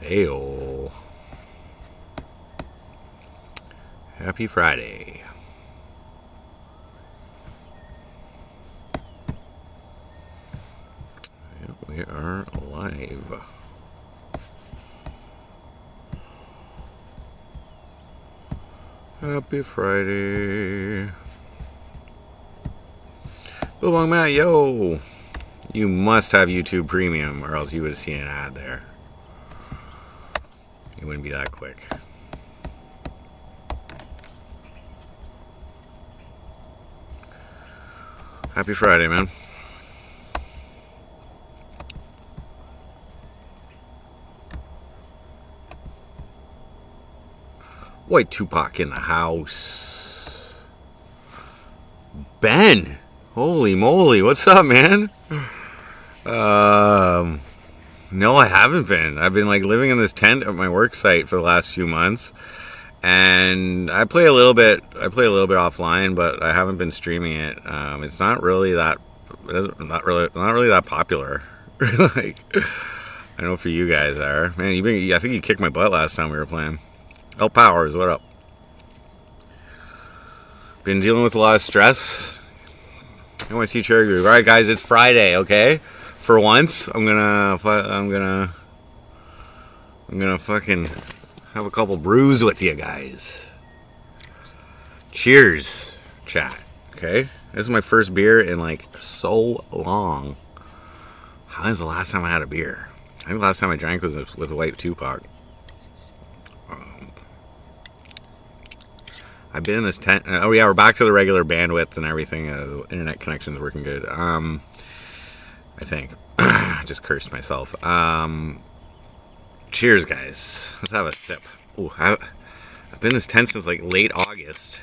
Heyo. Happy Friday. Yep, we are live. Happy Friday. Boom Bong Matt, yo. You must have YouTube Premium or else you would have seen an ad there. It wouldn't be that quick. Happy Friday, man. White Tupac in the house. Ben! Holy moly, what's up, man? No, I haven't been. I've been like living in this tent at my work site for the last few months, and I play a little bit offline, but I haven't been streaming it. It's not really that popular. Like, I know for you guys are, man. I think you kicked my butt last time we were playing. El Powers, what up? Been dealing with a lot of stress. I want to see Cherry Groove. All right, guys, it's Friday. Okay. For once, I'm gonna fucking have a couple brews with you guys. Cheers, chat. Okay, this is my first beer in like so long. How was the last time I had a beer? I think the last time I drank was with White Tupac. I've been in this tent. Oh yeah, we're back to the regular bandwidth and everything. The internet connection's working good. I think. I just cursed myself. Cheers, guys. Let's have a sip. Ooh, I've been in this tent since like late August.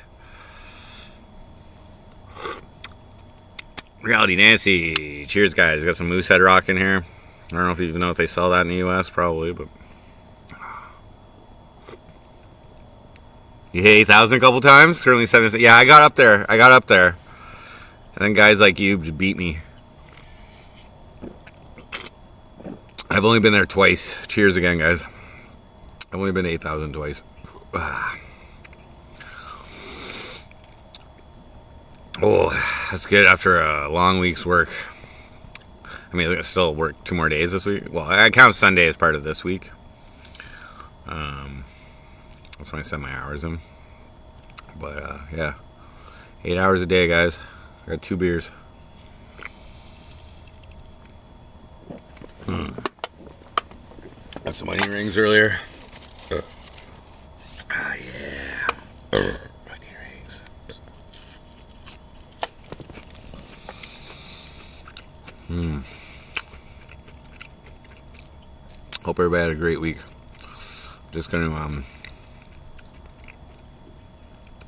Reality Nancy. Cheers, guys. We got some Moosehead Rock in here. I don't know if you even know if they sell that in the U.S. Probably, but you hit 8,000 a couple times. Currently 7. Yeah, I got up there. And then guys like you beat me. I've only been there twice. Cheers again, guys. I've only been 8,000 twice. Oh, that's good after a long week's work. I mean, I still work 2 more days this week. Well, I count Sunday as part of this week. That's when I send my hours in. But, yeah. 8 hours a day, guys. I got 2 beers. Got some onion rings earlier. Yeah. Onion rings. Hope everybody had a great week. Just gonna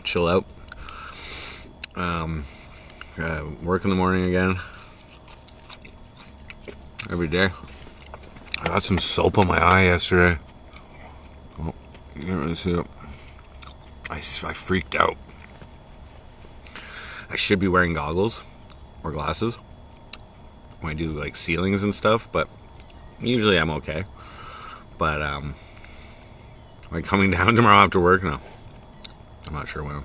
chill out. Work in the morning again. Every day. I got some soap on my eye yesterday. Oh, you can't really see it. I freaked out. I should be wearing goggles or glasses when I do like ceilings and stuff, but usually I'm okay. But am I coming down tomorrow after work? No, I'm not sure when.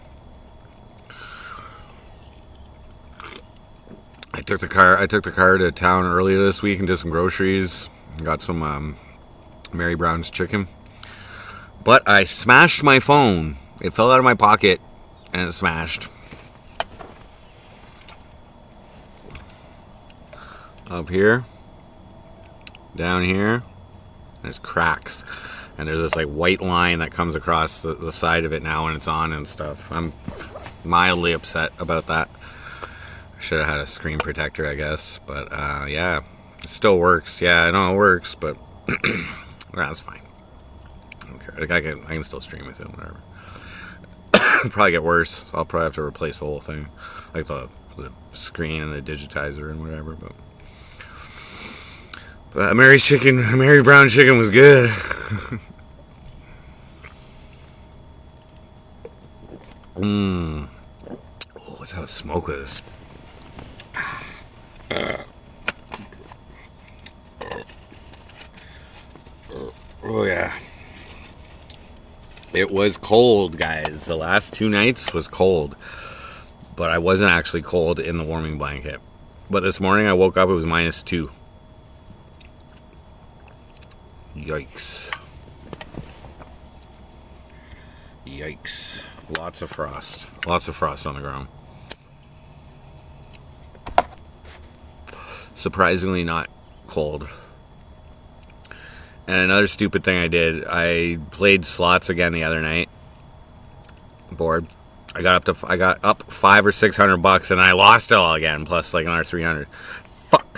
I took the car to town earlier this week and did some groceries. Got some Mary Brown's chicken. But I smashed my phone. It fell out of my pocket and it smashed. Up here. Down here. There's cracks. And there's this like white line that comes across the side of it now when it's on and stuff. I'm mildly upset about that. I should have had a screen protector, I guess. But yeah. It still works. Yeah, I know it works, but that's fine. I don't care. Like, I can still stream with it, whatever. It'll probably get worse. So I'll probably have to replace the whole thing. Like the screen and the digitizer and whatever. But Mary Brown chicken was good. Oh, let's have a smoke of this. Oh yeah. It was cold, guys. The last 2 nights was cold. But I wasn't actually cold in the warming blanket. But this morning I woke up, it was -2. Yikes. Yikes. Lots of frost. Lots of frost on the ground. Surprisingly not cold. And another stupid thing I did, I played slots again the other night. Bored. I got up $500 or $600 and I lost it all again, plus like another 300. Fuck.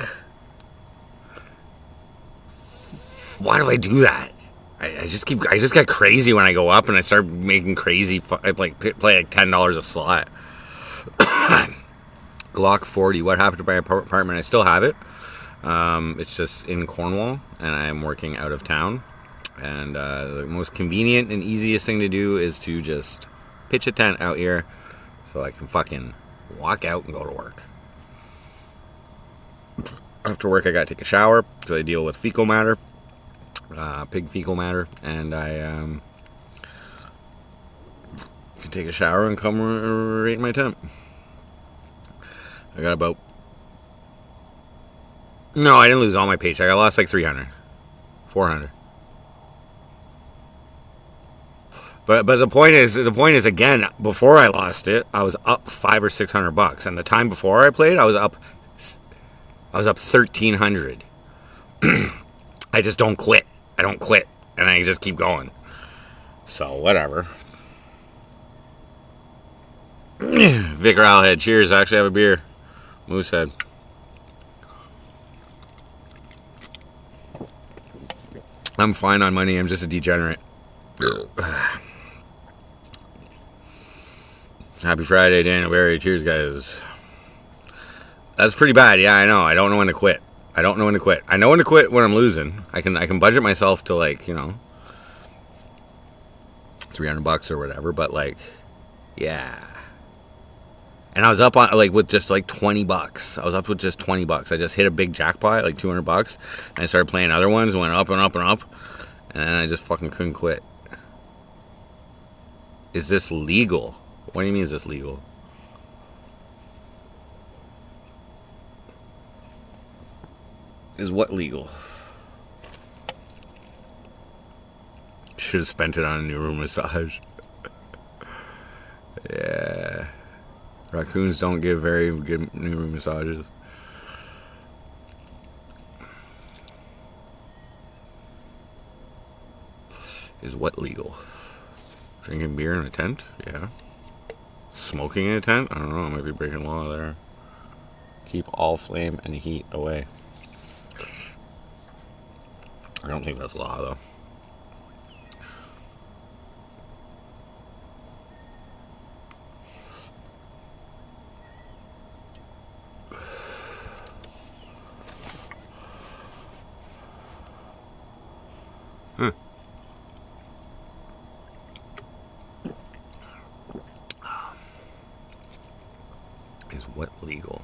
Why do I do that? I just get crazy when I go up and I start making crazy. I like play like $10 a slot. Glock 40. What happened to my apartment? I still have it. It's just in Cornwall, and I'm working out of town. And the most convenient and easiest thing to do is to just pitch a tent out here, so I can fucking walk out and go to work. After work, I gotta take a shower because I deal with fecal matter, pig fecal matter, and I can take a shower and come right in my tent. I got about... No, I didn't lose all my paycheck. I lost like 300, 400. But the point is again, before I lost it, I was up $500 or $600, and the time before I played, I was up 1,300. I just don't quit. I don't quit, and I just keep going. So whatever. Vicar Owlhead, cheers. I actually have a beer. Moosehead. I'm fine on money. I'm just a degenerate. Happy Friday, Daniel Barry. Cheers, guys. That's pretty bad. Yeah, I know. I don't know when to quit. I know when to quit when I'm losing. I can budget myself to like, $300 or whatever. But like, yeah. And I was up on with just like $20. I was up with just $20. I just hit a big jackpot, like $200, and I started playing other ones. Went up and up and up, and then I just fucking couldn't quit. Is this legal? What do you mean, is this legal? Is what legal? Should have spent it on a new room massage. Yeah. Raccoons don't give very good new room massages. Is what legal? Drinking beer in a tent? Yeah. Smoking in a tent? I don't know. I might be breaking law there. Keep all flame and heat away. I don't think that's law, though. Huh. Is what legal?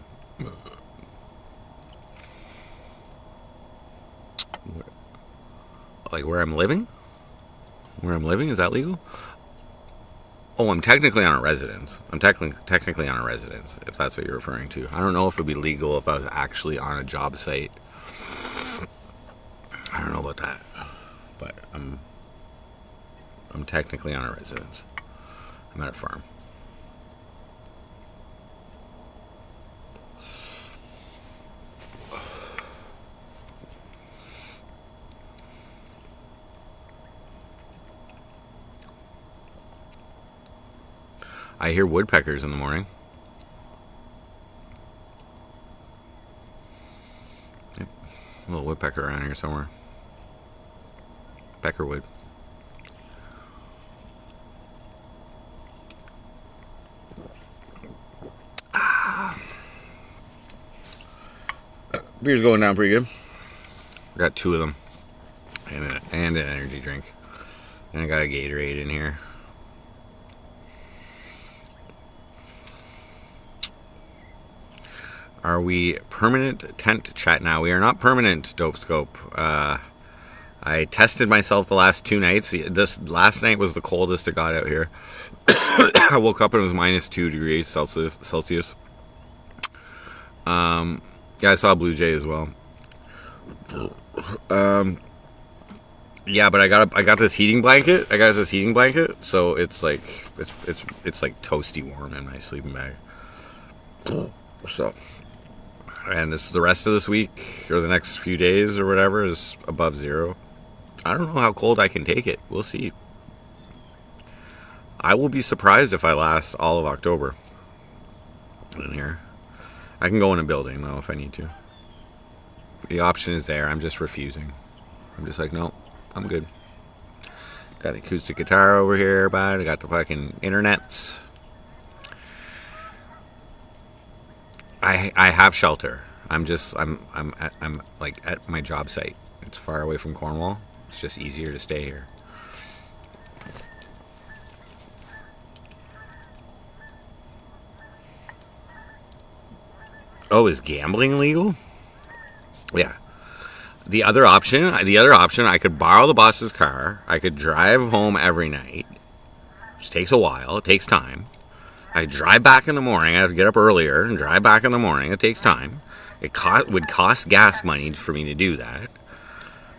Like where I'm living? Where I'm living? Is that legal? Oh, I'm technically on a residence. I'm technically on a residence, if that's what you're referring to. I don't know if it would be legal if I was actually on a job site. I don't know about that. But I'm technically on a residence. I'm at a farm. I hear woodpeckers in the morning. Yep. A little woodpecker around here somewhere. Peckerwood. Beer's going down pretty good. I got 2 of them. And an energy drink. And I got a Gatorade in here. Are we permanent tent chat now? We are not permanent, Dope Scope. I tested myself the last 2 nights. This last night was the coldest it got out here. I woke up and it was minus 2 degrees Celsius. Yeah, I saw a blue jay as well. Yeah, but I got this heating blanket. So it's like it's like toasty warm in my sleeping bag. So, and the rest of this week or the next few days or whatever is above zero. I don't know how cold I can take it. We'll see. I will be surprised if I last all of October in here. I can go in a building though if I need to. The option is there. I'm just refusing. I'm just like, no, I'm good. Got an acoustic guitar over here, bud. I got the fucking internets. I have shelter. I'm like at my job site. It's far away from Cornwall. It's just easier to stay here. Oh, is gambling legal? Yeah. The other option, I could borrow the boss's car. I could drive home every night, which takes a while. It takes time. I drive back in the morning. I have to get up earlier and drive back in the morning. It takes time. It would cost gas money for me to do that.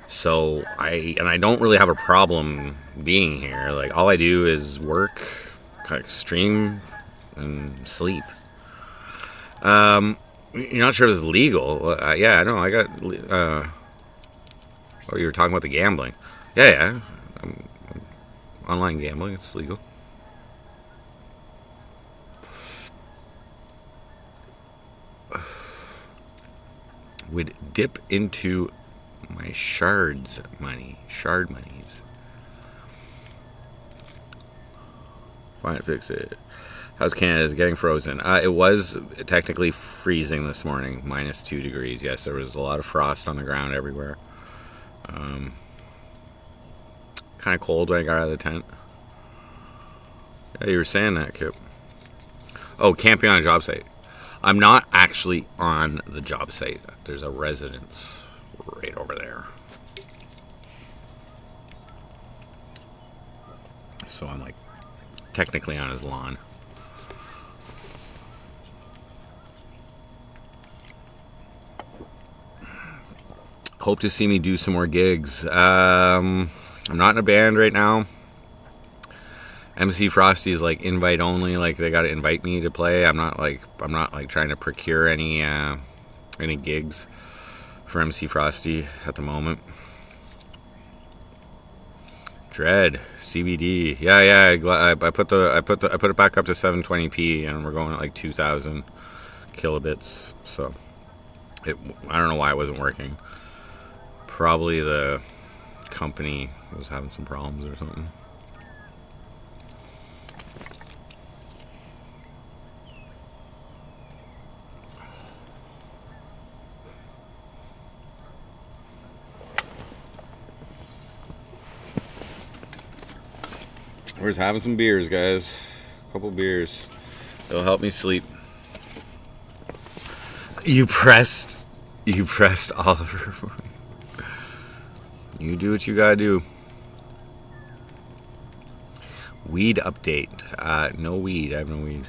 So I don't really have a problem being here. Like all I do is work, kind of stream, and sleep. You're not sure if it's legal? Yeah, I know. I got. Oh, you were talking about the gambling. Yeah. Online gambling, it's legal. Would dip into my shard monies. Fine, fix it. How's Canada? Is getting frozen? It was technically freezing this morning, minus 2 degrees. Yes, there was a lot of frost on the ground everywhere. Kind of cold when I got out of the tent. Yeah, you were saying that, Kip. Oh, camping on a job site. I'm not actually on the job site. There's a residence right over there. So I'm like technically on his lawn. Hope to see me do some more gigs. I'm not in a band right now. MC Frosty is like invite only. Like they got to invite me to play. I'm not like trying to procure any gigs for MC Frosty at the moment. Dread CBD. Yeah. I put it back up to 720p, and we're going at like 2,000 kilobits. So I don't know why it wasn't working. Probably the company was having some problems or something. We're just having some beers, guys. A couple beers. It'll help me sleep. You pressed Oliver for me. You do what you gotta do. Weed update. No weed. I have no weed.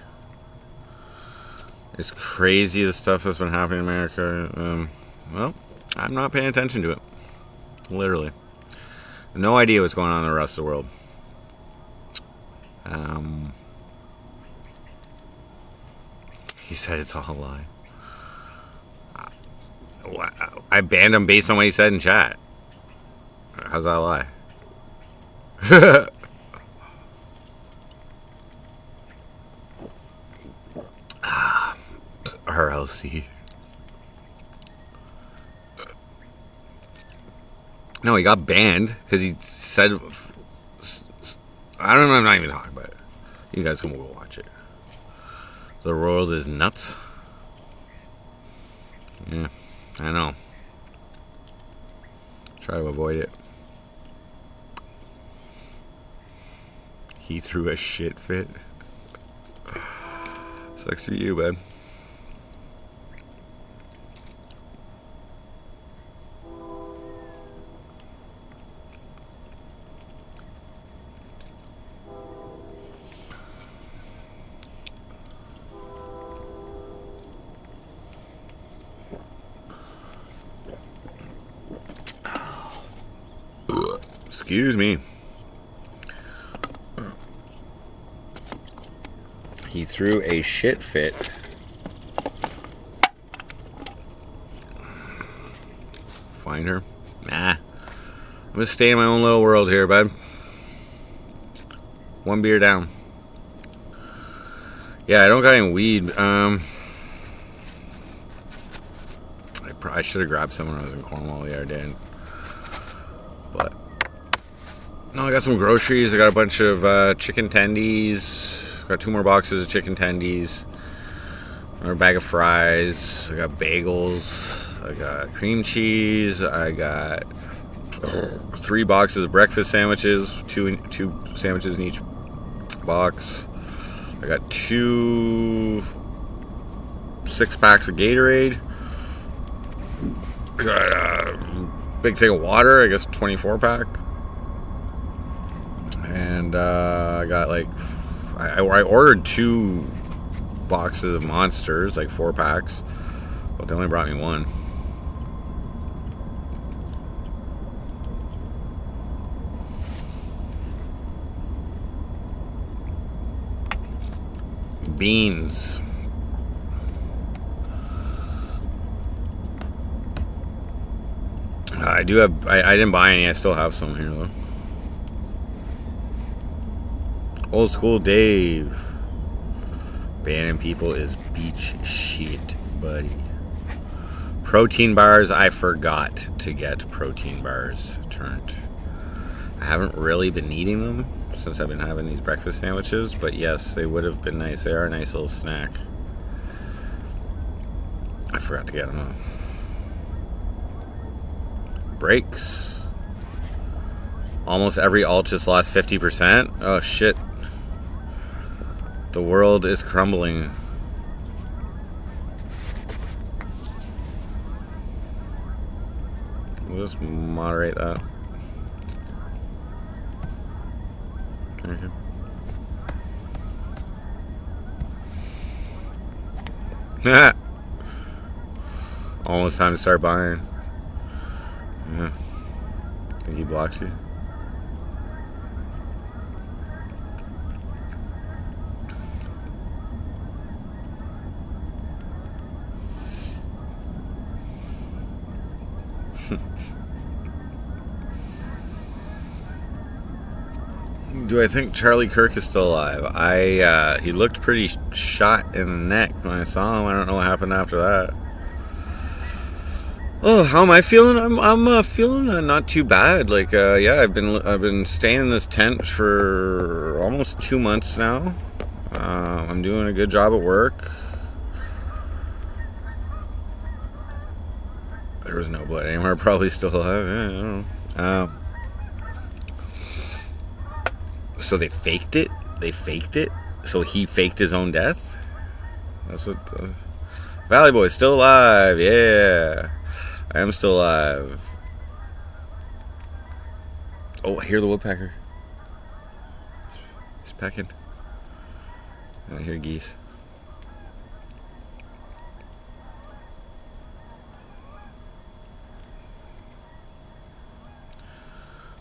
It's crazy the stuff that's been happening in America. Well, I'm not paying attention to it. Literally. No idea what's going on in the rest of the world. He said it's all a lie. I banned him based on what he said in chat. How's that a lie? RLC. No, he got banned because he said... I don't know, I'm not even talking about it. You guys can go watch it. The Royals is nuts. Yeah, I know. Try to avoid it. He threw a shit fit. Sucks for you, bud. Excuse me. He threw a shit fit. Find her? Nah. I'm just staying in my own little world here, bud. One beer down. Yeah, I don't got any weed. I should have grabbed some when I was in Cornwall the other day. But no, I got some groceries. I got a bunch of chicken tendies. Got 2 more boxes of chicken tendies. Another bag of fries. I got bagels. I got cream cheese. I got 3 boxes of breakfast sandwiches. Two sandwiches in each box. I got 2 6-packs of Gatorade. I got a big thing of water, I guess 24-pack. And I got like, I ordered 2 boxes of Monsters, like 4 packs, but they only brought me 1. Beans. I do have. I didn't buy any. I still have some here though. Old school Dave. Banning people is beach shit, buddy. Protein bars. I forgot to get protein bars turned. I haven't really been eating them since I've been having these breakfast sandwiches, but yes, they would have been nice. They are a nice little snack. I forgot to get them though. Brakes. Almost every alt just lost 50%. Oh shit. The world is crumbling. We'll just moderate that. Okay. Almost time to start buying. Yeah. Think he blocked you? Do I think Charlie Kirk is still alive? He looked pretty shot in the neck when I saw him. I don't know what happened after that. Oh, how am I feeling? I'm feeling not too bad. Like yeah, I've been staying in this tent for almost 2 months now. I'm doing a good job at work. There was no blood anywhere. Probably still alive. Yeah, I don't know. So they faked it. So he faked his own death. That's what. Valley Boy's still alive. Yeah. I am still alive. Oh, I hear the woodpecker. He's pecking. I hear geese.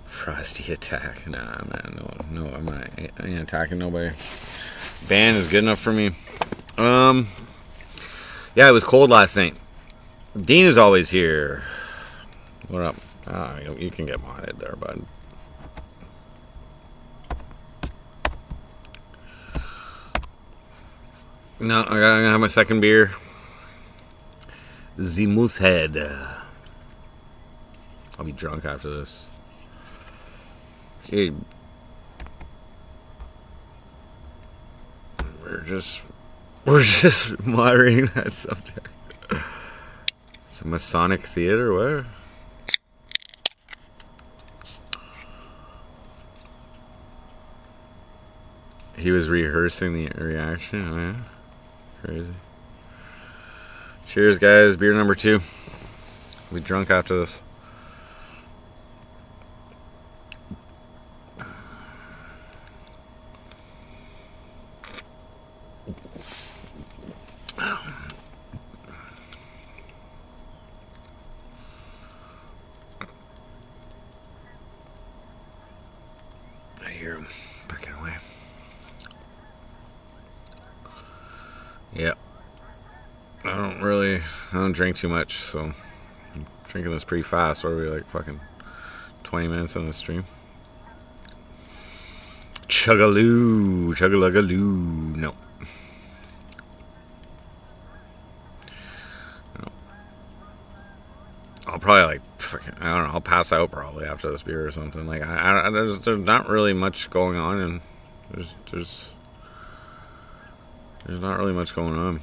Frosty attack. Nah, man. No, I'm not. I ain't attacking nobody. Ban is good enough for me. Yeah, it was cold last night. Dean is always here. What up? You can get modded there, bud. No, I'm gonna have my second beer. The Moosehead. I'll be drunk after this. Okay. We're just moderating that subject. It's a Masonic theater, where? He was rehearsing the reaction. Oh yeah, crazy. Cheers, guys. Beer number 2. We'll be drunk after this. beer. Packing away. Yep. I don't drink too much, so I'm drinking this pretty fast. What are we, like, fucking 20 minutes on the stream? Chug-a-loo. Chug-a-lug-a-loo. No. I'll probably, like, fucking, I don't know, I'll pass out probably after this beer or something. Like, there's not really much going on, and there's not really much going on.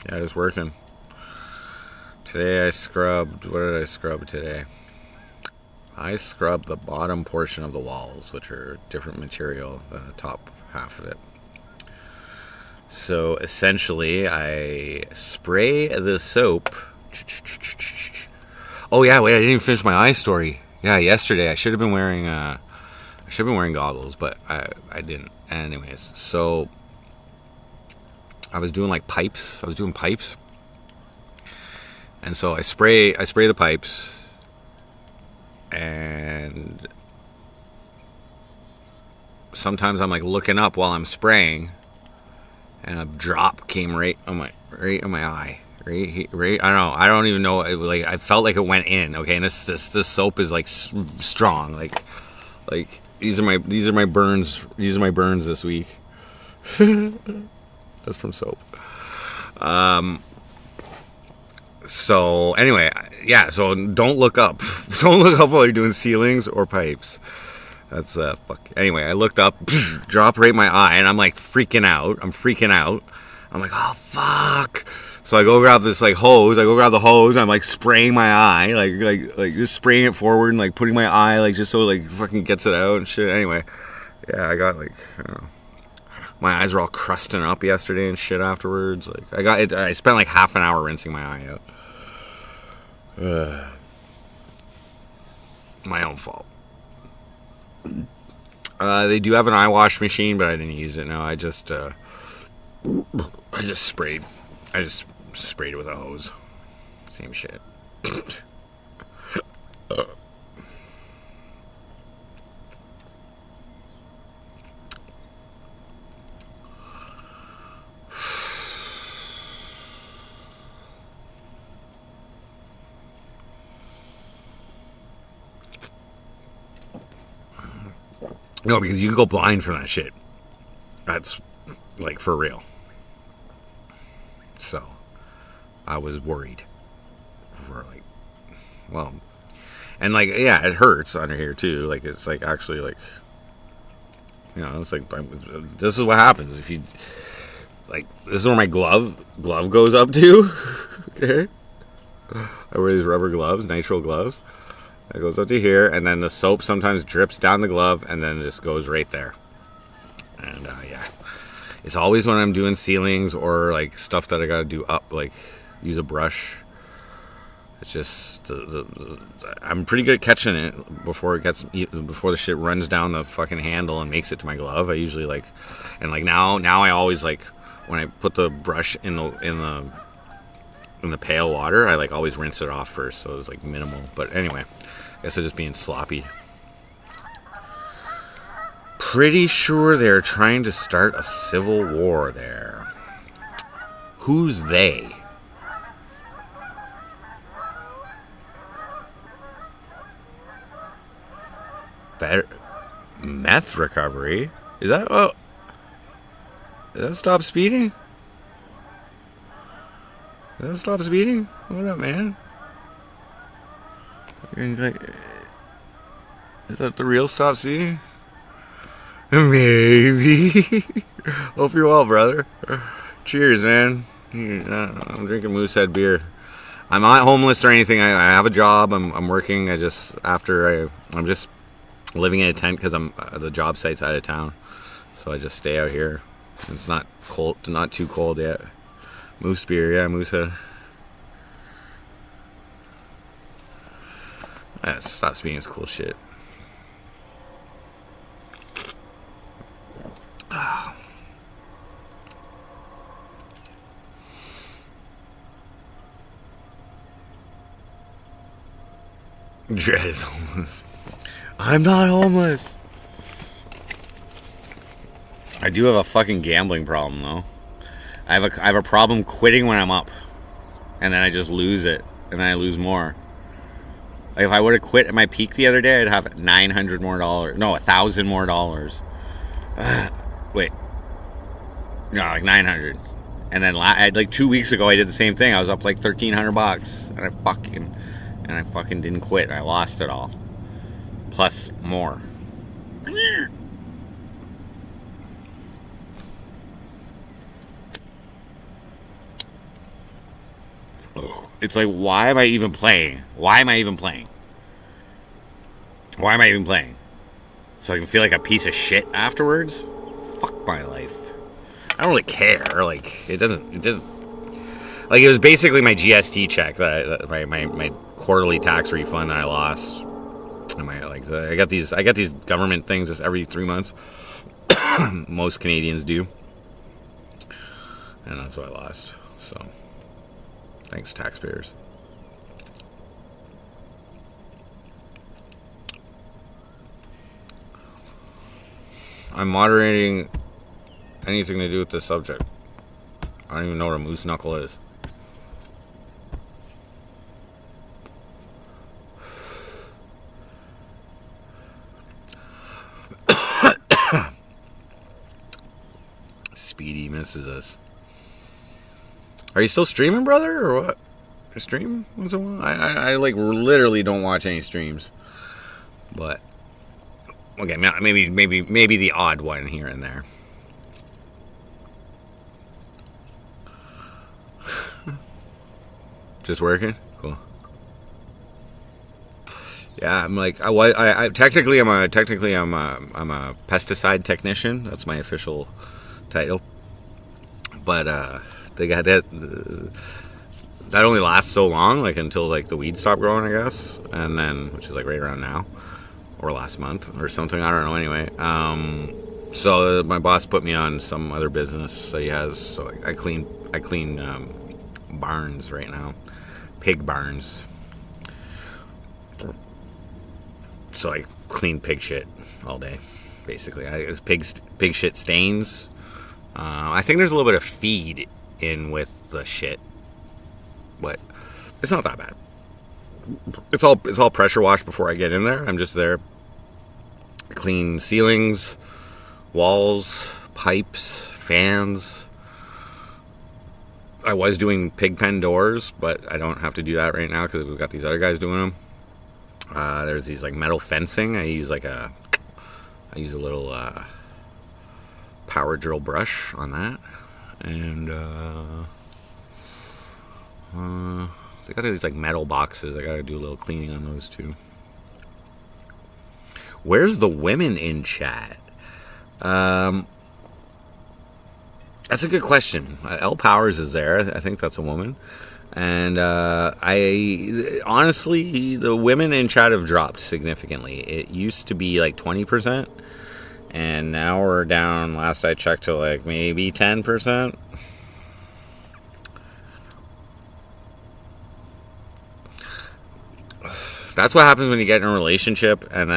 Yeah, just working. Today I scrubbed, what did I scrub today? I scrubbed the bottom portion of the walls, which are different material than the top half of it. So essentially, I spray the soap. Oh yeah, wait, I didn't even finish my eye story. Yeah, yesterday I should have been wearing goggles, but I didn't. Anyways, so I was doing like pipes. I was doing pipes, and so I spray the pipes, and sometimes I'm like looking up while I'm spraying, and a drop came right on my eye. Right. I don't even know. Like, I felt like it went in. Okay, and this soap is like strong. Like these are my burns. These are my burns this week. That's from soap. So anyway, yeah. So don't look up. Don't look up while you're doing ceilings or pipes. That's fuck. Anyway, I looked up, drop right in my eye, and I'm like freaking out. I'm like, oh fuck. So I go grab this like hose. I go grab the hose. I'm like spraying my eye, like just spraying it forward and like putting my eye like just so it like fucking gets it out and shit. Anyway, yeah, I got like, I don't know, my eyes were all crusting up yesterday and shit afterwards. Like I spent like half an hour rinsing my eye out. My own fault. They do have an eye wash machine, but I didn't use it. No, I just sprayed. I just sprayed it with a hose. Same shit. No, because you can go blind from that shit. That's like for real. So I was worried for like, well, and like, yeah, it hurts under here too. Like, it's like actually like, you know, it's like, this is what happens if you, like, this is where my glove goes up to. Okay. I wear these rubber gloves, nitrile gloves. It goes up to here, and then the soap sometimes drips down the glove, and then just goes right there. And yeah, it's always when I'm doing ceilings or like stuff that I gotta do up, like use a brush. It's just I'm pretty good at catching it before the shit runs down the fucking handle and makes it to my glove. I usually like, and like now I always like when I put the brush in the pail water, I like always rinse it off first, so it's like minimal. But anyway, I guess I'm just being sloppy. Pretty sure they're trying to start a civil war there. Who's they? Better meth recovery? Is that stop speeding? What up, man? Is that the real stop speeding? Maybe. Hope you're well, brother. Cheers, man. I'm drinking Moosehead beer. I'm not homeless or anything. I have a job. I'm working. I'm just living in a tent because the job site's out of town, so I just stay out here. It's not cold, not too cold yet. Moose beer, yeah, Moosehead. Stop speeding is cool shit. Dread is homeless. I'm not homeless. I do have a fucking gambling problem though. I have a problem quitting when I'm up, and then I just lose it, and then I lose more. Like if I would have quit at my peak the other day, I'd have $900 more. No, $1,000 more. Wait, no, like 900. And then like 2 weeks ago, I did the same thing. I was up like $1,300, and I fucking didn't quit. I lost it all, plus more. It's like, why am I even playing? Why am I even playing? Why am I even playing? So I can feel like a piece of shit afterwards? Fuck my life. I don't really care. Like, it doesn't. Like, it was basically my GST check, my quarterly tax refund that I lost. And I got these government things every 3 months. Most Canadians do. And that's what I lost. So, thanks, taxpayers. I'm moderating anything to do with this subject. I don't even know what a moose knuckle is. Speedy misses us. Are you still streaming, brother, or what? You stream once in a while? I like literally don't watch any streams, but okay, maybe the odd one here and there. Just working? Cool. Yeah, I'm like technically I'm a pesticide technician. That's my official title. But they got that only lasts so long, like until like the weeds stop growing, I guess, and then which is like right around now or last month or something. I don't know. Anyway, so my boss put me on some other business that he has. So I clean barns right now, pig barns. So I clean pig shit all day, basically. It's pig shit stains. I think there's a little bit of feed in with the shit, but it's not that bad. It's all pressure washed before I get in there. I'm just there. Clean ceilings, walls, pipes, fans. I was doing pig pen doors, but I don't have to do that right now because we've got these other guys doing them. There's these like metal fencing. I use a little power drill brush on that, and they got these like metal boxes. I gotta do a little cleaning on those too. Where's the women in chat? That's a good question. L Powers is there. I think that's a woman. And I honestly, the women in chat have dropped significantly. It used to be like 20%, and now we're down, last I checked, to like maybe 10%. That's what happens when you get in a relationship, and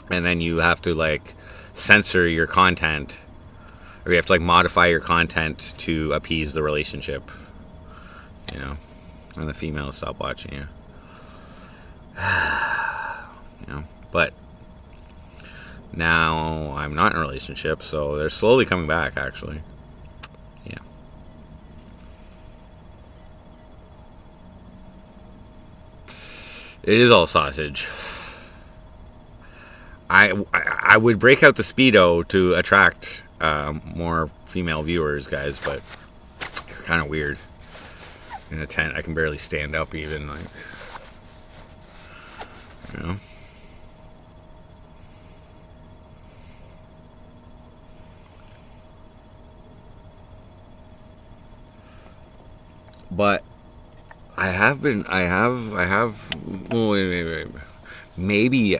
then you have to like censor your content, or you have to like modify your content to appease the relationship. You know, and the females stop watching you. You know, but now I'm not in a relationship, so they're slowly coming back, actually. Yeah. It is all sausage. I would break out the Speedo to attract more female viewers, guys, but it's kind of weird. In a tent, I can barely stand up even, like, you know. But maybe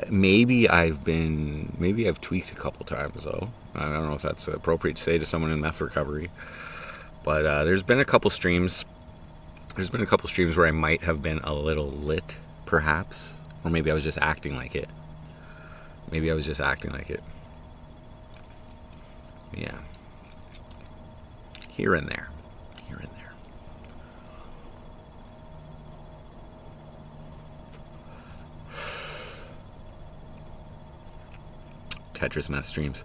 I've tweaked a couple times though. I don't know if that's appropriate to say to someone in meth recovery, but there's been a couple streams where I might have been a little lit, perhaps. Or maybe I was just acting like it. Maybe I was just acting like it. Yeah. Here and there. Here and there. Tetris mess streams.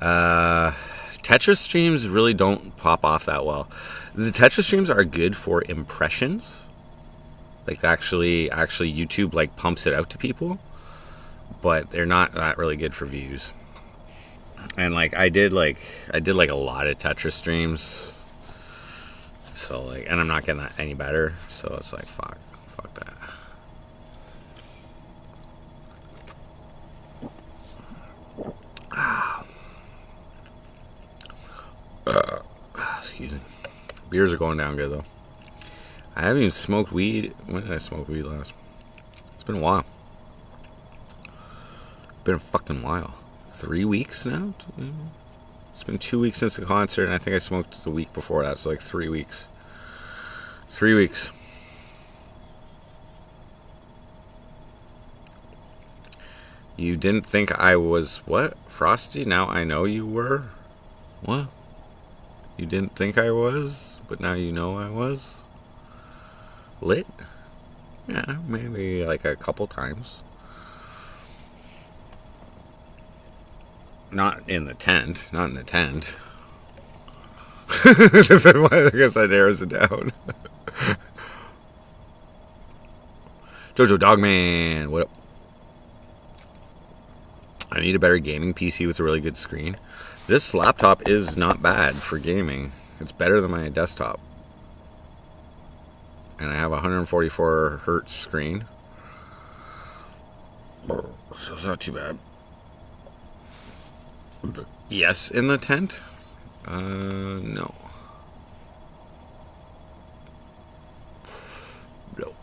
Tetris streams really don't pop off that well. The Tetris streams are good for impressions. Like actually YouTube like pumps it out to people, but they're not really good for views. And like I did like a lot of Tetris streams. So like, and I'm not getting that any better. So it's like fuck that. Excuse me. Beers are going down good though. I haven't even smoked weed. When did I smoke weed last? It's been a while. Been a fucking while. 3 weeks now? It's been 2 weeks since the concert, and I think I smoked the week before that, so like 3 weeks. 3 weeks. You didn't think I was what? Frosty? Now I know you were? What? You didn't think I was, but now you know I was? Lit? Yeah, maybe like a couple times. Not in the tent. I guess that narrows it down. Jojo Dogman, what up? I need a better gaming PC with a really good screen. This laptop is not bad for gaming. It's better than my desktop. And I have a 144 hertz screen. So it's not too bad. Yes, in the tent? No. No.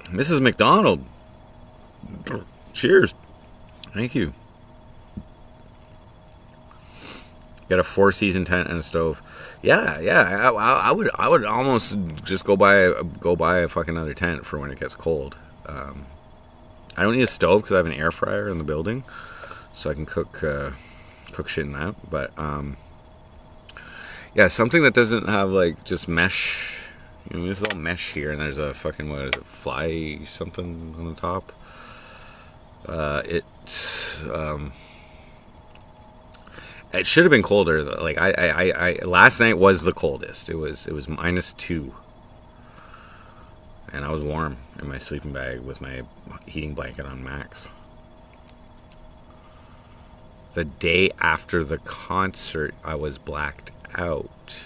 Mrs. McDonald. Cheers. Thank you. Got a 4-season tent and a stove. Yeah. I would almost just go buy a fucking other tent for when it gets cold. I don't need a stove because I have an air fryer in the building, so I can cook shit in that. But yeah, something that doesn't have like just mesh. You know, there's all mesh here, and there's a fucking fly something on the top. It should have been colder. Like I last night was the coldest. It was -2, and I was warm in my sleeping bag with my heating blanket on max. The day after the concert, I was blacked out.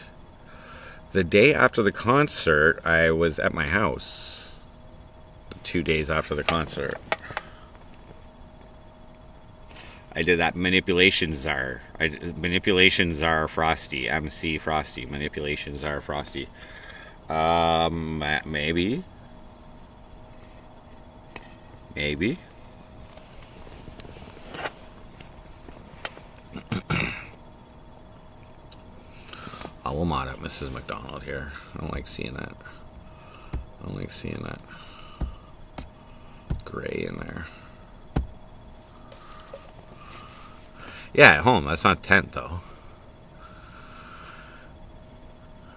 The day after the concert, I was at my house. 2 days after the concert. I did that manipulation czar. Manipulation czar Frosty. MC Frosty. Manipulation czar Frosty. Maybe. Maybe. I will mod up Mrs. McDonald here. I don't like seeing that. Gray in there. Yeah, at home. That's not tent, though.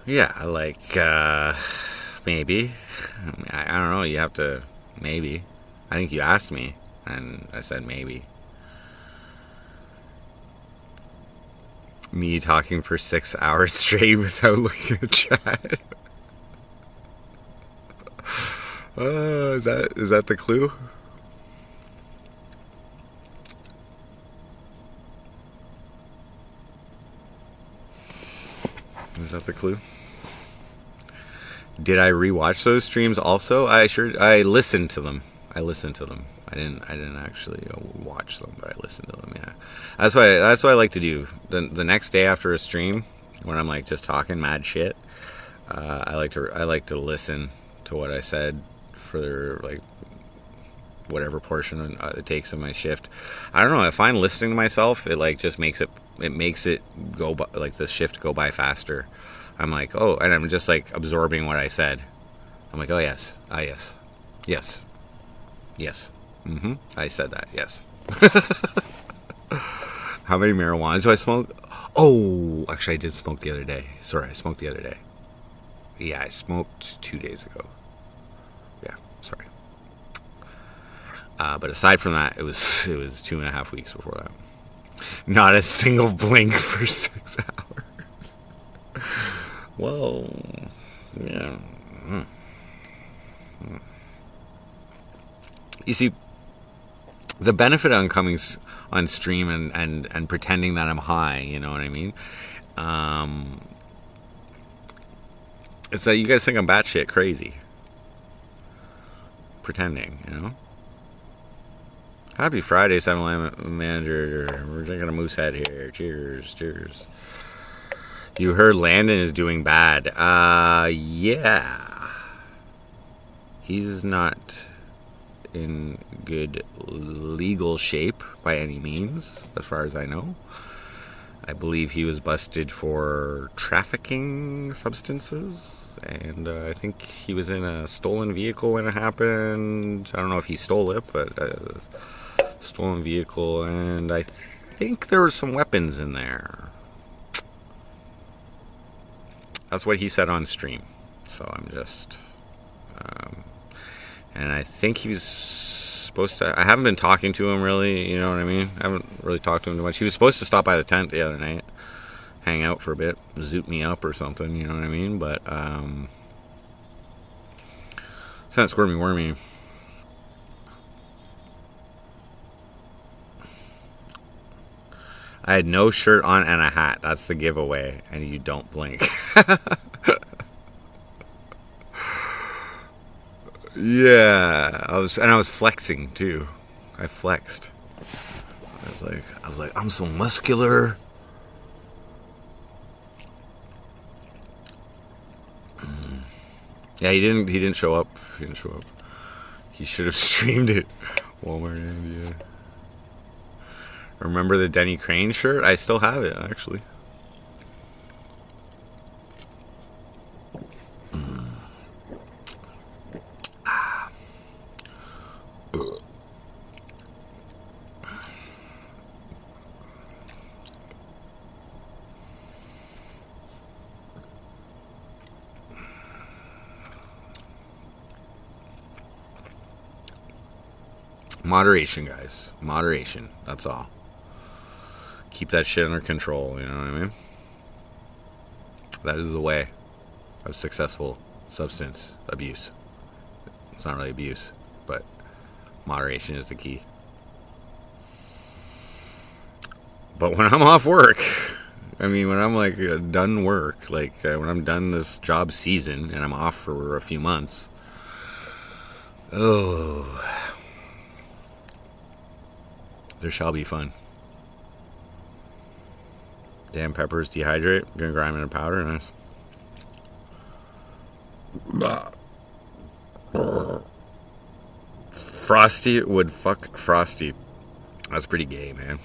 Yeah, like, maybe. I don't know. You have to, maybe. I think you asked me, and I said maybe. Me talking for 6 hours straight without looking at chat. Is that the clue? Is that the clue? Did I rewatch those streams also? I listened to them. I didn't actually watch them, but I listened to them. Yeah, that's what I like to do. The next day after a stream, when I'm like just talking mad shit, I like to listen to what I said for like whatever portion it takes in my shift. I don't know. I find listening to myself, it like just makes it go by, like the shift go by faster. I'm like, oh, and I'm just like absorbing what I said. I'm like, oh yes, ah yes, yes, yes. I said that. Yes. How many marijuanas do I smoke? Oh, actually, I did smoke the other day. Sorry, I smoked the other day. Yeah, I smoked 2 days ago. Yeah, sorry. But aside from that, it was 2.5 weeks before that. Not a single blink for 6 hours. Whoa. Yeah. You see, the benefit on coming on stream and pretending that I'm high, you know what I mean? It's that you guys think I'm batshit crazy. Pretending, you know? Happy Friday, 7-Eleven manager. We're drinking a moose head here. Cheers, cheers. You heard Landon is doing bad. Yeah. He's not in good legal shape by any means, as far as I know. I believe he was busted for trafficking substances, and I think he was in a stolen vehicle when it happened. I don't know if he stole it, but stolen vehicle, and I think there were some weapons in there. That's what he said on stream. So I'm just... and I think he was supposed to... I haven't been talking to him really, you know what I mean? I haven't really talked to him too much. He was supposed to stop by the tent the other night, hang out for a bit, zoot me up or something, you know what I mean? But, it's not squirmy wormy. I had no shirt on and a hat. That's the giveaway. And you don't blink. Yeah. I was flexing too. I flexed. I was like, I'm so muscular. Yeah, he didn't show up. He should have streamed it. Walmart India. Remember the Denny Crane shirt? I still have it, actually. Moderation, guys. Moderation. That's all. Keep that shit under control, you know what I mean? That is the way of successful substance abuse. It's not really abuse, but moderation is the key. But when I'm off work, I mean, when I'm like done work, like when I'm done this job season and I'm off for a few months, oh, there shall be fun. Damn peppers dehydrate. Gonna grind them in a powder. Nice. Frosty would fuck Frosty. That's pretty gay, man.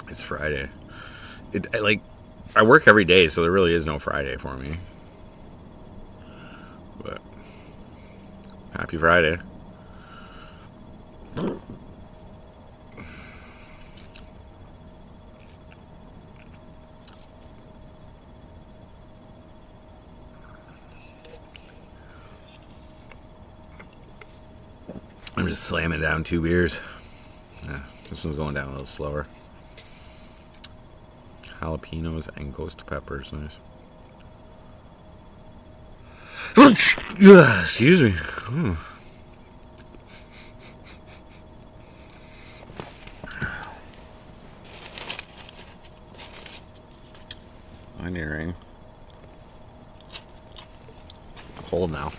It's Friday. I work every day, so there really is no Friday for me. But happy Friday. I'm just slamming down 2 beers. Yeah, this one's going down a little slower. Jalapenos and ghost peppers, nice. Excuse me. Onion ring. Cold now.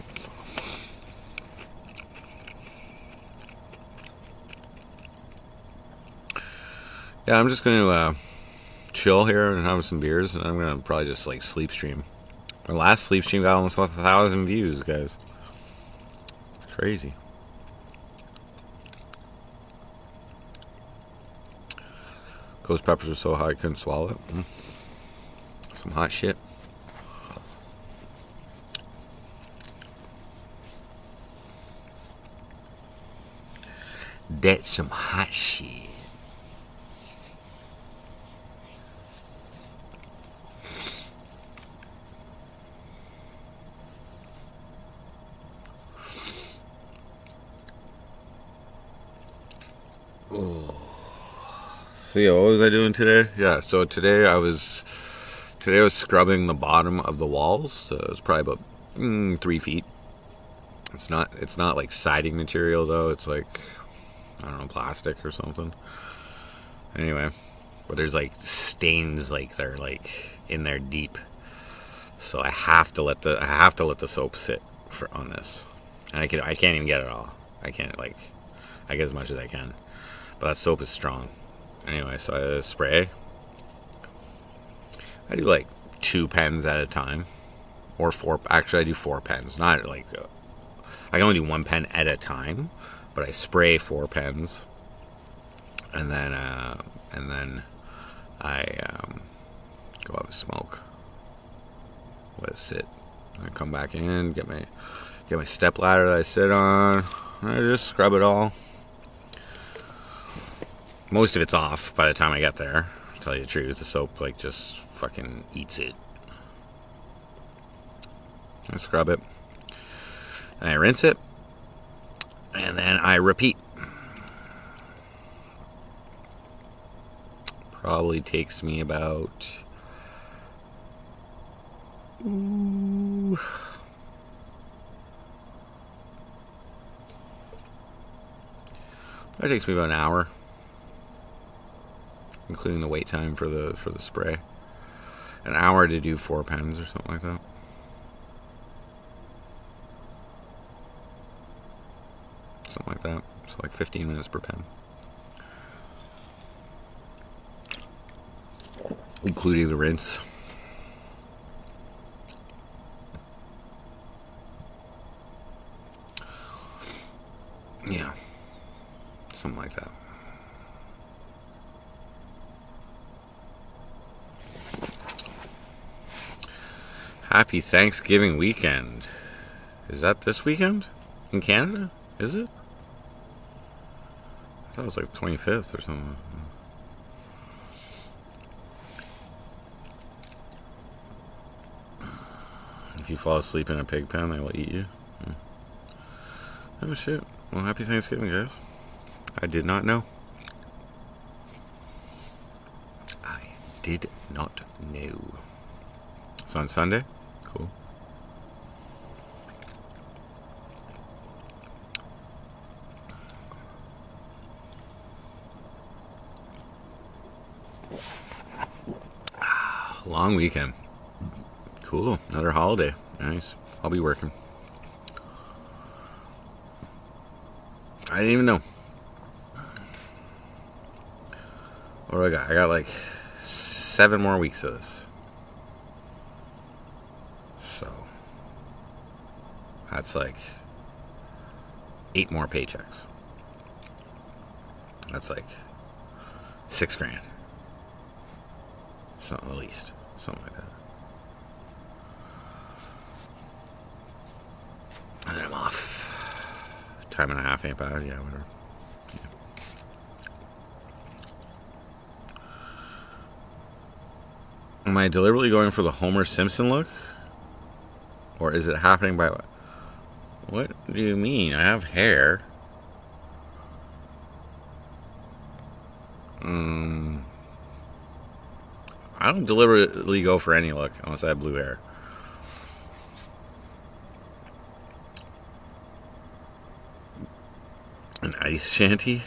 Yeah, I'm just going to chill here and have some beers, and I'm going to probably just like sleep stream. My last sleep stream got almost 1,000 views, guys. It's crazy. Ghost peppers were so hot I couldn't swallow it. Some hot shit. That's some hot shit. So yeah, what was I doing today? Yeah, so today I was scrubbing the bottom of the walls. So it was probably about 3 feet. It's not like siding material though. It's like, I don't know, plastic or something. Anyway, but there's like stains, like they're like in there deep. So I have to let the soap sit on this, and I can't even get it all. I can't, like, I get as much as I can, but that soap is strong. Anyway, so I spray. I do like 2 pens at a time, or 4. Actually, I do 4 pens. Not like I can only do 1 pen at a time, but I spray 4 pens, and then I go out and smoke. Let it sit. I come back in, get my step ladder that I sit on, and I just scrub it all. Most of it's off by the time I get there. To tell you the truth, the soap like just fucking eats it. I scrub it, and I rinse it, and then I repeat. Probably takes me about It takes me about an hour, including the wait time for the spray. An hour to do 4 pens or something like that. Something like that. So like 15 minutes per pen, including the rinse. Yeah, something like that. Happy Thanksgiving weekend. Is that this weekend in Canada? Is it? I thought it was like 25th or something. If you fall asleep in a pig pen, they will eat you. Oh shit. Well, happy Thanksgiving, guys. I did not know. I did not know. It's on Sunday? Cool. Long weekend. Cool. Another holiday. Nice. I'll be working. I didn't even know. What do I got? I got like 7 more weeks of this. So that's like 8 more paychecks. That's like $6,000. Something, at least. Something like that. And then I'm off. Time and a half ain't bad. Yeah, whatever. Yeah. Am I deliberately going for the Homer Simpson look? Or is it happening by... What do you mean? I have hair. I don't deliberately go for any look unless I have blue hair. An ice shanty?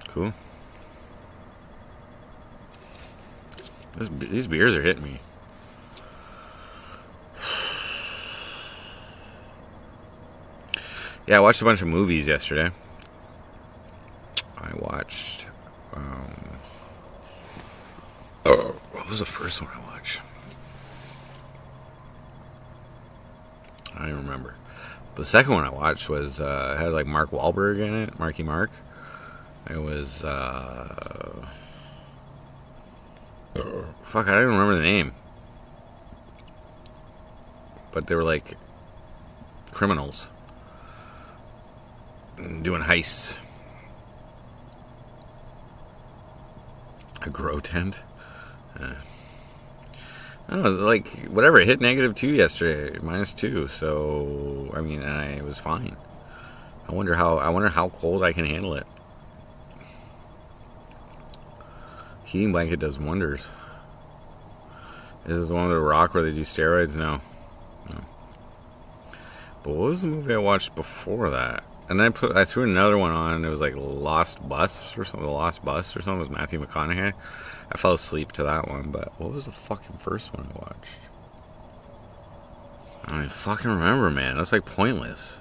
Cool. These beers are hitting me. Yeah, I watched a bunch of movies yesterday. I watched... what was the first one I watched? I don't remember. The second one I watched was had like Mark Wahlberg in it, Marky Mark. It was fuck, I don't even remember the name. But they were like criminals doing heists. A grow tent. I don't know, like whatever. It hit -2 yesterday, -2. So I mean, I was fine. I wonder how cold I can handle it. Heating blanket does wonders. Is this one with The Rock where they do steroids? No. But what was the movie I watched before that? And then I threw another one on. It was like Lost Bus or something. The Lost Bus or something. It was Matthew McConaughey. I fell asleep to that one. But what was the fucking first one I watched? I don't even fucking remember, man. That's like pointless.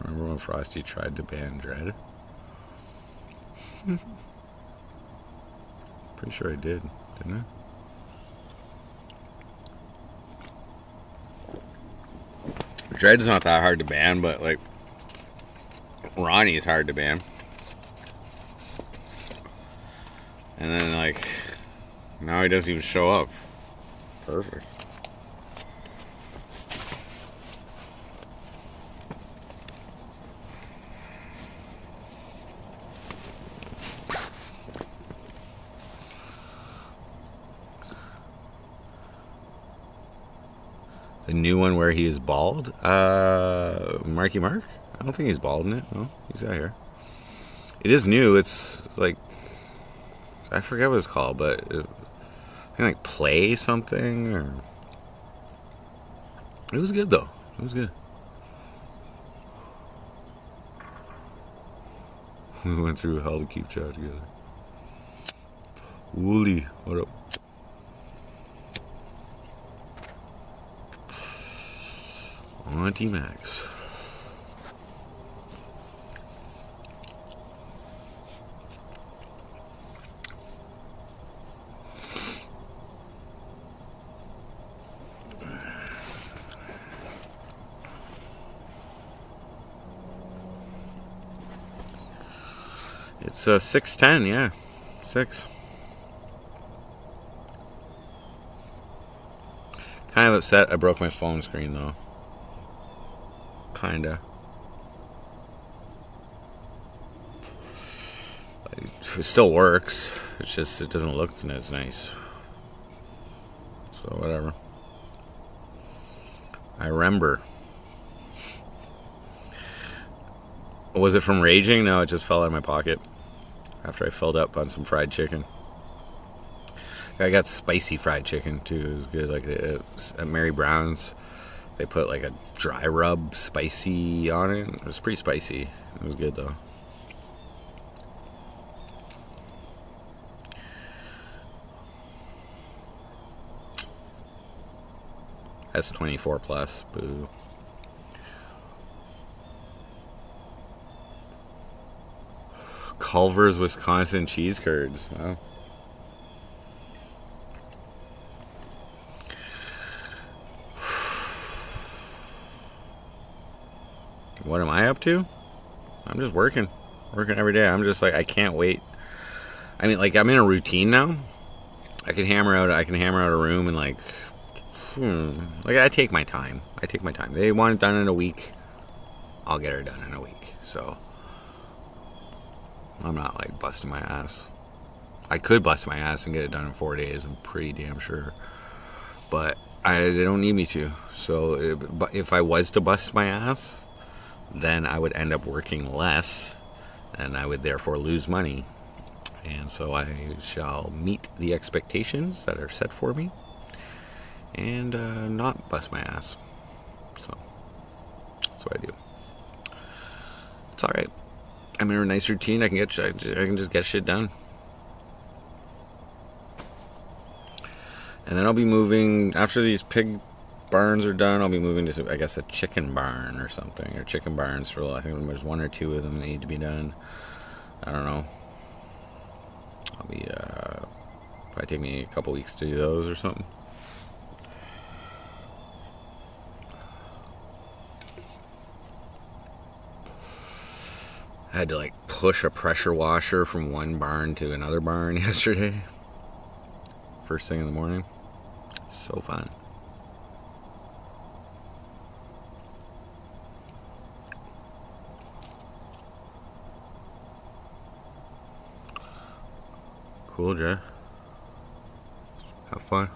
Remember when Frosty tried to ban Dread? Pretty sure I did, didn't I? Dread's not that hard to ban, but like Ronnie's hard to ban. And then like now he doesn't even show up. Perfect. The new one where he is bald? Marky Mark? I don't think he's bald in it. No, he's got hair. It is new. It's like, I forget what it's called, but I think like Play something. Or it was good though. It was good. We went through hell to keep chat together. Wooly, what up? Auntie Max. It's 6:10, yeah. 6. Kind of upset I broke my phone screen though. Kinda. It still works. It's just it doesn't look as nice. So whatever. I remember. Was it from raging? No, it just fell out of my pocket after I filled up on some fried chicken. I got spicy fried chicken too. It was good. Like at Mary Brown's, they put like a dry rub spicy on it. It was pretty spicy. It was good though. That's 24 plus. Boo. Culver's Wisconsin cheese curds. Wow. What am I up to? I'm just working every day. I'm just like, I can't wait. I mean, like, I'm in a routine now. I can hammer out a room and like I take my time. They want it done in a week. I'll get her done in a week. So I'm not like busting my ass. I could bust my ass and get it done in 4 days. I'm pretty damn sure. But they don't need me to. So if I was to bust my ass, then I would end up working less, and I would therefore lose money. And so I shall meet the expectations that are set for me and not bust my ass. So that's what I do. It's all right. I'm in a nice routine. I can just get shit done. And then I'll be moving after these pig barns are done. I'll be moving to, I guess, a chicken barn or something, or chicken barns for. I think there's 1 or 2 of them that need to be done. I don't know. I'll be probably take me a couple weeks to do those or something. I had to like push a pressure washer from one barn to another barn yesterday. First thing in the morning. So fun. Cool, Jay. Have fun.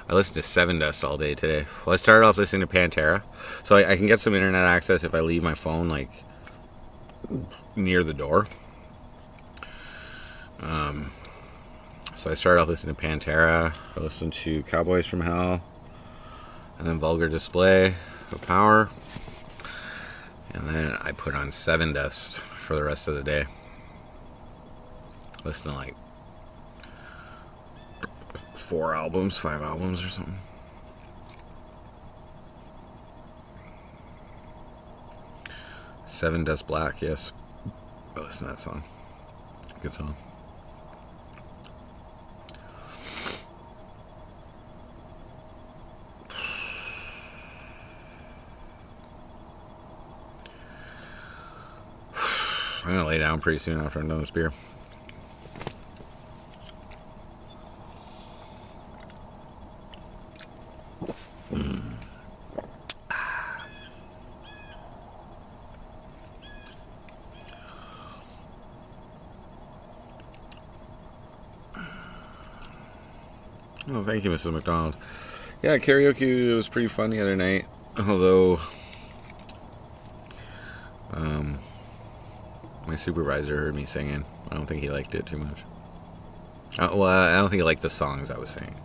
I listened to Seven Dust all day today. Well, I started off listening to Pantera. So I can get some internet access if I leave my phone, like, near the door. So I started off listening to Pantera. I listened to Cowboys from Hell. And then Vulgar Display of Power. And then I put on Seven Dust for the rest of the day. Listen to like 5 albums or something. Seven Dust Black, yes. I listen to that song. Good song. I'm gonna lay down pretty soon after I'm done this beer. Oh, thank you, Mrs. McDonald. Yeah, karaoke was pretty fun the other night. Although, my supervisor heard me singing. I don't think he liked it too much. Well, I don't think he liked the songs I was singing.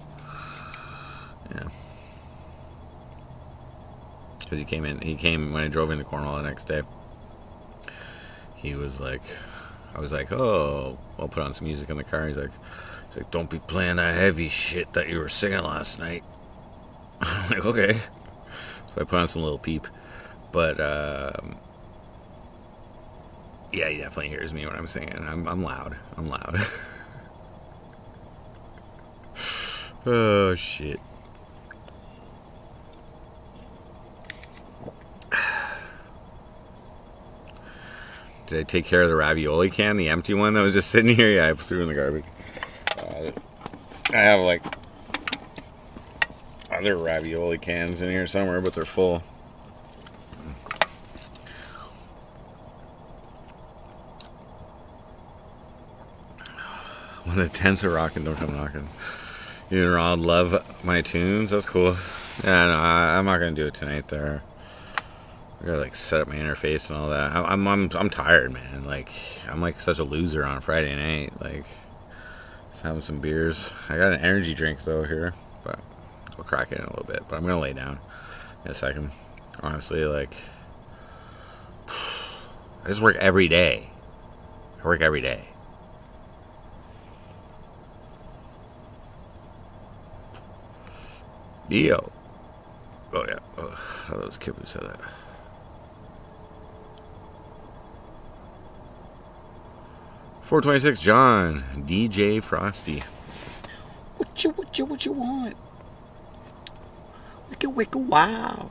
Yeah. Because he came when I drove into Cornwall the next day. He was like, I was like, oh, I'll put on some music in the car. He's like, don't be playing that heavy shit that you were singing last night. I'm like, okay. So I put on some Lil Peep. But, yeah, he definitely hears me when I'm singing. I'm loud. Oh, shit. Did I take care of the ravioli can, the empty one that was just sitting here? Yeah, I threw it in the garbage. I have like other ravioli cans in here somewhere, but they're full. When the tents are rocking, don't come knocking. You and Rod love my tunes. That's cool. Yeah, no, I'm not gonna do it tonight. There, I gotta like set up my interface and all that. I'm tired, man. Like I'm like such a loser on Friday night. Like just having some beers. I got an energy drink though here, but I'll crack it in a little bit. But I'm gonna lay down in a second. Honestly, like I just work every day. Yo. Oh yeah. Oh, that was Kip who said that. $4.26 John DJ Frosty. What you want? Wicka wow.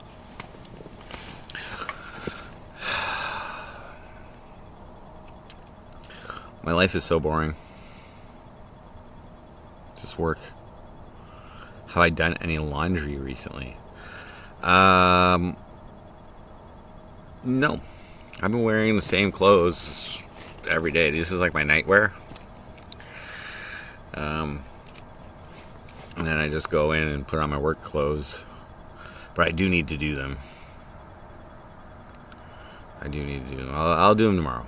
My life is so boring. Just work. Have I done any laundry recently? No. I've been wearing the same clothes every day. This is like my nightwear. And then I just go in and put on my work clothes. But I do need to do them. I'll do them tomorrow.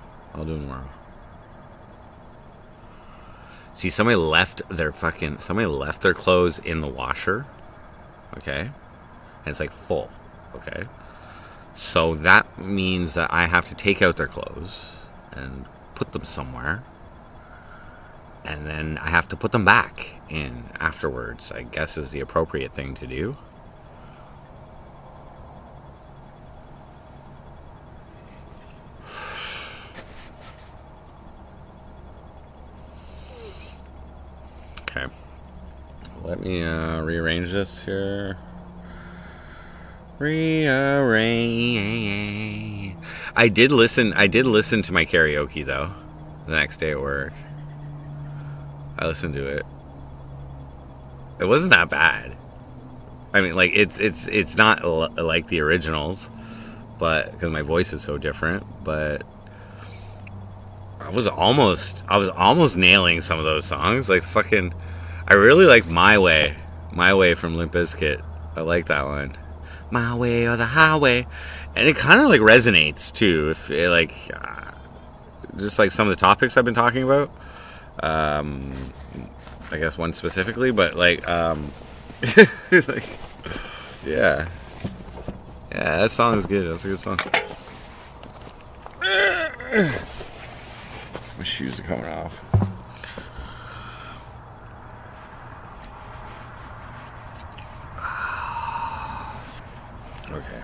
See, somebody left their clothes in the washer. Okay? And it's like full. Okay? So that means that I have to take out their clothes and put them somewhere. And then I have to put them back in afterwards, I guess is the appropriate thing to do. Okay. Let me rearrange this here. I did listen. I did listen to my karaoke though. The next day at work, I listened to it. It wasn't that bad. I mean, like it's not like the originals, but because my voice is so different. But I was almost nailing some of those songs. Like fucking, I really like My Way from Limp Bizkit. I like that one. My way or the highway, and it kind of like resonates too. If it, like, just like some of the topics I've been talking about. I guess one specifically, but like, like, yeah, that song is good. That's a good song. My shoes are coming off. Okay.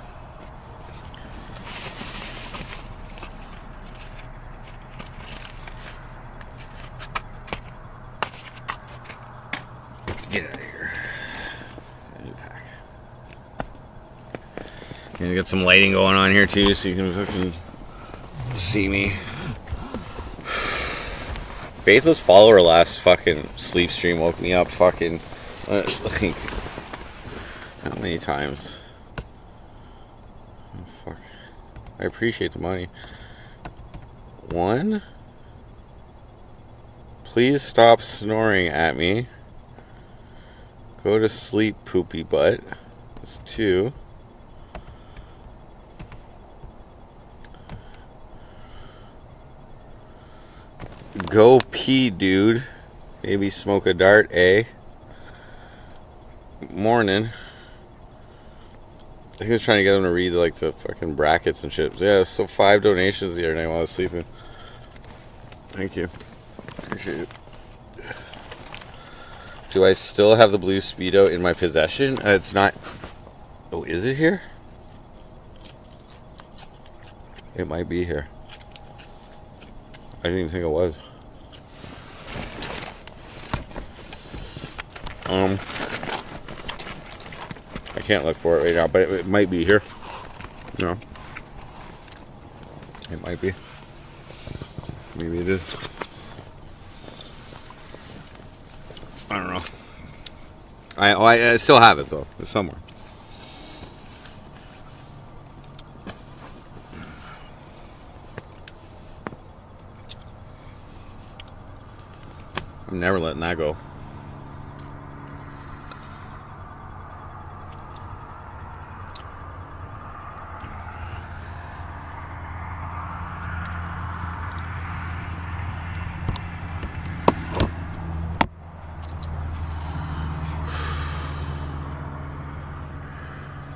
Get out of here. New pack. Gonna get some lighting going on here too, so you can fucking see me. Faithless follower last fucking sleep stream woke me up fucking like how many times? Oh, fuck. I appreciate the money. One. Please stop snoring at me. Go to sleep, poopy butt. That's 2. Go pee, dude. Maybe smoke a dart, eh? Morning. I think I was trying to get him to read like the fucking brackets and shit. Yeah, so 5 donations the other night while I was sleeping. Thank you. Appreciate it. Do I still have the blue Speedo in my possession? It's not. Oh, is it here? It might be here. I didn't even think it was. I can't look for it right now, but it might be here. No. It might be. Maybe it is. I don't know. I still have it though. It's somewhere. I'm never letting that go.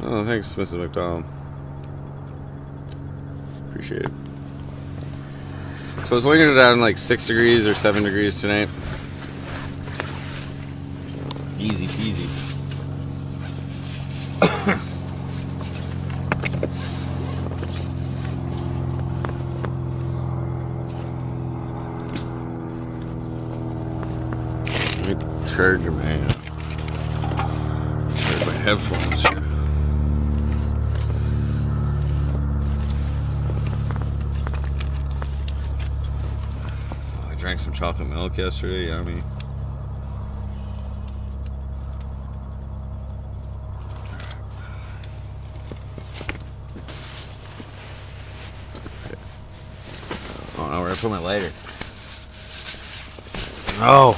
Oh, thanks, Mrs. McDonald. Appreciate it. So it's weighing it down like 6 degrees or 7 degrees tonight. Easy peasy. Let me charge my headphones here. I drank some chocolate milk yesterday, yummy. Oh no, where I put my lighter? No.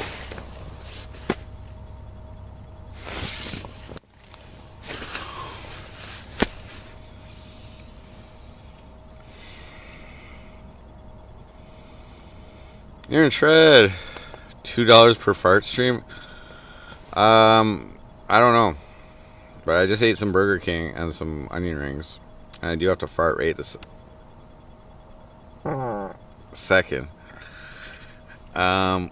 You're in Tread. $2 per fart stream. I don't know, but I just ate some Burger King and some onion rings, and I do have to fart rate this second. I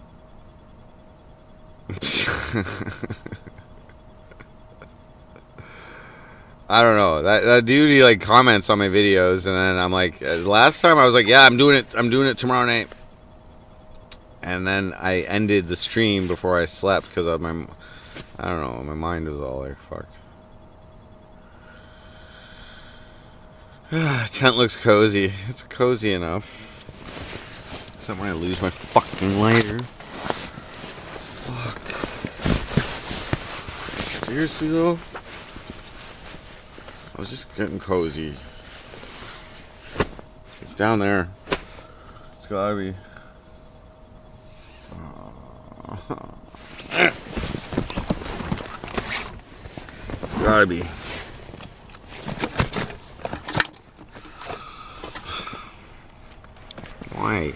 don't know. That dude, he like comments on my videos, and then I'm like, last time I was like, yeah, I'm doing it tomorrow night. And then I ended the stream before I slept because of my, I don't know, my mind was all like fucked. Tent looks cozy. It's cozy enough. Except when I lose my fucking lighter. Fuck. Seriously though? I was just getting cozy. It's down there. It's gotta be. Gotta be. Why?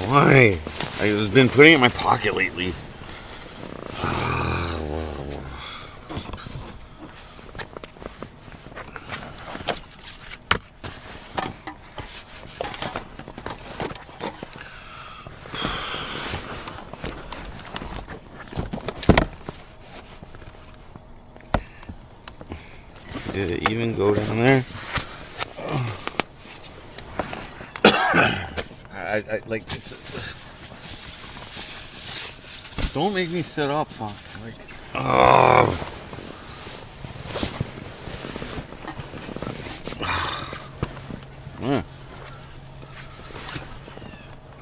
Why? I've been putting it in my pocket lately. Did it even go down there? I like it's, don't make me sit up, fuck. Like, oh.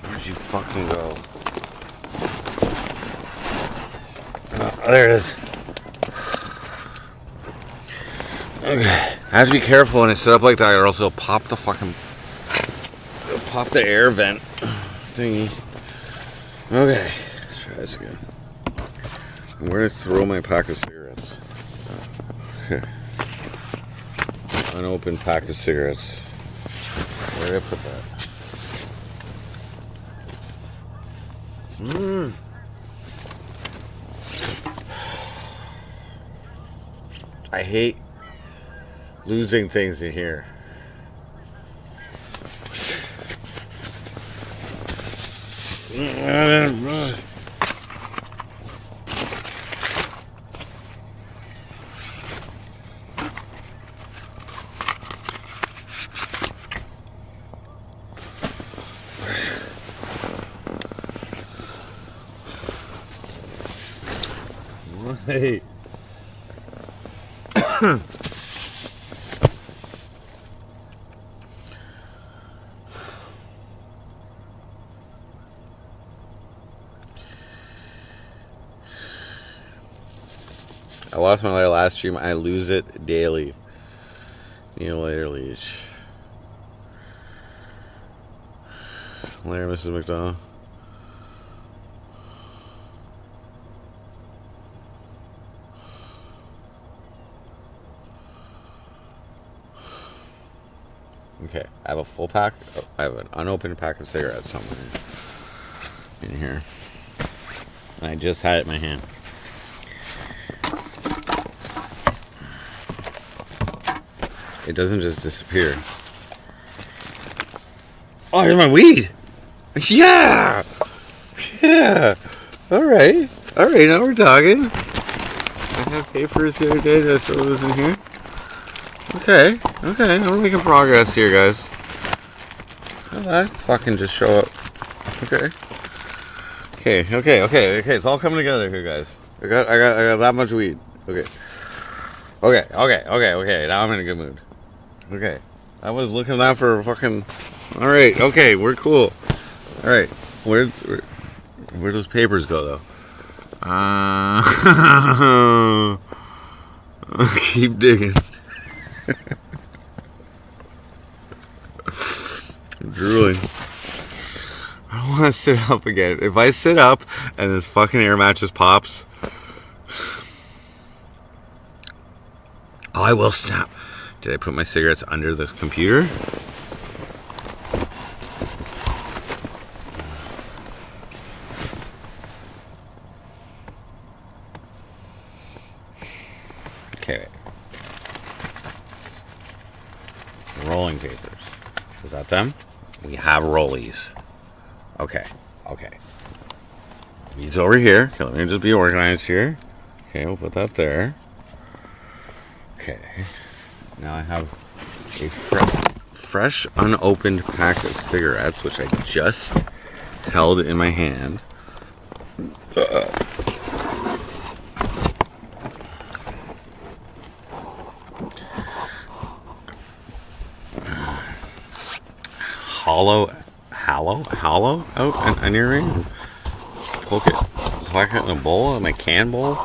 Where'd you fucking go? Oh, there it is. Okay. I have to be careful when I sit up like that, or else it'll pop the air vent thingy. Okay, let's try this again. I'm going to throw my pack of cigarettes. Okay. Unopened pack of cigarettes. Where did I put that? I hate losing things in here. Hey. I lost my lighter last stream. I lose it daily. Need a lighter leash. Later, Mrs. McDonald. Okay, I have a full pack. Oh, I have an unopened pack of cigarettes somewhere in here. And I just had it in my hand. It doesn't just disappear. Oh, here's my weed. Yeah. Yeah. All right. Now we're talking. I have papers the other day that I throw those in here. Okay. Now we're making progress here, guys. How did that fucking just show up? Okay. It's all coming together here, guys. I got that much weed. Okay. Now I'm in a good mood. Okay. I was looking out for a fucking. All right. Okay, we're cool. All right. Where those papers go though? Keep digging. I'm drooling. I don't want to sit up again. If I sit up and this fucking air mattress pops, I will snap. Did I put my cigarettes under this computer? Okay. Rolling papers. Was that them? We have rollies. Okay. These over here. Okay, let me just be organized here. Okay, we'll put that there. Okay. Now I have a fresh unopened pack of cigarettes, which I just held in my hand. hollow out in your ring? Poke it in a bowl, in my can bowl.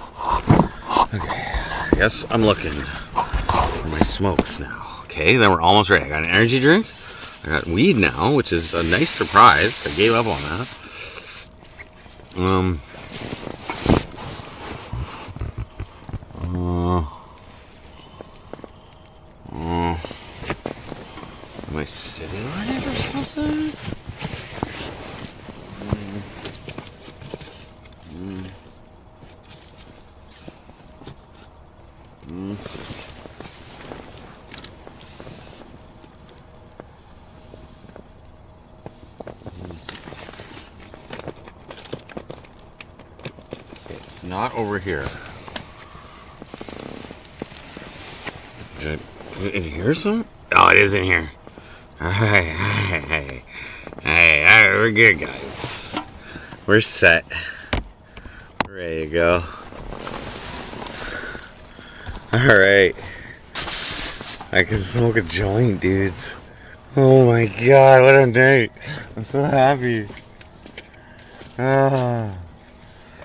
Okay, I guess I'm looking for my smokes now. Okay, then we're almost ready. I got an energy drink. I got weed now, which is a nice surprise. I gave up on that. Am I sitting on it or something? It's not over here. Did you hear some? Oh, it is in here. Alright, we're good, guys. We're set. We're ready to go. Alright. I can smoke a joint, dudes. Oh my god, what a night. I'm so happy. Ah.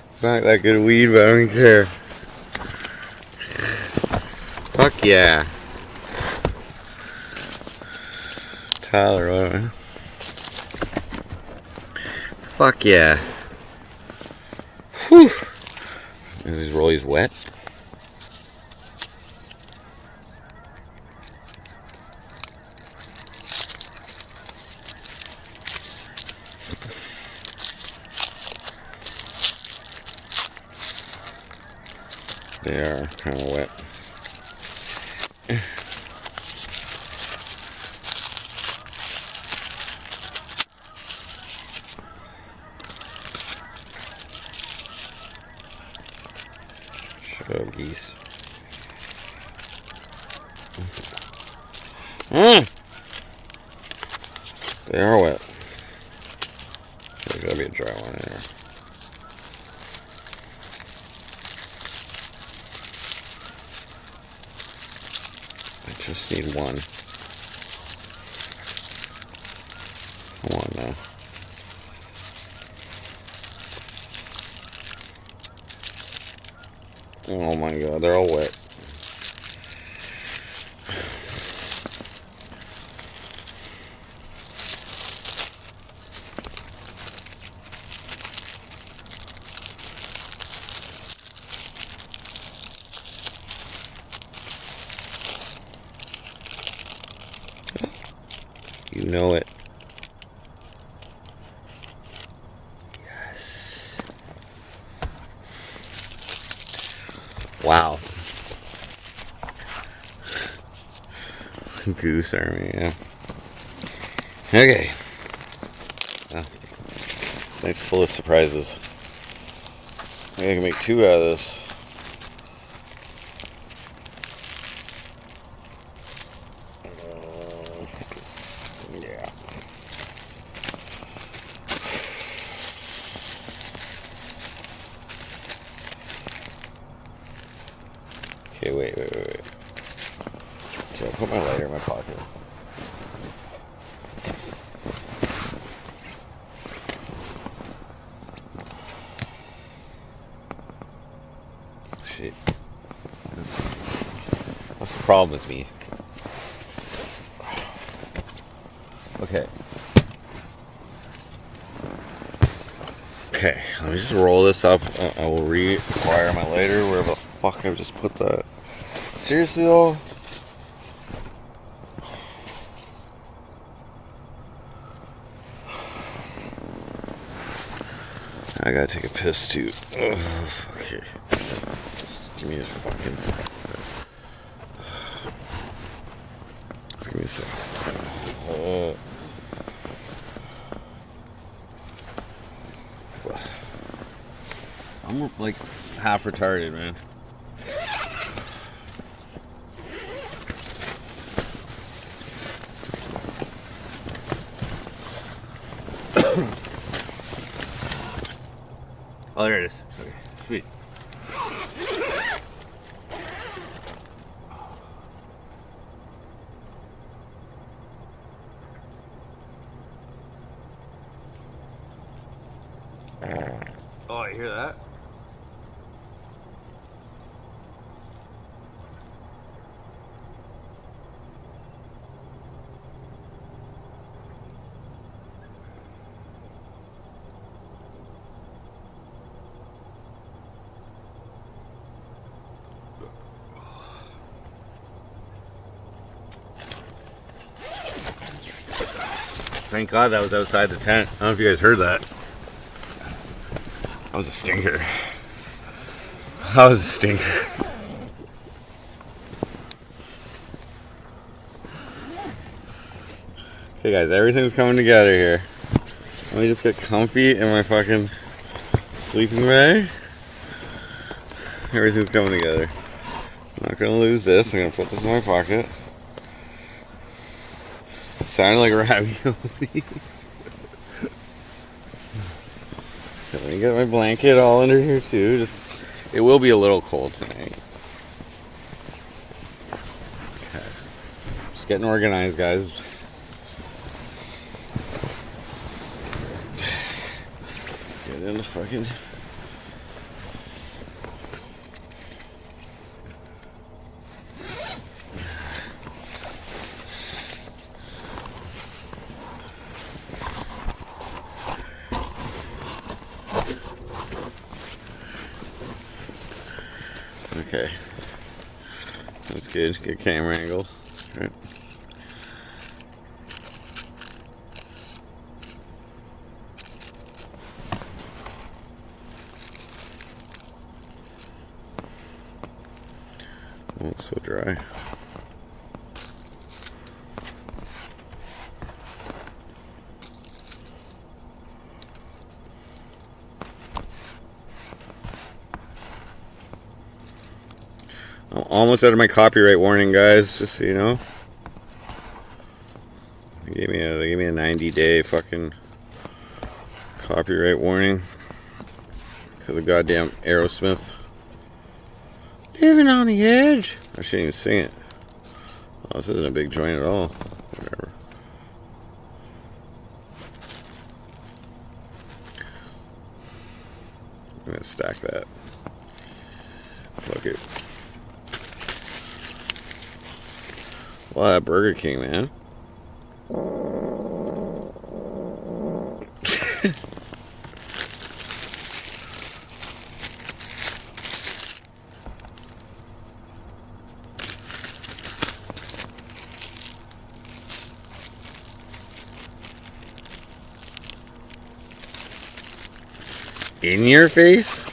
It's not that good weed, but I don't care. Fuck yeah. Tyler, what? Fuck yeah. Whew. Are these rollies wet? They are kind of wet. Shut up, geese. They are wet. There's gotta be a dry one in there. I just need one. Come on now. Oh my god, they're all wet. You know it. Yes. Wow. Goose army, yeah. Okay. Oh, this night's full of surprises. Maybe I can make 2 out of this. Yeah. Okay, wait. Okay, I'll put my lighter in my pocket. Shit. What's the problem with me? Okay. Okay, let me just roll this up. I will rewire my lighter. Where the fuck I just put that? Seriously though? I gotta take a piss too. Ugh, okay. Just give me a fucking second. Just give me a second. I'm like half retarded, man. Oh, there it is. Okay, sweet. you hear that? Thank God that was outside the tent. I don't know if you guys heard that. That was a stinker. That was a stinker. Okay guys, everything's coming together here. Let me just get comfy in my fucking sleeping bag. Everything's coming together. I'm not gonna lose this. I'm gonna put this in my pocket. Sounded like ravioli. Let me get my blanket all under here too. It will be a little cold tonight. Okay. Just getting organized, guys. Get in the fucking... Okay, that's good. Good camera angle. All right. Oh, it's so dry. I'm almost out of my copyright warning, guys, just so you know. They gave me a 90-day fucking copyright warning because of goddamn Aerosmith. Living on the edge. I shouldn't even sing it. Oh, this isn't a big joint at all. Whatever. I'm gonna stack that. Fuck it. Wow, that Burger King, man. In your face?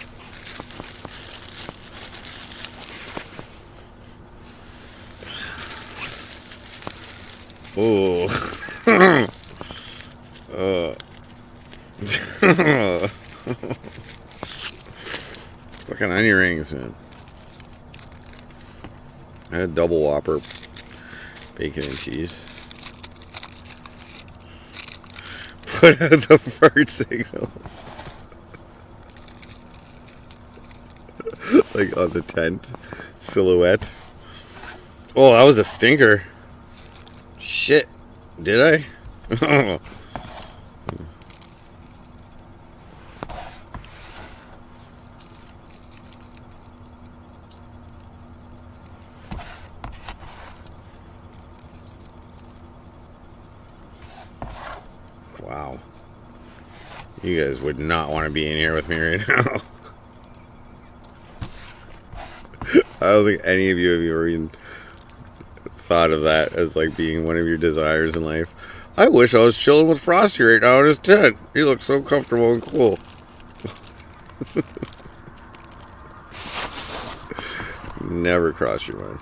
Oh. Fucking onion rings, man. I had double Whopper, bacon and cheese. Put out the fart signal. Like on the tent silhouette. Oh, that was a stinker. Shit. Did I? Wow. You guys would not want to be in here with me right now. I don't think any of you have ever even thought of that as like being one of your desires in life. I wish I was chilling with Frosty right now in his tent. He looks so comfortable and cool. Never crossed your mind.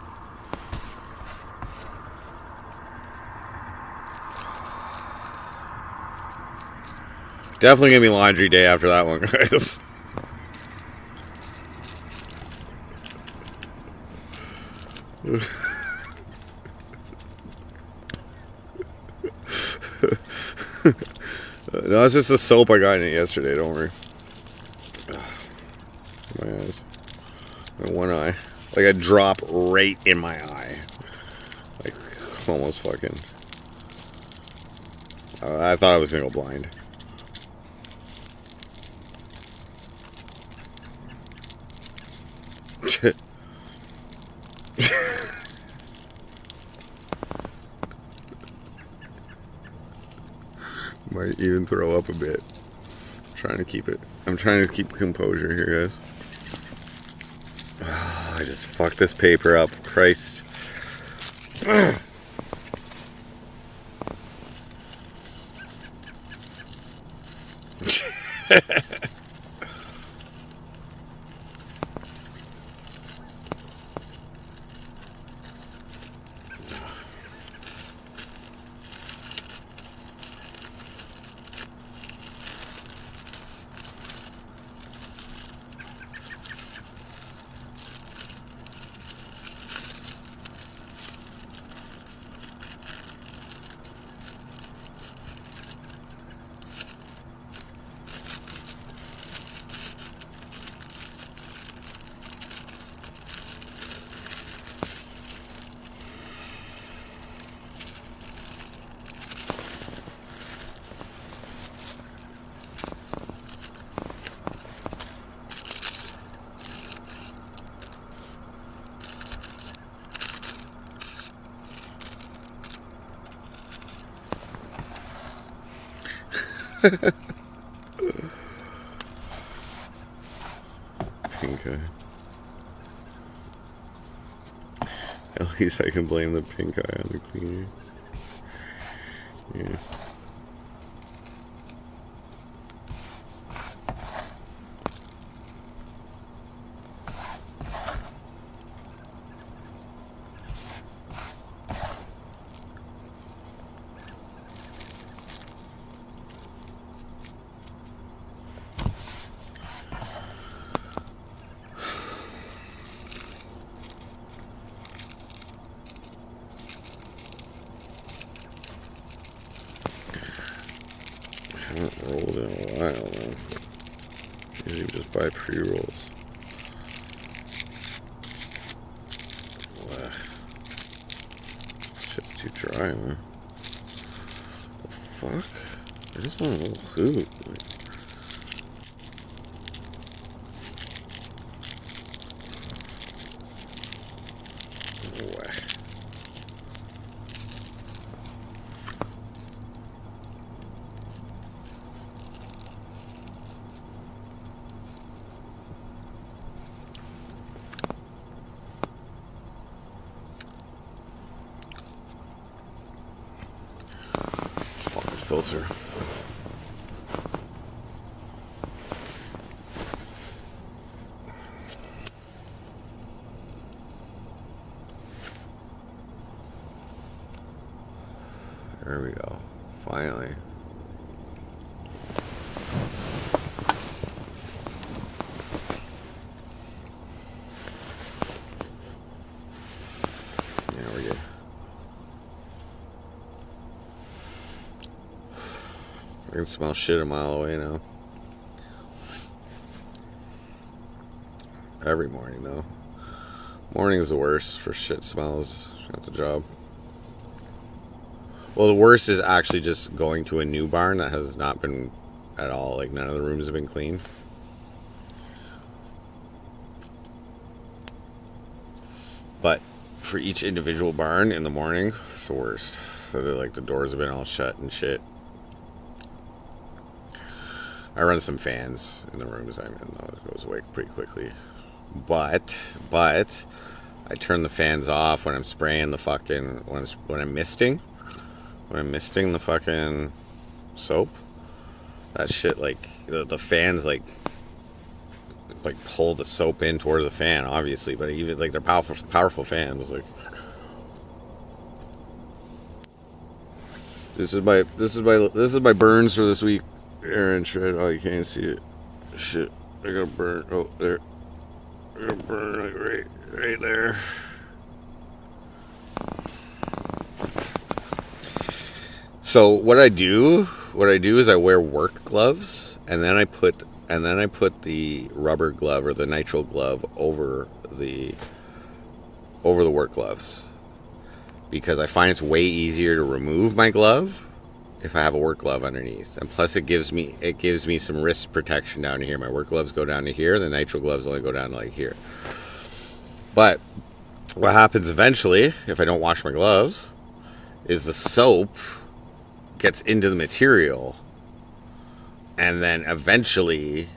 Definitely gonna be laundry day after that one, guys. No, it's just the soap I got in it yesterday, don't worry. My eyes. My one eye. Like a drop right in my eye. Like almost fucking. I thought I was gonna go blind. Might even throw up a bit. I'm trying to keep composure here, guys. Oh, I just fucked this paper up. Christ. Pink eye. At least I can blame the pink eye on the cleaner. Yeah. I haven't rolled in a while, man. Usually just buy pre-rolls. Shit's too dry, man. The fuck? I just want a little hoot. Filter. There we go. Finally. There we go. I can smell shit a mile away now. Every morning, though. Morning's the worst for shit smells at the job. Well, the worst is actually just going to a new barn that has not been at all, like none of the rooms have been cleaned. But for each individual barn in the morning, it's the worst. So like the doors have been all shut and shit. I run some fans in the rooms I'm in, though. It goes away pretty quickly. But I turn the fans off when I'm spraying the fucking when I'm misting the fucking soap. That shit, like the fans like pull the soap in towards the fan, obviously, but even like they're powerful fans. Like this is my burns for this week. Aaron shred. Oh, you can't see it. Shit, I got a burn. Oh, there. I got a burn like right there. So what I do is I wear work gloves, and then I put the rubber glove or the nitrile glove over the work gloves, because I find it's way easier to remove my glove if I have a work glove underneath, and plus it gives me some wrist protection down here. My work gloves go down to here, the nitrile gloves only go down to like here. But what happens eventually, if I don't wash my gloves, is the soap gets into the material, and then eventually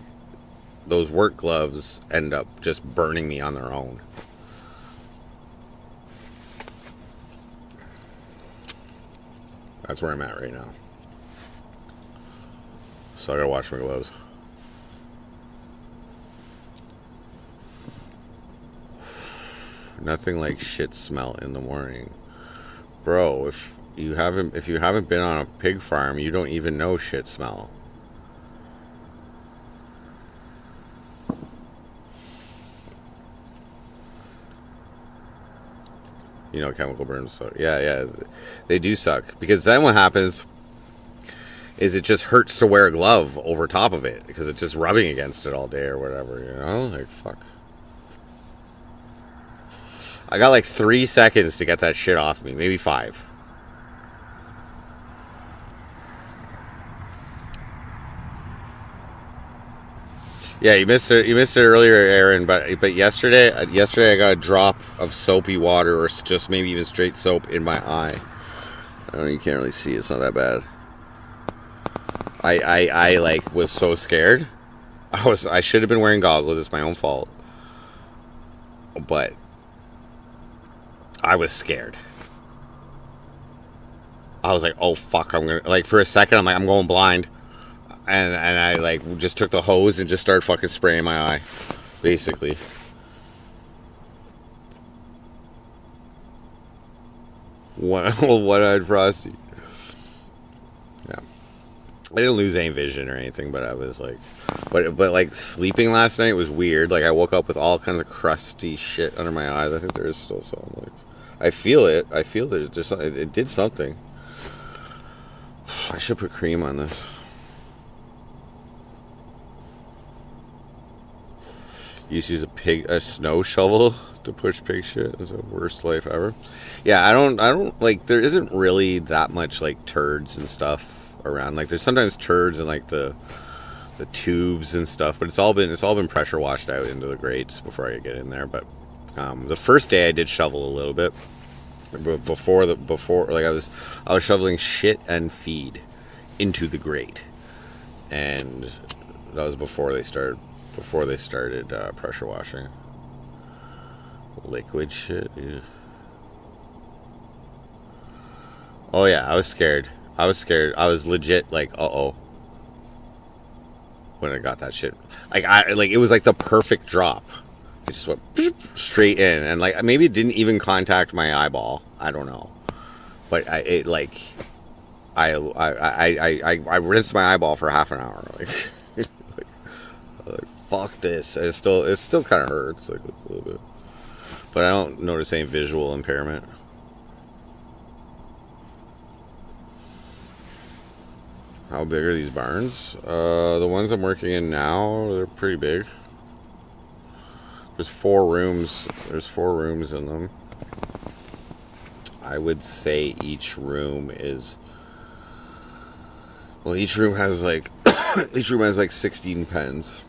those work gloves end up just burning me on their own. That's where I'm at right now. So I gotta wash my gloves. Nothing like shit smell in the morning. Bro, if you haven't been on a pig farm, you don't even know shit smell. You know, chemical burns. So yeah, they do suck, because then what happens is it just hurts to wear a glove over top of it because it's just rubbing against it all day or whatever. You know, like fuck. I got like 3 seconds to get that shit off me, maybe 5. Yeah, you missed it. You missed it earlier, Aaron. But yesterday I got a drop of soapy water, or just maybe even straight soap, in my eye. I don't know, you can't really see. It's not that bad. I like was so scared. I should have been wearing goggles. It's my own fault. But I was scared. I was like, oh fuck, I'm gonna, like, for a second I'm like, I'm going blind. And I like just took the hose and just started fucking spraying my eye, basically. One-eyed Frosty. Yeah, I didn't lose any vision or anything, but I was like, but like sleeping last night was weird. Like I woke up with all kinds of crusty shit under my eyes. I think there is still some. Like I feel it. I feel there's just, it did something. I should put cream on this. You used to use a snow shovel to push pig shit. It's the worst life ever. Yeah, I don't like, there isn't really that much like turds and stuff around. Like there's sometimes turds in like the tubes and stuff, but it's all been pressure washed out into the grates before I get in there. But the first day I did shovel a little bit. Before like I was shoveling shit and feed into the grate, and that was before they started pressure washing. Liquid shit. Yeah. Oh yeah, I was scared. I was legit like, uh-oh, when I got that shit. Like it was like the perfect drop. It just went straight in, and like maybe it didn't even contact my eyeball. I don't know, but I rinsed my eyeball for half an hour. Like fuck this. It still kind of hurts like a little bit, but I don't notice any visual impairment. How big are these barns? The ones I'm working in now, they're pretty big. There's 4 rooms. There's 4 rooms in them. I would say each room is, well, each room has like 16 pens.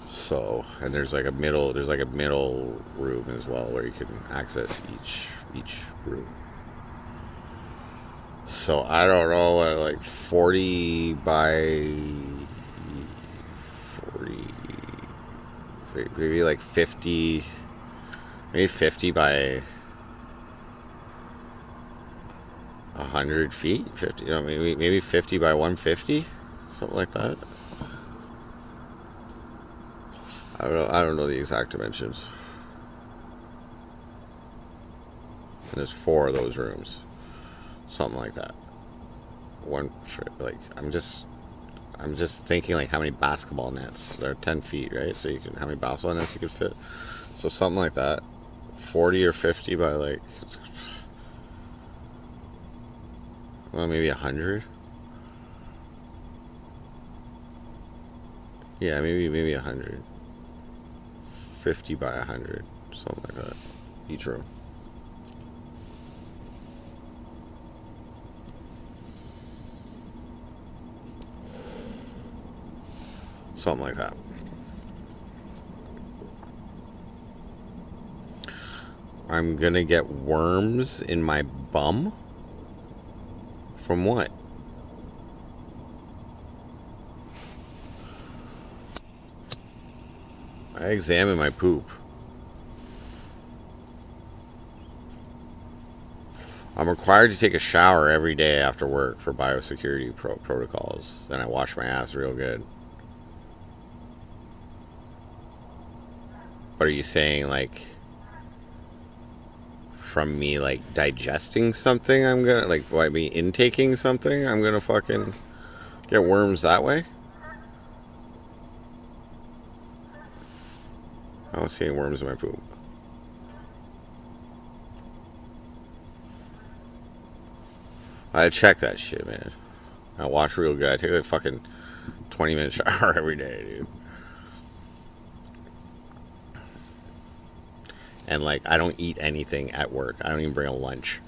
So, and there's like a middle room as well where you can access each room. So I don't know, like 40 by 40, maybe like 50, maybe 50 by 100 feet, 50, you know, maybe 50 by 150, something like that. I don't know the exact dimensions. And there's 4 of those rooms. Something like that. One for, like, I'm just thinking like how many basketball nets. They're 10 feet, right? So you can, how many basketball nets you could fit. So something like that. 40 or 50 by like, well, maybe 100. Yeah, maybe 100. 50 by 100, something like that. Each room. So Something like that. I'm gonna get worms in my bum? From what? I examine my poop. I'm required to take a shower every day after work for biosecurity protocols. Then I wash my ass real good. What are you saying, like, from me, like, digesting something, I'm gonna, like, by me intaking something, I'm gonna fucking get worms that way? I don't see any worms in my poop. I check that shit, man. I wash real good. I take like fucking 20-minute shower every day, dude. And like, I don't eat anything at work. I don't even bring a lunch.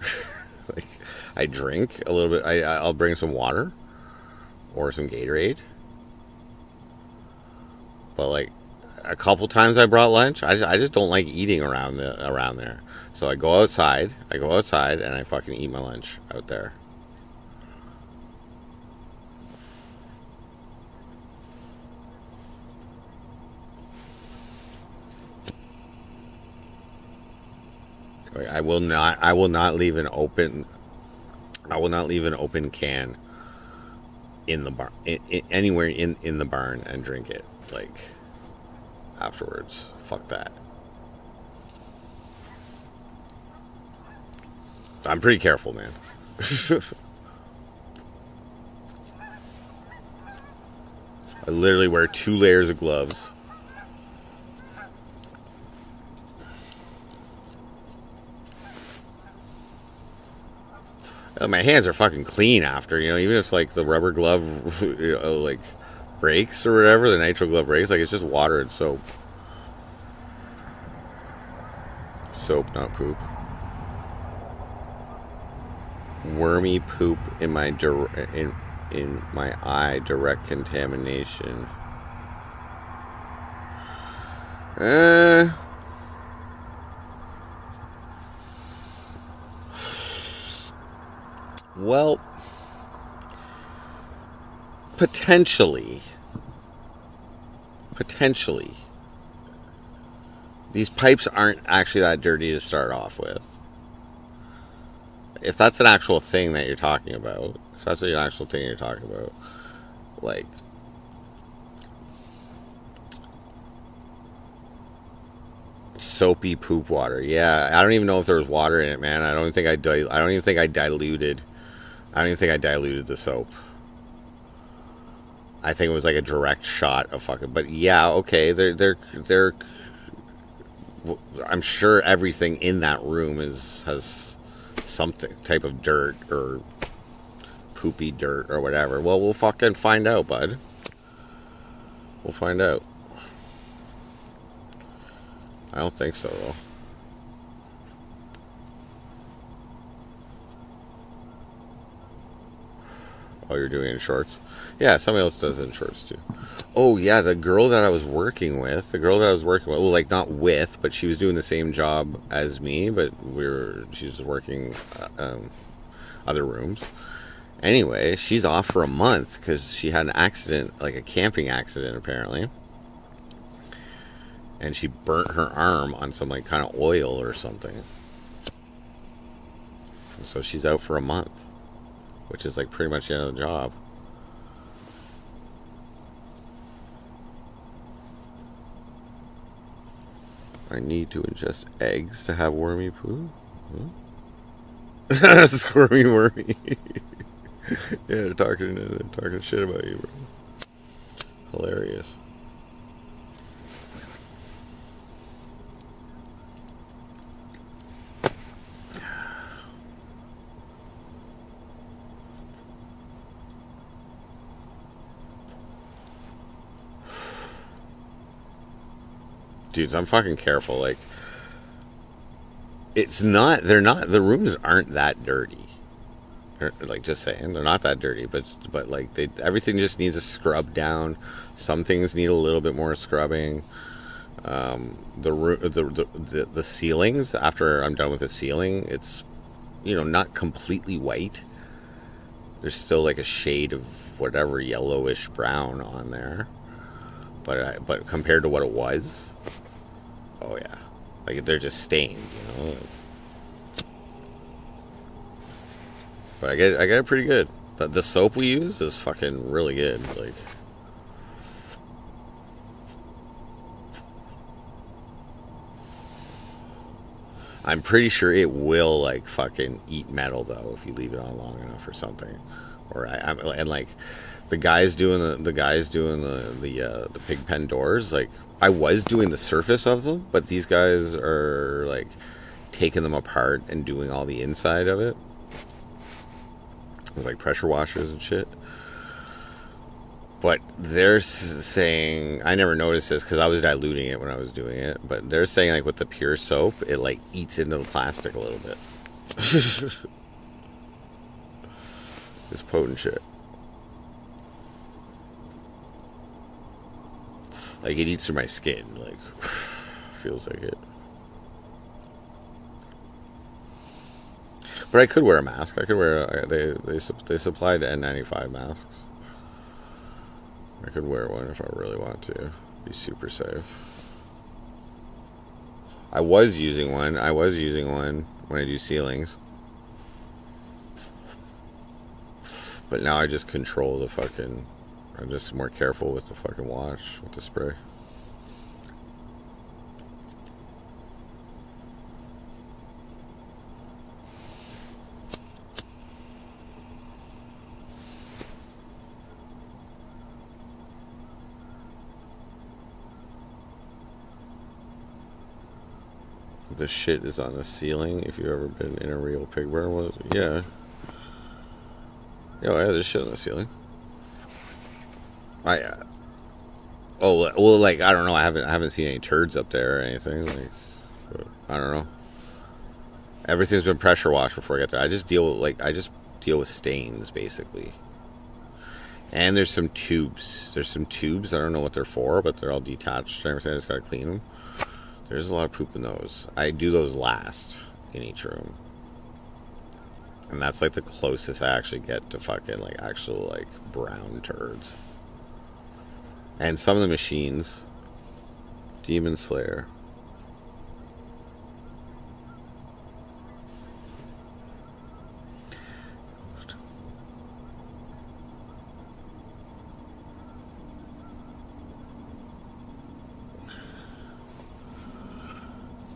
Like, I drink a little bit. I'll bring some water or some Gatorade. But like, a couple times I brought lunch. I just don't like eating around there. So I go outside. And I fucking eat my lunch out there. I will not leave an open can in the barn, anywhere in the barn, and drink it, like, afterwards. Fuck that. I'm pretty careful, man. I literally wear 2 layers of gloves. My hands are fucking clean after, even if like the rubber glove, like breaks or whatever, the nitrile glove breaks, like it's just water and soap. Soap, not poop. Wormy poop in my in my eye, direct contamination. Well, potentially. These pipes aren't actually that dirty to start off with. If that's an actual thing that you're talking about, like, soapy poop water. Yeah, I don't even know if there was water in it, man. I don't even think I diluted the soap. I think it was like a direct shot of fucking. But yeah, okay, they're. I'm sure everything in that room has something type of dirt or poopy dirt or whatever. Well, we'll fucking find out, bud. We'll find out. I don't think so, though. Oh, you're doing it in shorts? Yeah, somebody else does it in shorts, too. Oh, yeah, the girl that I was working with, well, like, not with, but she was doing the same job as me, but she's working other rooms. Anyway, she's off for a month because she had an accident, like a camping accident, apparently. And she burnt her arm on some, like, kind of oil or something. So she's out for a month, which is, like, pretty much the end of the job. I need to ingest eggs to have wormy poo? Huh? Squirmy wormy. Yeah, they're talking shit about you, bro. Hilarious. Dudes, I'm fucking careful. Like, the rooms aren't that dirty. Like, just saying, they're not that dirty, but like everything just needs a scrub down. Some things need a little bit more scrubbing. The ceilings, after I'm done with the ceiling, it's, not completely white. There's still like a shade of whatever yellowish brown on there, but compared to what it was, oh yeah, like they're just stains. But I get it pretty good. The soap we use is fucking really good. Like, I'm pretty sure it will like fucking eat metal though if you leave it on long enough or something. And like the guys doing the pig pen doors, like I was doing the surface of them, but these guys are like taking them apart and doing all the inside of it. With like pressure washers and shit. But they're saying, I never noticed this because I was diluting it when I was doing it, but they're saying like with the pure soap, it like eats into the plastic a little bit. It's potent shit. Like it eats through my skin, like feels like it. But I could wear a mask. I could wear. They supplied N95 masks. I could wear one if I really want to. Be super safe. I was using one when I do ceilings. But now I just control the fucking. I'm just more careful with the fucking wash, with the spray. The shit is on the ceiling. If you've ever been in a real pig barn, yeah. Yeah, there's shit on the ceiling. Oh well, like I don't know. I haven't seen any turds up there or anything. Like I don't know. Everything's been pressure washed before I get there. I just deal with stains basically. And there's some tubes. I don't know what they're for, but they're all detached and everything. I just gotta clean them. There's a lot of poop in those. I do those last in each room. And that's like the closest I actually get to fucking like actual like brown turds. And some of the machines. Demon Slayer.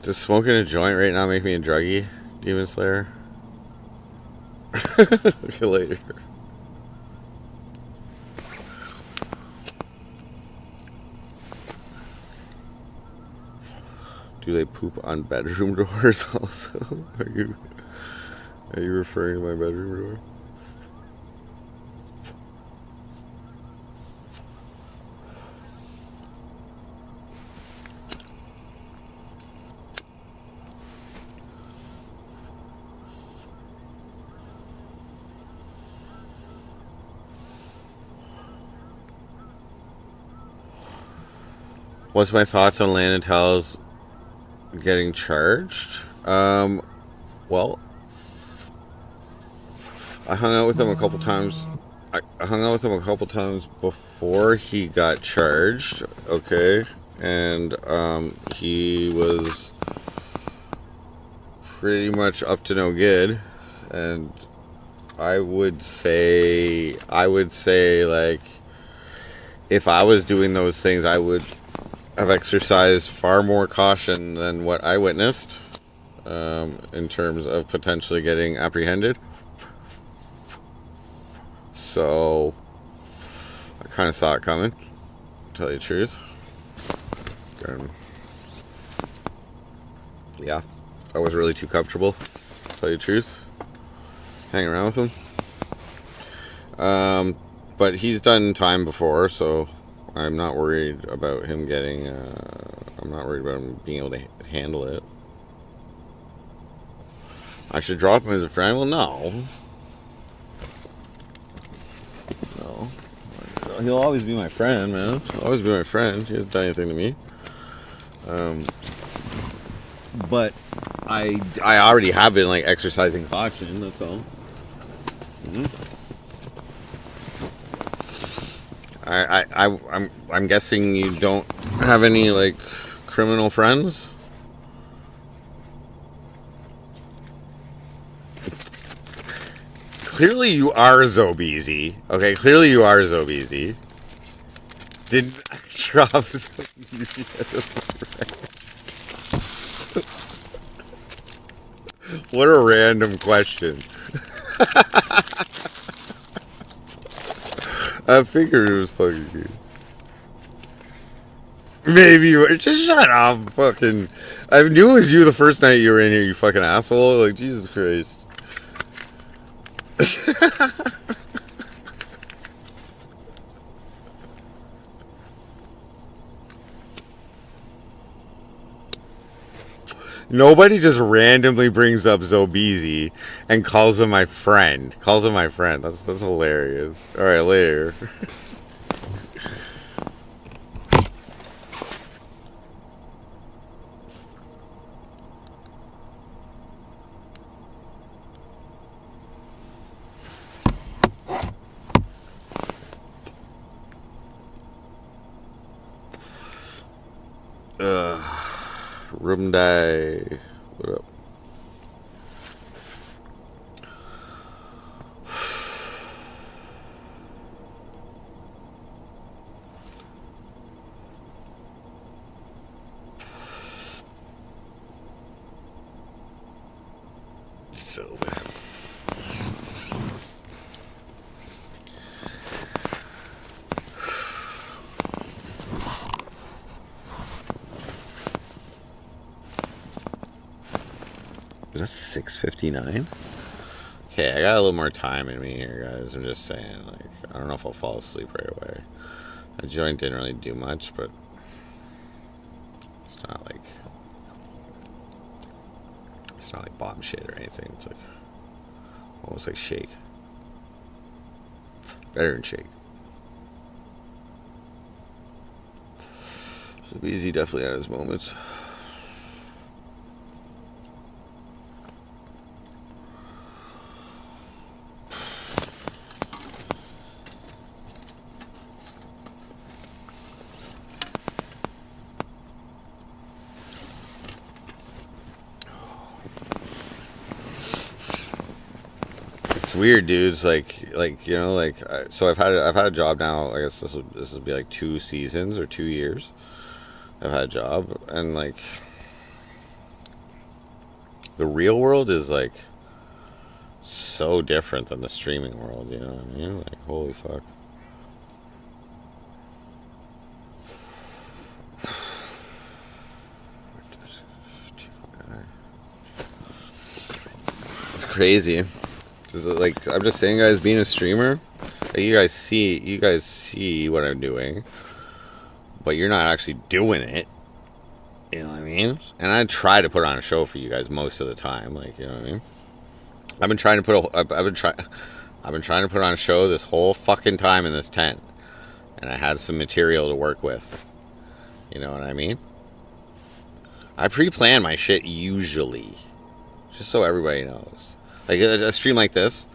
Does smoking a joint right now make me a druggie, Demon Slayer? Okay, later. Do they poop on bedroom doors also? Are you referring to my bedroom door? What's my thoughts on Landon Tell's getting charged? Well, I hung out with him a couple times. I hung out with him a couple times before he got charged. Okay, and he was pretty much up to no good. And I would say like, if I was doing those things, I would have exercised far more caution than what I witnessed, in terms of potentially getting apprehended. So I kind of saw it coming, to tell you the truth. Yeah, I wasn't really too comfortable, to tell you the truth, hanging around with him. But he's done time before, so I'm not worried about him getting, I'm not worried about him being able to handle it. I should drop him as a friend? Well, no. he'll always be my friend, man. He'll always be my friend. He hasn't done anything to me. But I already have been like exercising caution. That's all. I'm guessing you don't have any like criminal friends. Clearly you are Zobeezy. Okay, clearly you are Zobeezy. Did I drop Zobeezy as a friend? What a random question. I figured it was fucking you. Maybe you were. Just shut up, fucking. I knew it was you the first night you were in here, you fucking asshole. Like, Jesus Christ. Nobody just randomly brings up Zobeezy and calls him my friend. That's hilarious. Alright, later. Room die. What up? So bad. Is that 6:59? Okay, I got a little more time in me here, guys. I'm just saying, like, I don't know if I'll fall asleep right away. The joint didn't really do much, but it's not like bomb shit or anything. It's like almost like shake. Better than shake. So Easy definitely had his moments. It's weird, dudes. Like you know, like so I've had a job now. I guess this will be like 2 seasons or 2 years. I've had a job, and like the real world is like so different than the streaming world. You know what I mean? Like, holy fuck. It's crazy. Like, I'm just saying, guys, being a streamer, like, you guys see what I'm doing, but you're not actually doing it. You know what I mean? And I try to put on a show for you guys most of the time. Like, you know what I mean? I've been trying to put on a show this whole fucking time in this tent, and I had some material to work with. You know what I mean? I pre-plan my shit usually, just so everybody knows. Like a stream like this,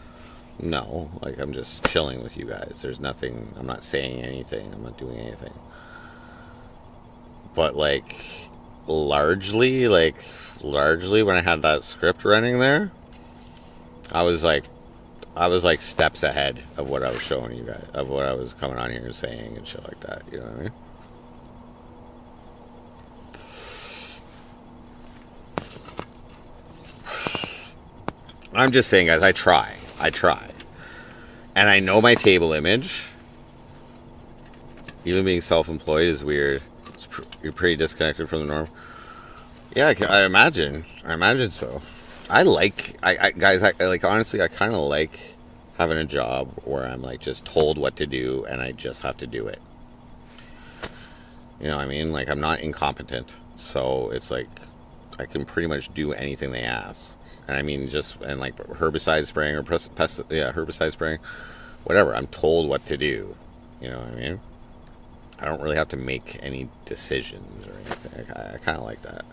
no. Like, I'm just chilling with you guys. There's nothing. I'm not saying anything. I'm not doing anything. But like, largely when I had that script running there, I was like steps ahead of what I was showing you guys, of what I was coming on here and saying and shit like that. You know what I mean? I'm just saying, guys, I try. And I know my table image. Even being self-employed is weird. You're pretty disconnected from the norm. Yeah, I imagine. So. Guys, like, honestly, I kind of like having a job where I'm like just told what to do and I just have to do it. You know what I mean? Like, I'm not incompetent. So it's like I can pretty much do anything they ask. And I mean, and herbicide spraying or herbicide spraying, whatever. I'm told what to do, You know what I mean? I don't really have to make any decisions or anything. I kind of like that.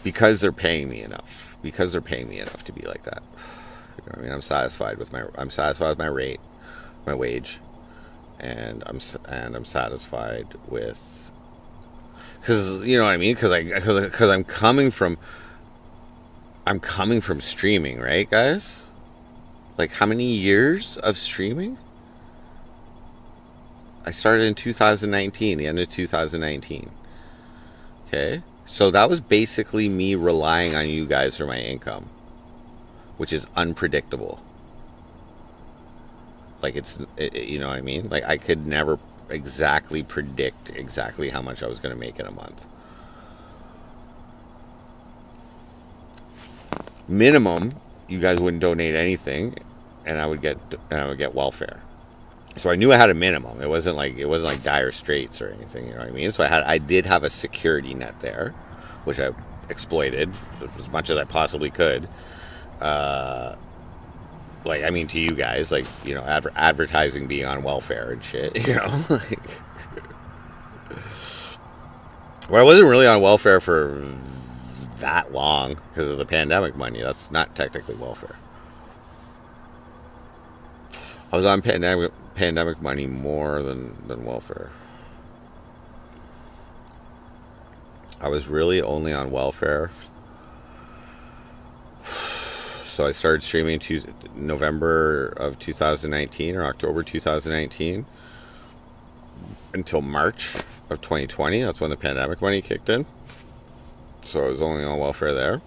Because they're paying me enough. Because they're paying me enough to be like that. You know what I mean? I'm satisfied with my rate, my wage, and I'm satisfied with, because you know what I mean? Because I'm coming from streaming, right, guys? Like, how many years of streaming? I started in 2019, the end of 2019. Okay? So that was basically me relying on you guys for my income, which is unpredictable. Like, you know what I mean? Like, I could never exactly predict exactly how much I was going to make in a month. Minimum, you guys wouldn't donate anything, and I would get welfare. So I knew I had a minimum. It wasn't like dire straits or anything. You know what I mean? So I did have a security net there, which I exploited as much as I possibly could. Like, I mean, to you guys, like, you know, advertising being on welfare and shit. You know, like, well, I wasn't really on welfare for that long because of the pandemic money. That's not technically welfare. I was on pandemic money more than welfare. I was really only on welfare. So I started streaming November of 2019 or October 2019 until March of 2020. That's when the pandemic money kicked in. So I was only on welfare there.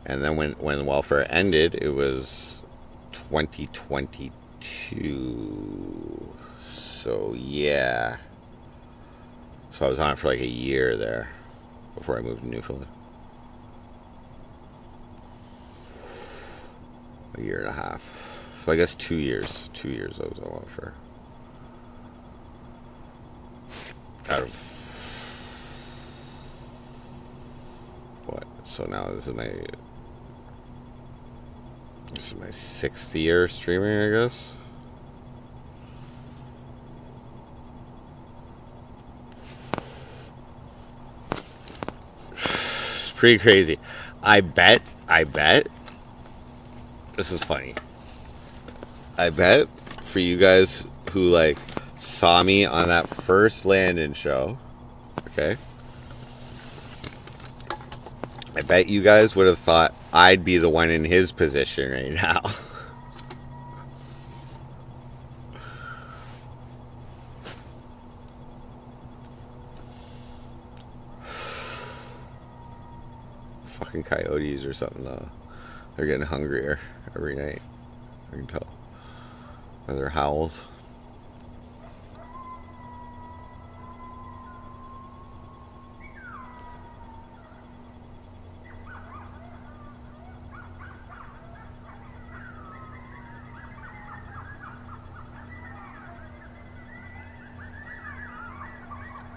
And then when welfare ended, it was 2022. So yeah. So I was on it for like a year there before I moved to Newfoundland. A year and a half. So I guess 2 years. 2 years I was on welfare. Out of what? So now this is my 6th year streaming, I guess. It's pretty crazy. I bet. This is funny. I bet for you guys who like saw me on that first Landon show, okay? I bet you guys would have thought I'd be the one in his position right now. Fucking coyotes or something though. They're getting hungrier every night. I can tell by their howls.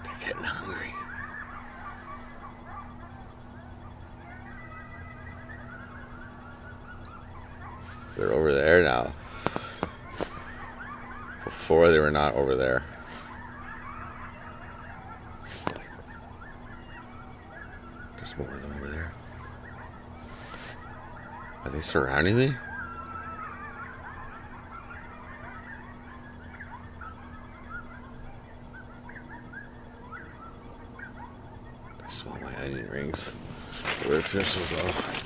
They're getting hungry. They're over there now. Before they were not over there. There's more of them over there. Are they surrounding me? I smell my onion rings. Where fish was off.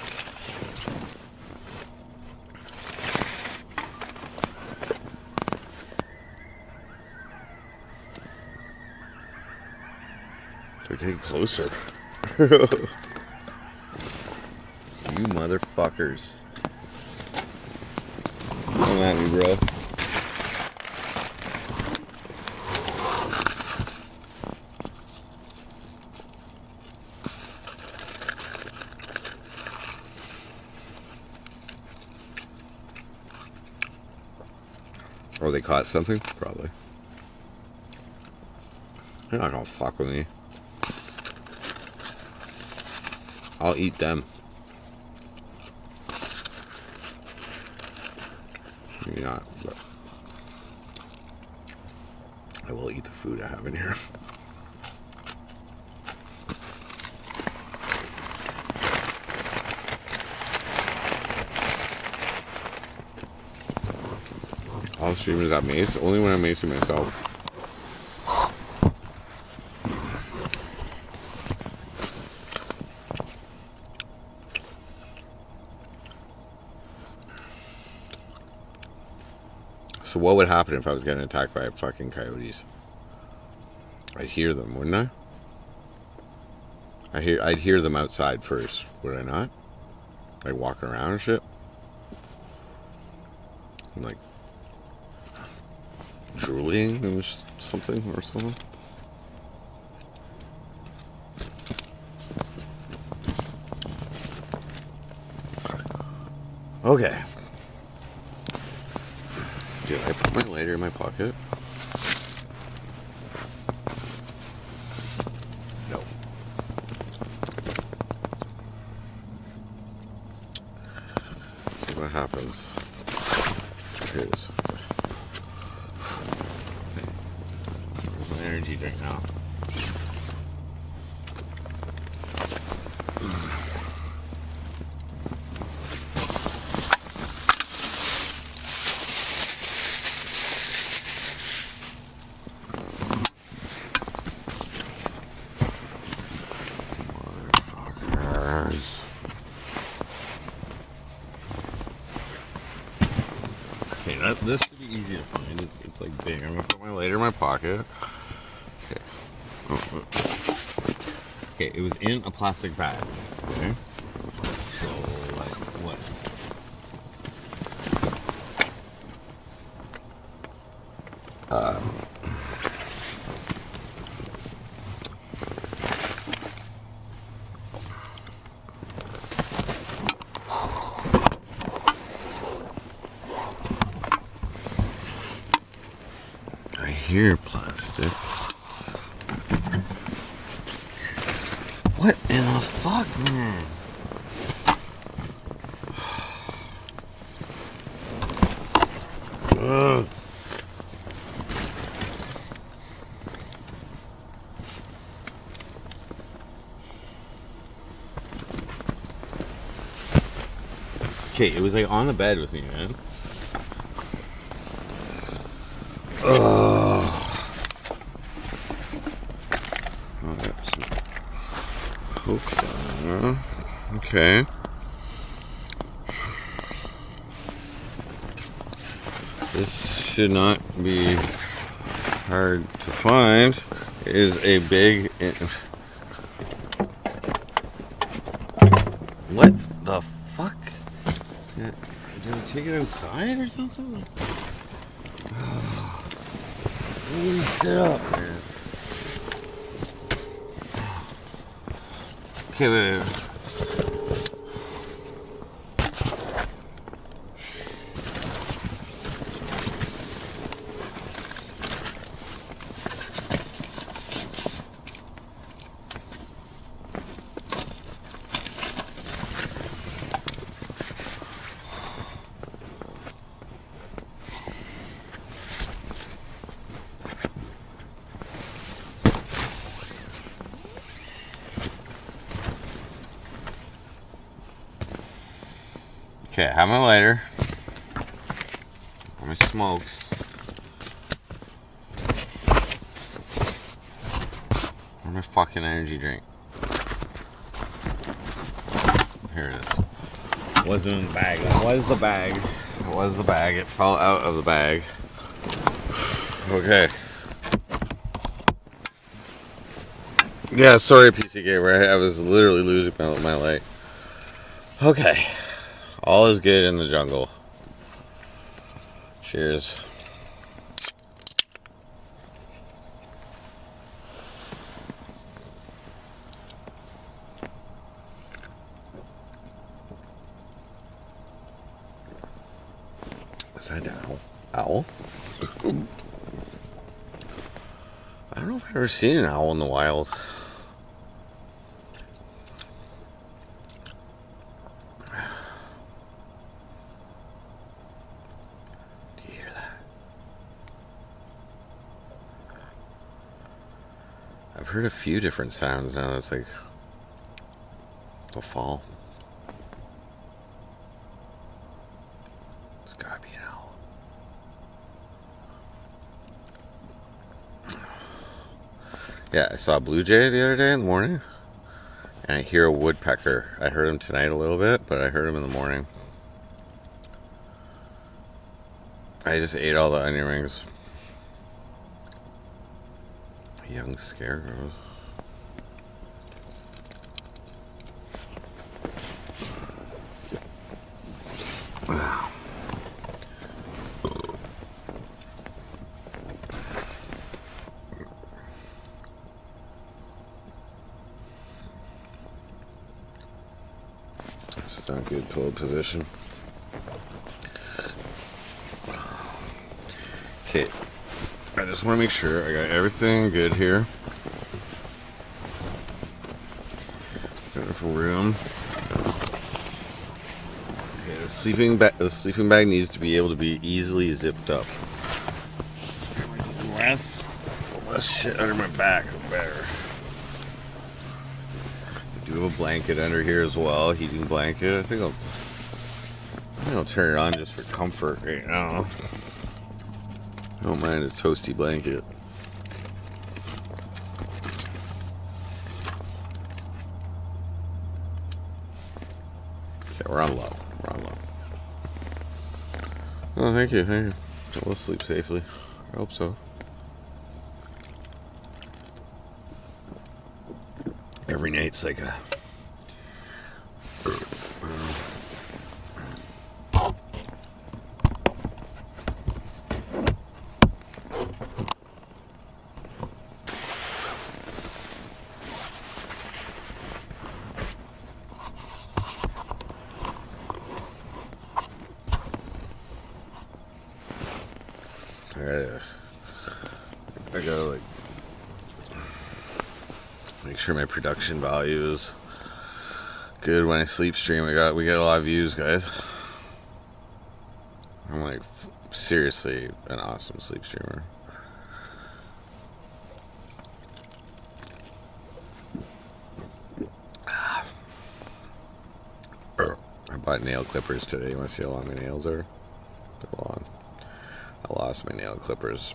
They're getting closer. You motherfuckers. Come at me, bro. Oh, they caught something? Probably. They're not gonna fuck with me. I'll eat them. Maybe not, but I will eat the food I have in here. All streamers got mace. Only when I'm macing myself. So what would happen if I was getting attacked by fucking coyotes? I'd hear them, wouldn't I? I'd hear them outside first, would I not? Like walking around and shit. And like drooling or something. Okay. Did I put my lighter in my pocket? No. See what happens. Here it is. Where's my energy drink now? This should be easy to find. It's like big. I'm gonna put my lighter in my pocket. Okay. Okay, it was in a plastic bag. Okay. So like what? Here, plastic. What in the fuck, man? Ugh. Okay, it was like on the bed with me, man. Okay. This should not be hard to find. It is a big... What the fuck? Did I take it outside or something? Let me sit up, man. Okay, wait. Okay, I have my lighter. My smokes. Where's my fucking energy drink? Here it is. Wasn't in the bag. It was the bag. It was the bag. It fell out of the bag. Okay. Yeah, sorry, PC Gamer. I was literally losing my light. Okay. All is good in the jungle. Cheers. Is that an owl? Owl? I don't know if I've ever seen an owl in the wild. I've heard a few different sounds now. It's like the fall. It's gotta be an owl. Yeah, I saw a blue jay the other day in the morning, and I hear a woodpecker. I heard him tonight a little bit, but I heard him in the morning. I just ate all the onion rings. Young scarecrows. Wow. This is not good pillow position. Okay, I just want to make sure I got everything good here. Beautiful room. Okay, the sleeping bag needs to be able to be easily zipped up. The less shit under my back, the better. I do have a blanket under here as well, heating blanket. I think I'll turn it on just for comfort right now. I don't mind a toasty blanket. Okay, we're on low. Oh, thank you. We'll sleep safely. I hope so. Every night's like a... I gotta like make sure my production value is good when I sleep stream. We get a lot of views, guys. I'm like seriously an awesome sleep streamer. I bought nail clippers today. You want to see how long my nails are? They're long. I lost my nail clippers.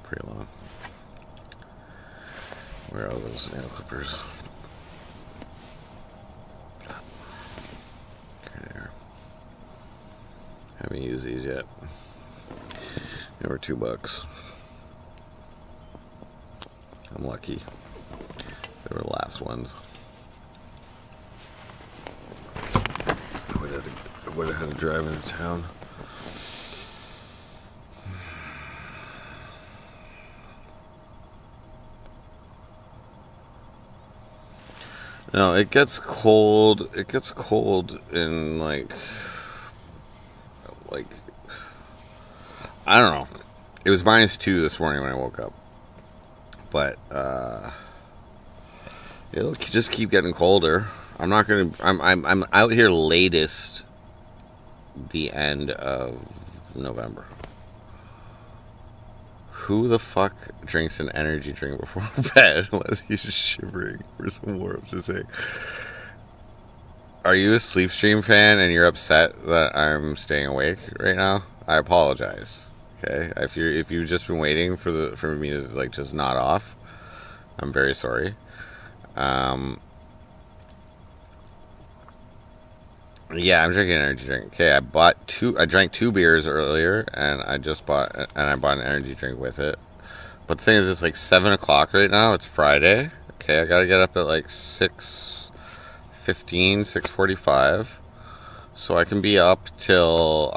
Pretty long. Where are those nail clippers? Okay, there. Haven't used these yet. They were $2. I'm lucky. They were the last ones. I would have had to drive into town. No, it gets cold. It gets cold in like I don't know. It was -2 this morning when I woke up. But it'll just keep getting colder. I'm out here latest the end of November. Who the fuck drinks an energy drink before bed unless he's just shivering for some warmth? To say, are you a sleep stream fan and you're upset that I'm staying awake right now? I apologize. Okay, if you've just been waiting for me to like just nod off, I'm very sorry. Yeah, I'm drinking an energy drink. Okay, I drank 2 beers earlier, and I bought an energy drink with it. But the thing is, it's like 7 o'clock right now. It's Friday. Okay, I gotta get up at like 6:15, 6:45, so I can be up till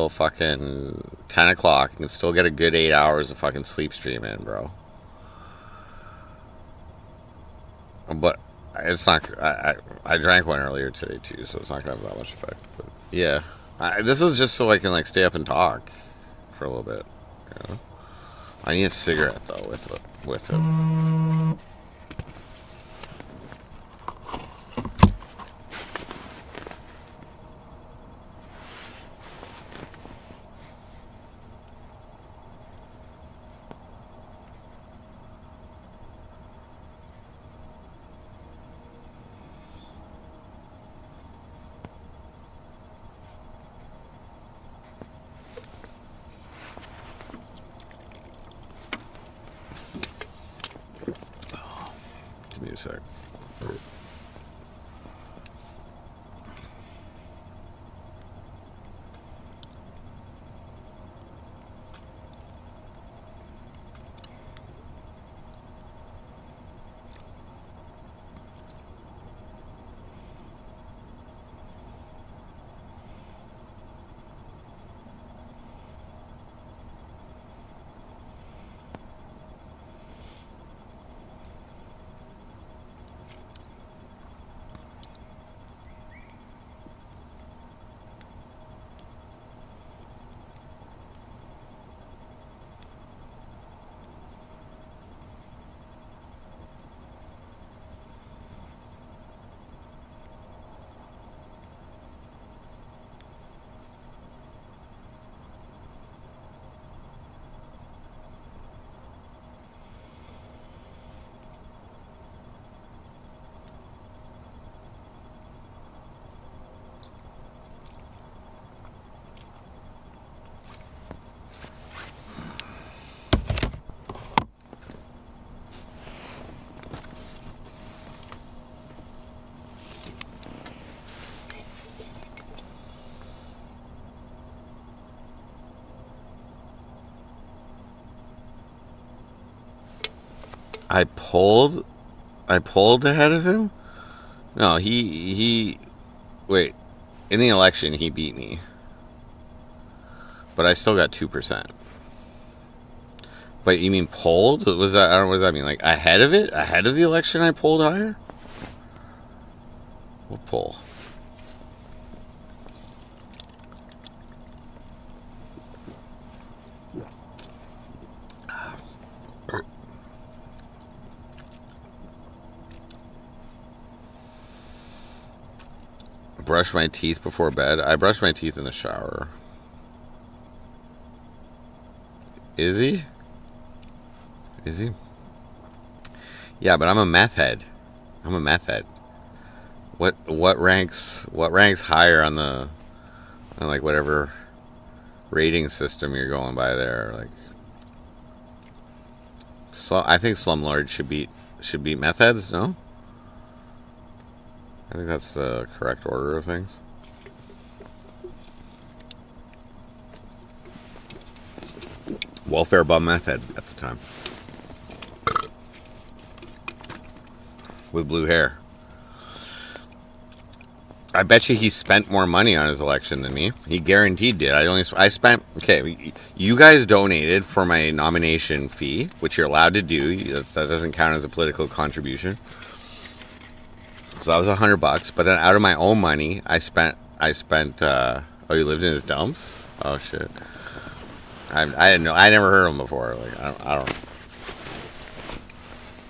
fucking 10 o'clock and still get a good 8 hours of fucking sleep stream in, bro. But it's not. I drank one earlier today too, so it's not gonna have that much effect. But yeah, this is just so I can like stay up and talk for a little bit. You know? I need a cigarette though with it. sec. I pulled ahead of him? No, he wait. In the election he beat me. But I still got 2%. But you mean polled? Was that, I don't know, what does that mean? Like ahead of it? Ahead of the election I polled higher? What poll? Brush my teeth before bed. I brush my teeth in the shower. Is he? Is he? Yeah, but I'm a meth head. I'm a meth head. What ranks higher on the on like whatever rating system you're going by there? Like, I think slumlords should beat meth heads. No, I think that's the correct order of things. Welfare bum meth head at the time with blue hair. I bet you he spent more money on his election than me. He guaranteed did. I spent, okay, you guys donated for my nomination fee, which you're allowed to do. That doesn't count as a political contribution. So that was $100. But then out of my own money, I spent. Oh, you lived in his dumps? Oh shit. I didn't know. I never heard of him before. Like I don't.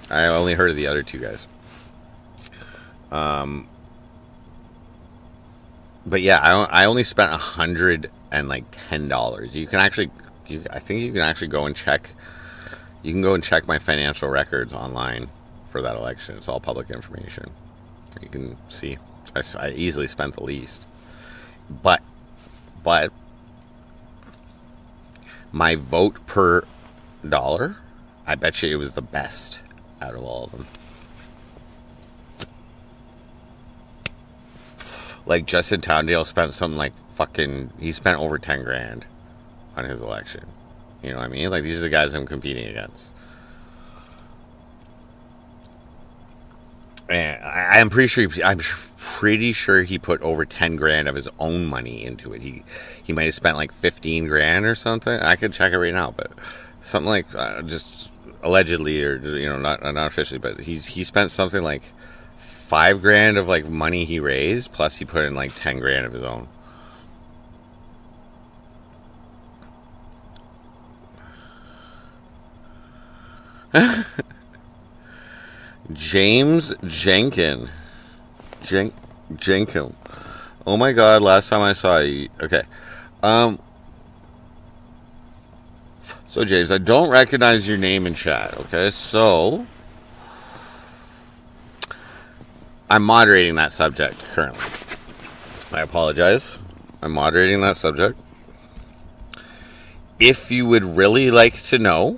I only heard of the other two guys. But yeah, I only spent $110. You can actually, I think you can actually go and check. You can go and check my financial records online for that election. It's all public information. You can see. I easily spent the least, but my vote per dollar, I bet you it was the best out of all of them. Like Justin Towndale spent something like he spent over 10 grand on his election. You know what I mean? Like, these are the guys I'm competing against. And I'm pretty sure he put over 10 grand of his own money into it. He might have spent like 15 grand or something. I could check it right now, but something like just allegedly, or not officially, but he spent something like 5 grand of like money he raised, plus he put in like 10 grand of his own. James Jenkin. Jenkin. Oh my god, last time I saw you. Okay. So James, I don't recognize your name in chat, okay? So I'm moderating that subject currently. I apologize. I'm moderating that subject. If you would really like to know,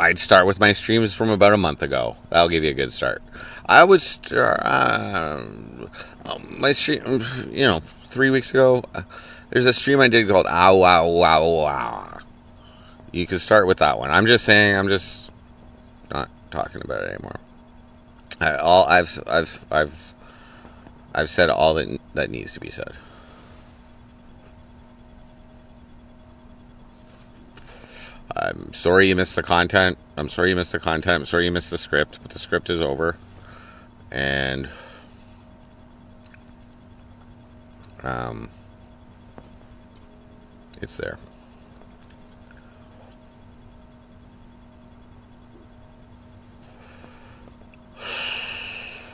I'd start with my streams from about a month ago. That'll give you a good start. I would start my stream, 3 weeks ago. There's a stream I did called Ow Ow Ow Ow. You can start with that one. I'm just saying. I'm just not talking about it anymore. I've said all that needs to be said. I'm sorry you missed the content. I'm sorry you missed the script, but the script is over. And it's there.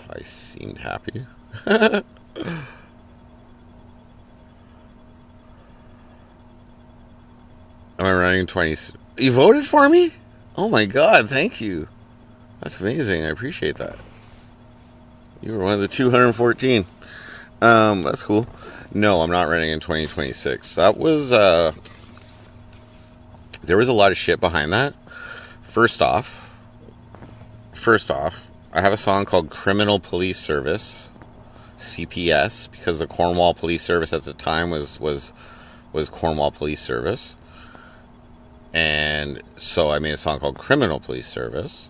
I seemed happy. Am I running 20? You voted for me? Oh my god, thank you. That's amazing. I appreciate that. You were one of the 214. That's cool. No, I'm not running in 2026. That was, there was a lot of shit behind that. First off, I have a song called Criminal Police Service, CPS, because the Cornwall Police Service at the time was Cornwall Police Service. And so I made a song called Criminal Police Service.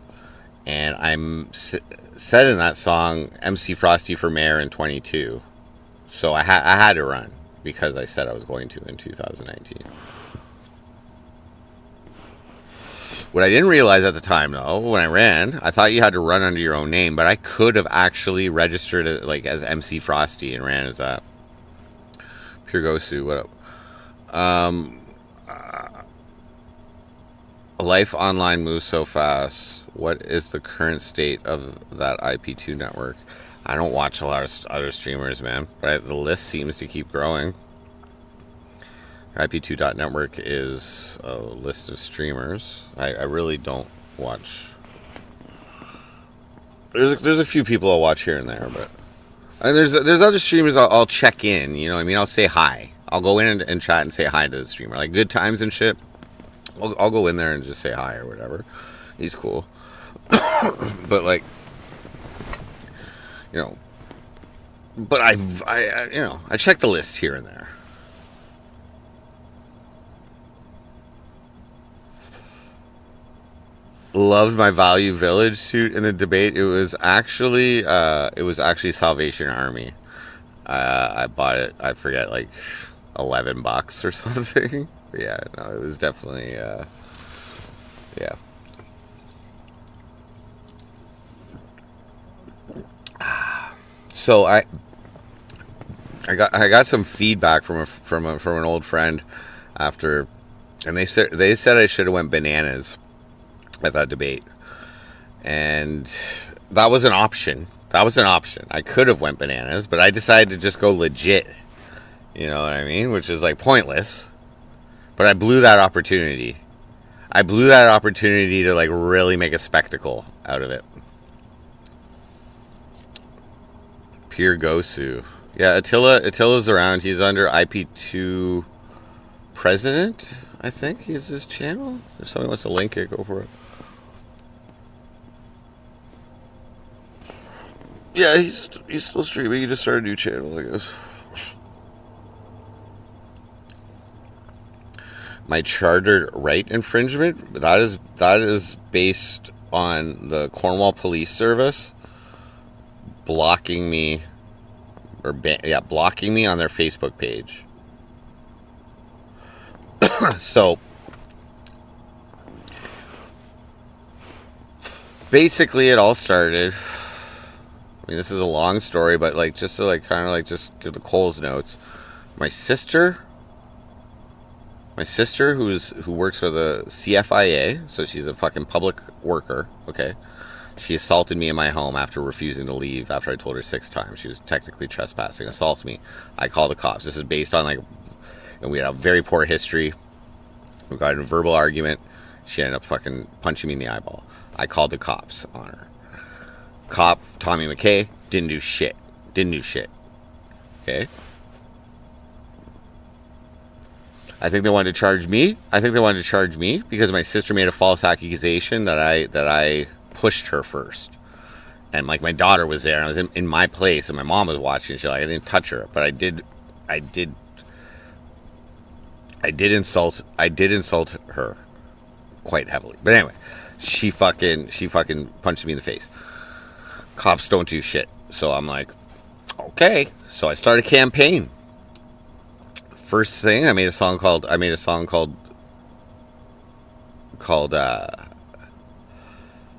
And I'm said in that song, MC Frosty for mayor in 22. So I had to run because I said I was going to in 2019. What I didn't realize at the time, though, when I ran, I thought you had to run under your own name, but I could have actually registered it like as MC Frosty and ran as that. Pure Gosu, what up? Life online moves so fast. What is the current state of that IP2 network? I don't watch a lot of other streamers, man, but the list seems to keep growing. IP2.network is a list of streamers. I really don't watch. There's a few people I'll watch here and there, but there's other streamers I'll check in. You know what I mean? I'll say hi. I'll go in and chat and say hi to the streamer, like Good Times and shit. I'll go in there and just say hi or whatever. He's cool. But like, but I check the list here and there. Loved my Value Village suit in the debate. It was actually Salvation Army. I bought it. I forget, like $11 or something. But yeah, no, it was definitely yeah. So I got some feedback from an old friend after, and they said I should have went bananas at that debate, and that was an option. I could have went bananas, but I decided to just go legit. You know what I mean? Which is like pointless. But I blew that opportunity. To like really make a spectacle out of it. Pure Gosu. Yeah, Attila's around. He's under IP2 President, I think is his channel. If somebody wants to link it, go for it. Yeah, he's still streaming. He just started a new channel, I guess. My chartered right infringement, that is based on the Cornwall Police Service blocking me on their Facebook page. So basically it all started, I mean, this is a long story, but like just to like kind of like just give the Coles notes. My sister who works for the CFIA, so she's a fucking public worker, okay? She assaulted me in my home after refusing to leave after I told her 6 times. She was technically trespassing, assaults me. I call the cops. This is based on like, and we had a very poor history. We got in a verbal argument. She ended up fucking punching me in the eyeball. I called the cops on her. Cop, Tommy McKay, didn't do shit. Okay? I think they wanted to charge me. I think they wanted to charge me because my sister made a false accusation that I pushed her first. And like my daughter was there and I was in my place and my mom was watching. She's like, I didn't touch her, but I did insult her quite heavily. But anyway, she fucking punched me in the face. Cops don't do shit. So I'm like, okay. So I started a campaign. First thing, I made a song called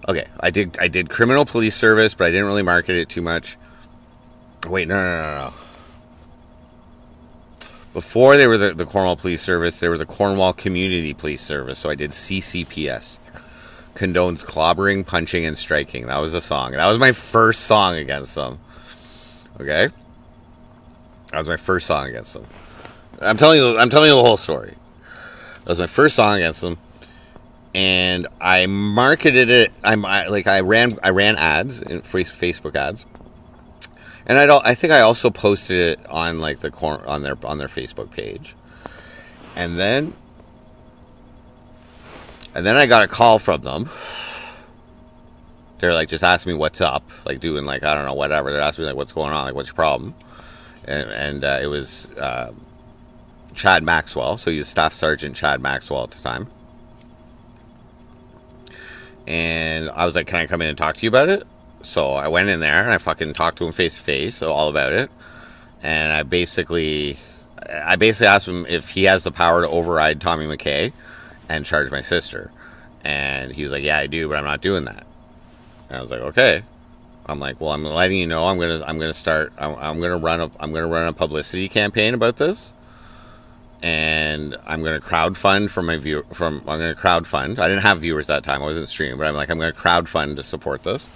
okay, I did criminal police service, but I didn't really market it too much. Wait, no. Before they were the Cornwall Police Service, they were the Cornwall Community Police Service. So I did CCPS. Condones clobbering, punching, and striking. That was the song. That was my first song against them. Okay? That was my first song against them. I'm telling you the whole story. That was my first song against them. And I marketed it. I ran ads, Facebook ads, and I think I also posted it on like on their Facebook page. And then I got a call from them. They're like, just asking me what's up, like doing like I don't know whatever. They're asking me like what's going on, like what's your problem, and it was Chad Maxwell. So he was Staff Sergeant Chad Maxwell at the time. And I was like, can I come in and talk to you about it? So I went in there and I fucking talked to him face to face, all about it. And I basically asked him if he has the power to override Tommy McKay and charge my sister. And he was like, yeah, I do, but I'm not doing that. And I was like, okay. I'm like, well, I'm letting you know I'm gonna run a publicity campaign about this. And I'm going to crowdfund I'm going to crowdfund. I didn't have viewers that time. I wasn't streaming, but I'm going to crowdfund to support this.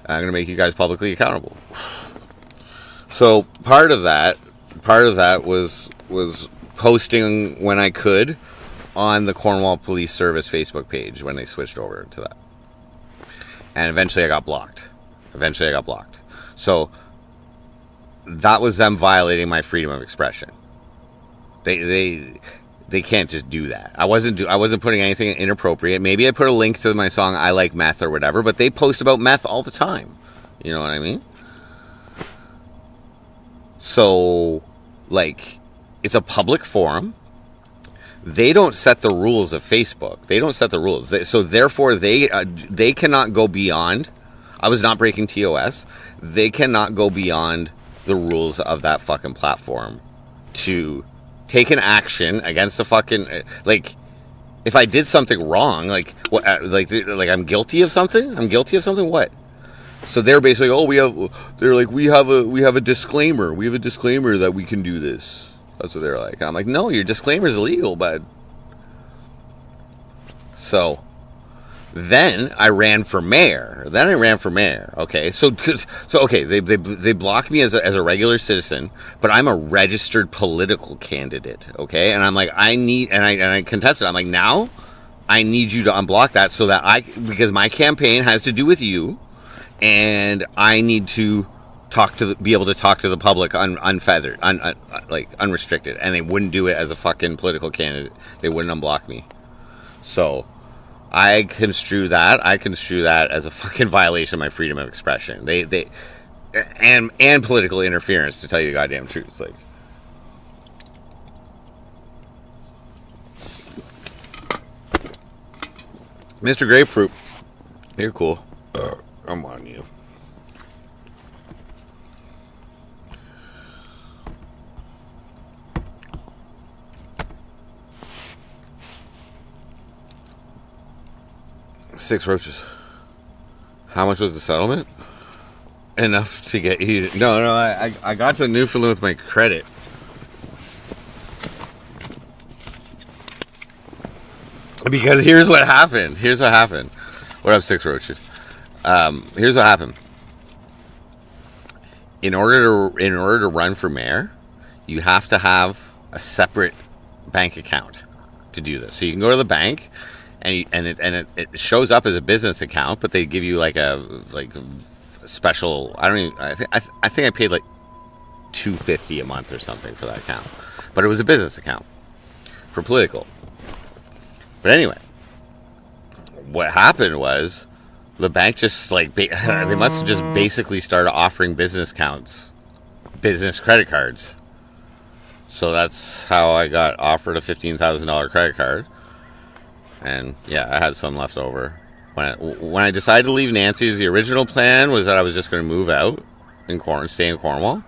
I'm going to make you guys publicly accountable. So part of that was posting when I could on the Cornwall Police Service Facebook page when they switched over to that. And eventually I got blocked. So that was them violating my freedom of expression. They can't just do that. I wasn't putting anything inappropriate. Maybe I put a link to my song I Like Meth or whatever, but they post about meth all the time. You know what I mean? So, like, it's a public forum. They don't set the rules of Facebook. They don't set the rules. So therefore, they cannot go beyond. I was not breaking TOS. They cannot go beyond the rules of that fucking platform to take an action against the fucking, like, if I did something wrong, like what, like I'm guilty of something. What? So they're basically, we have a disclaimer. We have a disclaimer that we can do this. That's what they're like. And I'm like, no, your disclaimer is illegal, bud. So then I ran for mayor. Okay, so okay, they blocked me as a regular citizen, but I'm a registered political candidate. Okay, and I'm like, I contested. I'm like, now I need you to unblock that so that because my campaign has to do with you, and I need to be able to talk to the public unfeathered, like unrestricted, and they wouldn't do it as a fucking political candidate. They wouldn't unblock me. So I construe that as a fucking violation of my freedom of expression. And political interference, to tell you the goddamn truth. Like, Mr. Grapefruit, you're cool. I'm on you. Six roaches. How much was the settlement? Enough to get you. No, I got to Newfoundland with my credit. Because here's what happened. What up, Six Roaches? Here's what happened. In order to run for mayor, you have to have a separate bank account to do this. So you can go to the bank, and it shows up as a business account, but they give you like a special. I think I paid like $250 a month or something for that account. But it was a business account for political. But anyway, what happened was the bank just like they must have just basically started offering business credit cards. So that's how I got offered a $15,000 credit card. And yeah, I had some left over. When I decided to leave Nancy's, the original plan was that I was just going to move out and stay in Cornwall.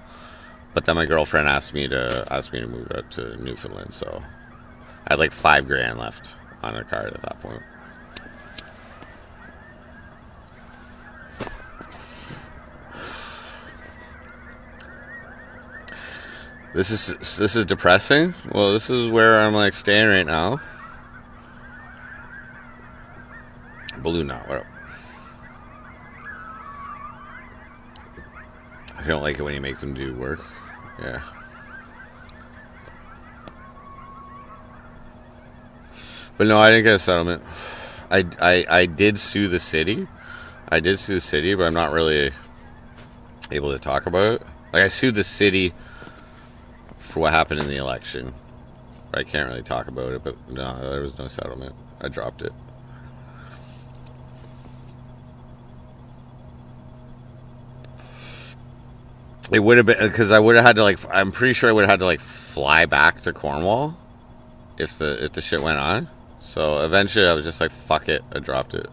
But then my girlfriend asked me to move out to Newfoundland, so I had like $5,000 left on a card at that point. This is depressing. Well, this is where I'm like staying right now. Balloon knot. What up? I don't like it when you make them do work. Yeah. But no, I didn't get a settlement. I did sue the city. But I'm not really able to talk about it. Like, I sued the city for what happened in the election. I can't really talk about it, but no, there was no settlement. I dropped it. It would have been because I would have had to like. I'm pretty sure I would have had to like fly back to Cornwall if the shit went on. So eventually, I was just like, "Fuck it," I dropped it.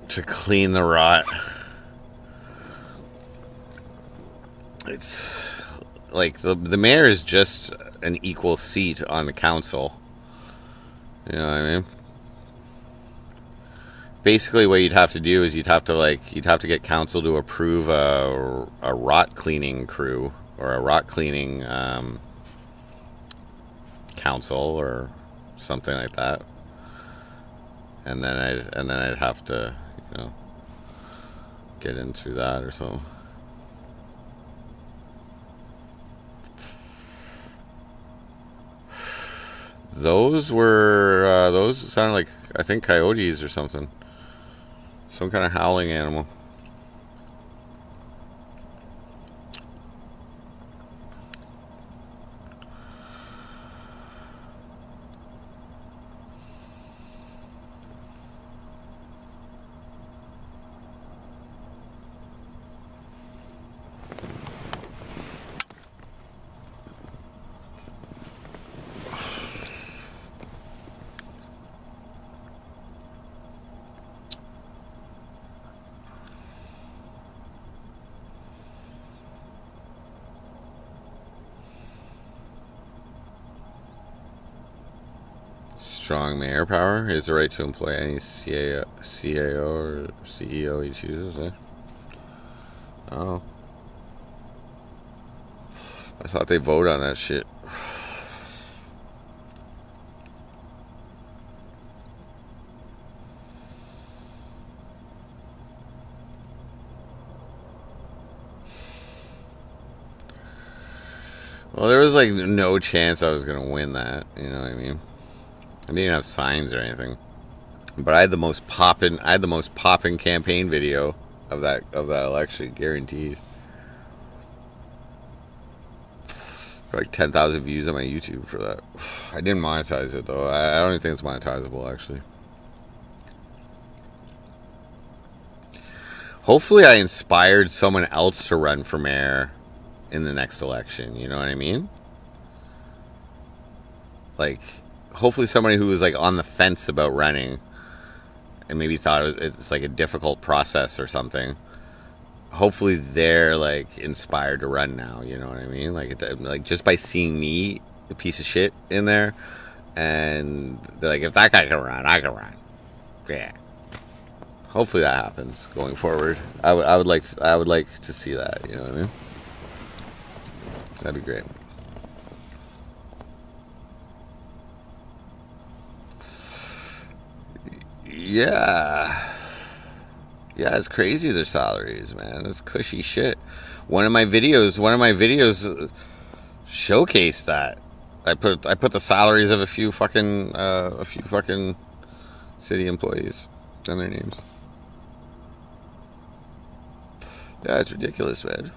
To clean the rot. It's like the mayor is just an equal seat on the council. You know what I mean? Basically, what you'd have to do is you'd have to get council to approve a rot cleaning crew or a rot cleaning council or something like that, and then I'd have to, you know, get in through that or so. Those sounded like, I think, coyotes or something. Some kind of howling animal. Strong mayor power. He has the right to employ any CAO or CEO he chooses. Eh? Oh. I thought they vote on that shit. Well, there was like no chance I was gonna win that. You know what I mean? I didn't even have signs or anything, but I had the most poppin' campaign video of that election, guaranteed. Like 10,000 views on my YouTube for that. I didn't monetize it though. I don't even think it's monetizable actually. Hopefully, I inspired someone else to run for mayor in the next election. You know what I mean? Like, hopefully somebody who was like on the fence about running and maybe thought it's like a difficult process or something, hopefully they're like inspired to run now. You know what I mean? Like just by seeing me, a piece of shit, in there, and they're like, if that guy can run, I can run. Yeah. Hopefully that happens going forward. I would like to see that. You know what I mean? That'd be great. Yeah, it's crazy, their salaries, man. It's cushy shit. One of my videos showcased that. I put the salaries of a few fucking city employees and their names. Yeah, it's ridiculous, man.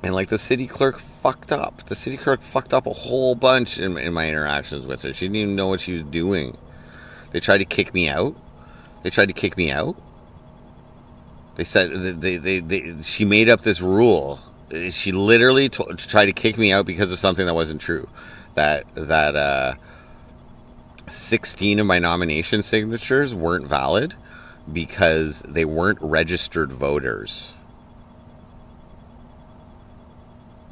And like the city clerk fucked up. The city clerk fucked up a whole bunch in my interactions with her. She didn't even know what she was doing. They tried to kick me out. They tried to kick me out. They said she made up this rule. She literally tried to kick me out because of something that wasn't true. That 16 of my nomination signatures weren't valid because they weren't registered voters.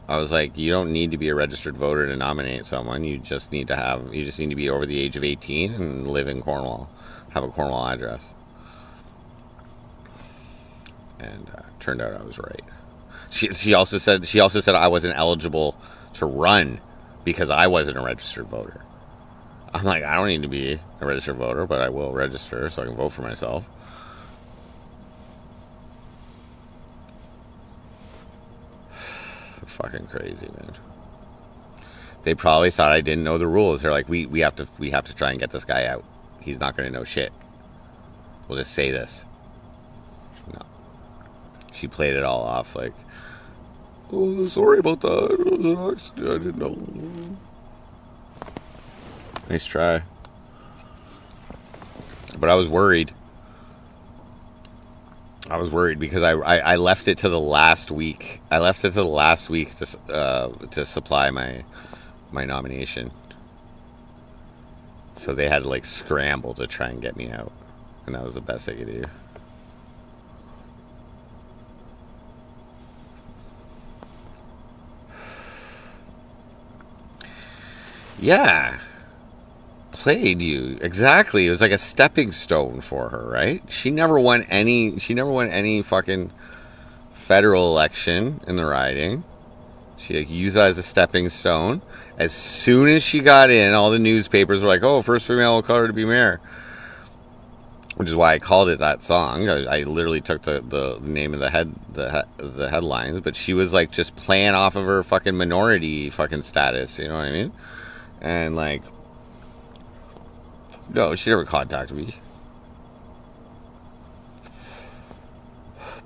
I was like, you don't need to be a registered voter to nominate someone. You just need to be over the age of 18 and live in Cornwall, have a Cornwall address. And turned out I was right. She also said I wasn't eligible to run because I wasn't a registered voter. I'm like, I don't need to be a registered voter, but I will register so I can vote for myself. Fucking crazy, man. They probably thought I didn't know the rules. They're like, we have to try and get this guy out. He's not going to know shit. We'll just say this. No. She played it all off like, oh, sorry about that. I didn't know. Nice try. But I was worried. Because I left it to the last week. I left it to the last week to supply my nomination. So they had to like scramble to try and get me out. And that was the best I could do. Yeah. Played you. Exactly. It was like a stepping stone for her, right? She never won any fucking federal election in the riding. She like used that as a stepping stone. As soon as she got in, all the newspapers were like, "Oh, first female of color to be mayor," which is why I called it that song. I literally took the name of the headlines, but she was like just playing off of her fucking minority fucking status. You know what I mean? And like, no, she never contacted me.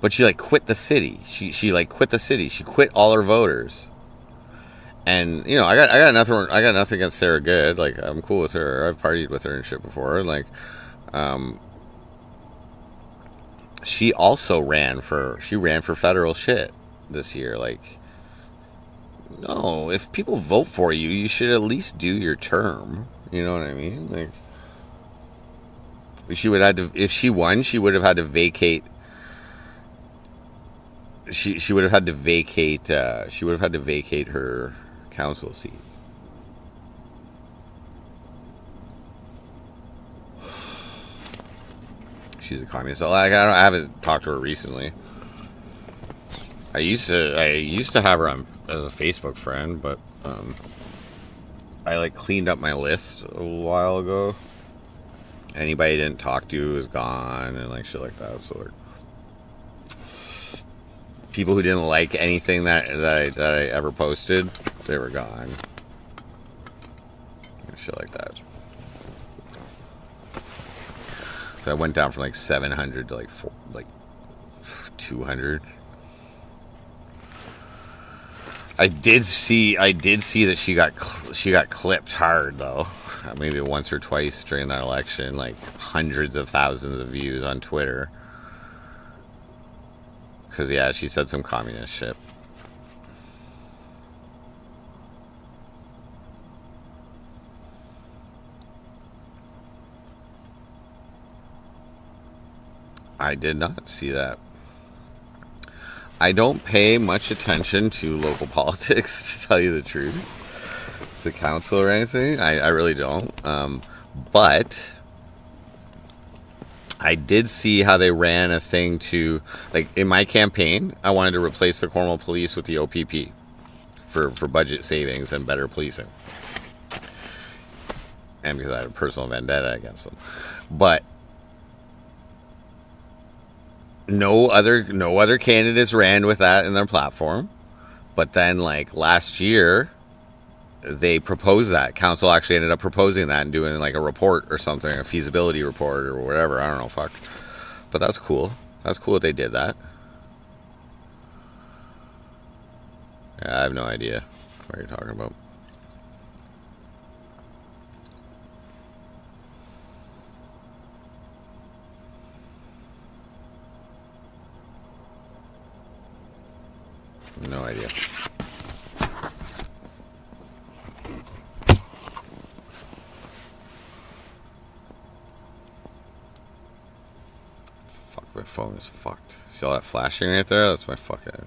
But she like quit the city. She like quit the city. She quit all her voters. And you know, I got nothing against Sarah Good. Like I'm cool with her. I've partied with her and shit before. Like, she also ran for federal shit this year. Like, no, if people vote for you, you should at least do your term. You know what I mean? Like, she would have to. If she won, she would have had to vacate. She would have had to vacate. She would have had to vacate her council seat. She's a communist. So, like, I haven't talked to her recently. I used to have her as a Facebook friend, but I like cleaned up my list a while ago. Anybody I didn't talk to is gone and like shit like that. So like, people who didn't like anything that I ever posted, they were gone. And shit like that. So I went down from like 700 to like 200. I did see that she got clipped hard though. Maybe once or twice during that election, like hundreds of thousands of views on Twitter. Because yeah, she said some communist shit. I did not see that. I don't pay much attention to local politics, to tell you the truth. The council or anything, I really don't. But I did see how they ran a thing to, like, in my campaign, I wanted to replace the Cornwall Police with the OPP for budget savings and better policing. And because I had a personal vendetta against them. But no other candidates ran with that in their platform. But then, like, last year, they proposed that. Council actually ended up proposing that and doing like a report or something, a feasibility report or whatever. I don't know, fuck. But that's cool. That's cool that they did that. Yeah, I have no idea what you're talking about. No idea. Fuck, my phone is fucked. See all that flashing right there? That's my fuckhead.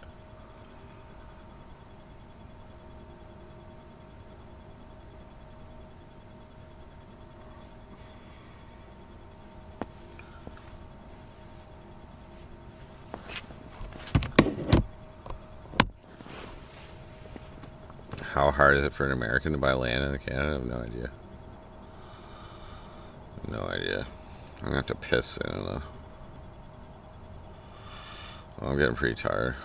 How hard is it for an American to buy land in Canada? I have no idea. No idea. I'm gonna have to piss in a... Well, I'm getting pretty tired.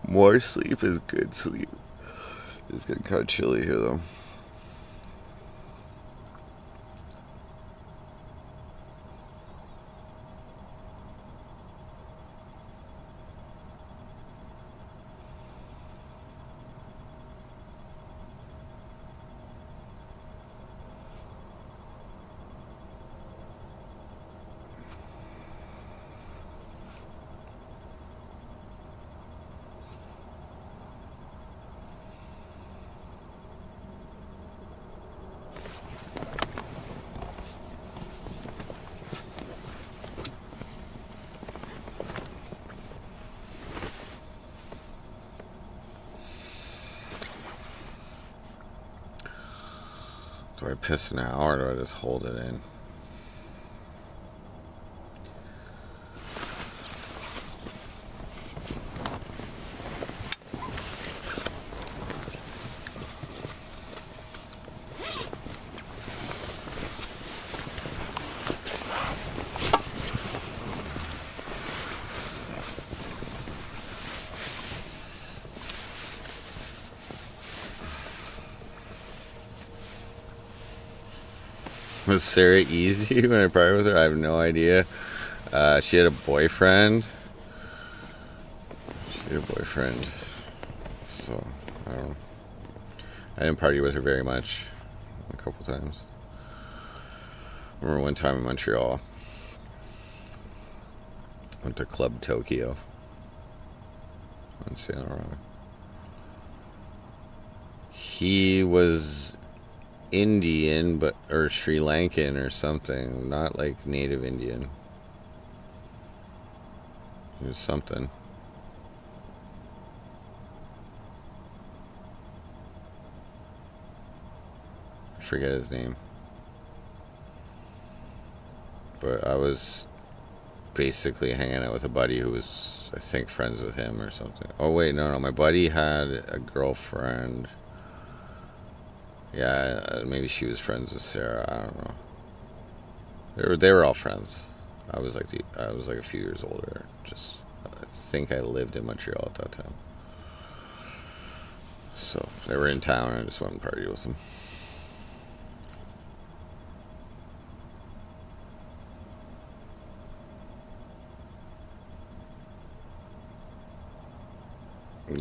More sleep is good sleep. It's getting kind of chilly here though. Do I piss now or do I just hold it in? Was Sarah easy when I partied with her? I have no idea. She had a boyfriend. So, I don't know. I didn't party with her very much. A couple times. I remember one time in Montreal. Went to Club Tokyo. On Saint Laurent. He was Indian, or Sri Lankan or something, not like native Indian. He was something. I forget his name. But I was basically hanging out with a buddy who was, I think, friends with him or something. Oh wait, no, my buddy had a girlfriend. Yeah, maybe she was friends with Sarah. I don't know. They were all friends. I was like a few years older. Just, I think I lived in Montreal at that time. So they were in town, and I just went and partied with them.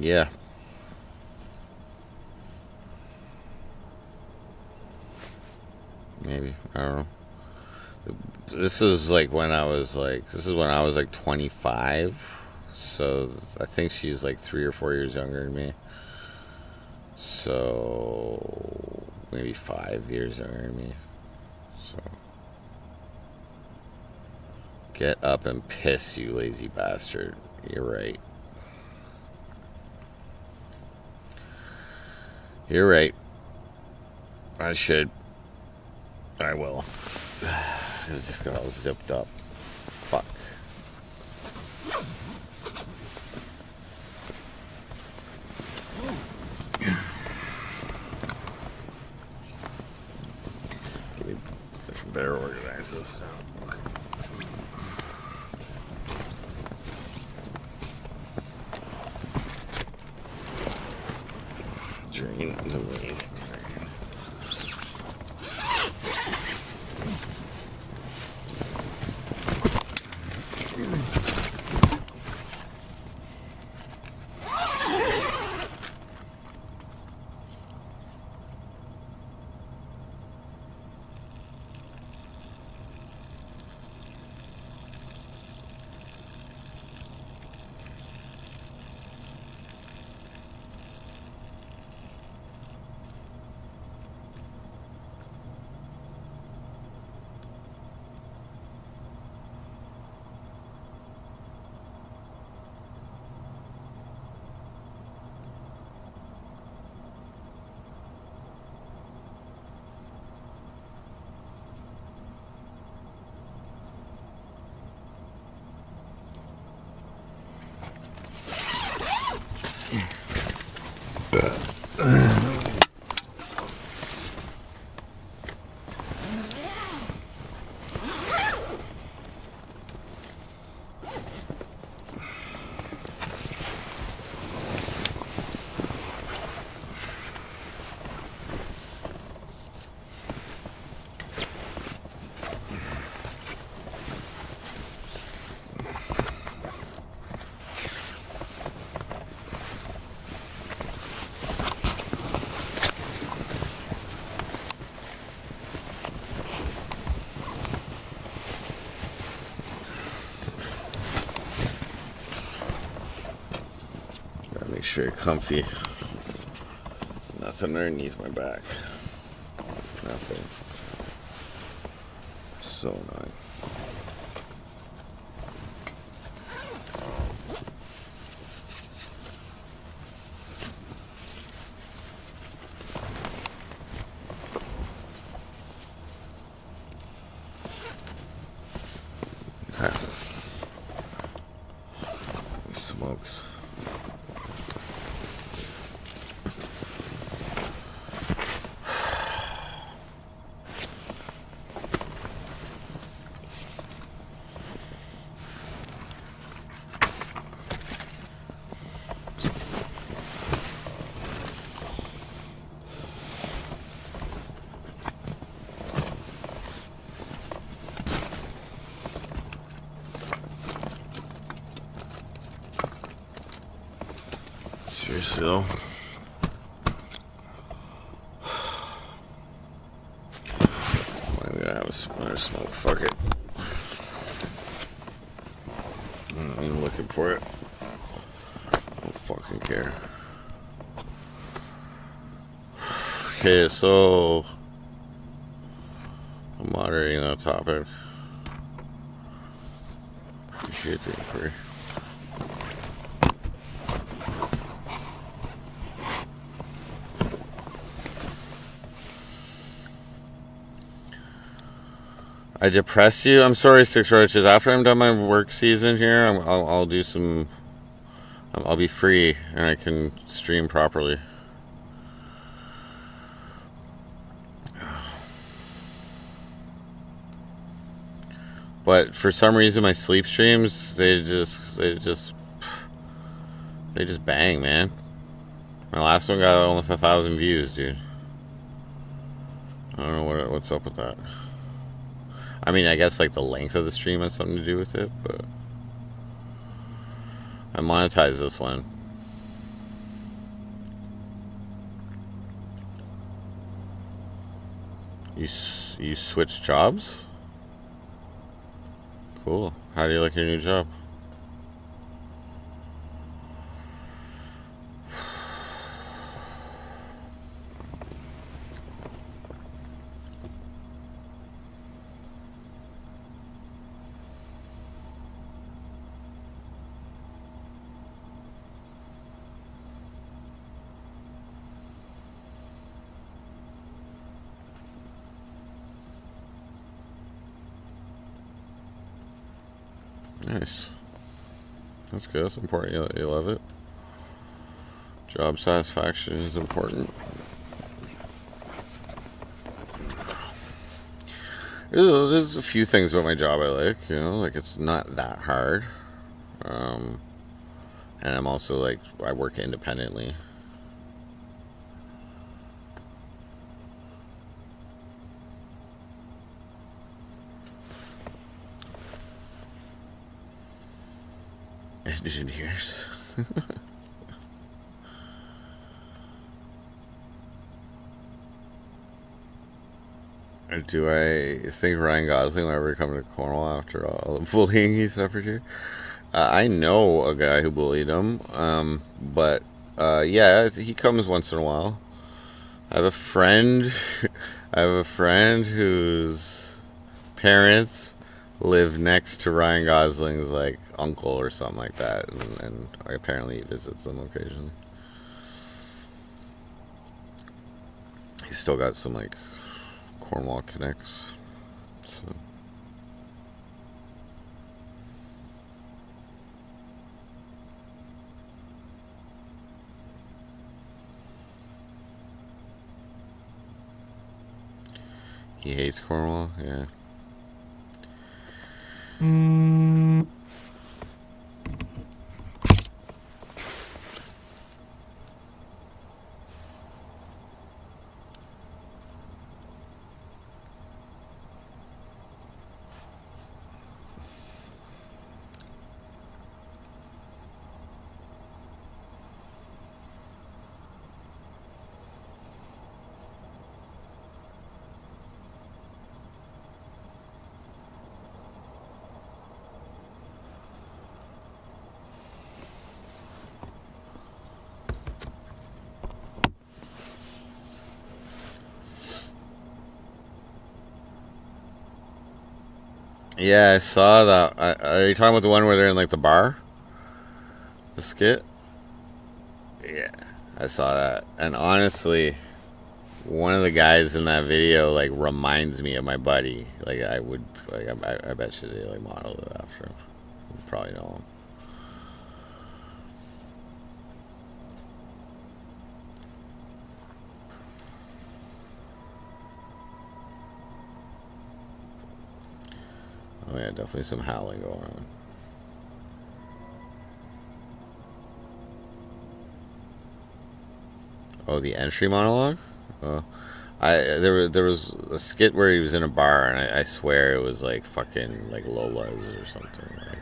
Yeah. Maybe. I don't know. This is when I was like 25. So I think she's like 3 or 4 years younger than me. So maybe 5 years younger than me. So get up and piss, you lazy bastard. You're right. You're right. I should. I will. It just got all zipped up. Fuck. I better organize this now. You know what I mean. Make sure you're comfy. Nothing underneath my back. Nothing. So annoying. Okay. Smokes. Seriously though. I'm gonna have another smoke. Fuck it. I'm not even looking for it. I don't fucking care. Okay, so I'm moderating that topic. Appreciate the inquiry. I depress you. I'm sorry, Six Roaches. After I'm done my work season here, I'll do some. I'll be free and I can stream properly. But for some reason, my sleep streams they just bang, man. My last one got almost 1,000 views, dude. I don't know what's up with that. I mean, I guess like the length of the stream has something to do with it, but I monetize this one. You switch jobs? Cool. How do you like your new job? Nice. That's good. That's important. You love it. Job satisfaction is important. There's a few things about my job I like. Like it's not that hard. And I'm also like, I work independently. Engineers. Do I think Ryan Gosling will ever come to Cornwall after all the bullying he suffered here? I know a guy who bullied him, but yeah, he comes once in a while. I have a friend. I have a friend whose parents live next to Ryan Gosling's like uncle or something like that, and apparently he visits them occasionally. He's still got some like Cornwall connects. So. He hates Cornwall, yeah. Yeah, I saw that. Are you talking about the one where they're in like the bar? The skit? Yeah, I saw that. And honestly, one of the guys in that video like reminds me of my buddy. Like I would, like I bet you they like modeled it after him. You probably know him. Oh yeah, definitely some howling going on. Oh, the entry monologue. Oh, there was a skit where he was in a bar, and I swear it was like fucking like Lola's or something like.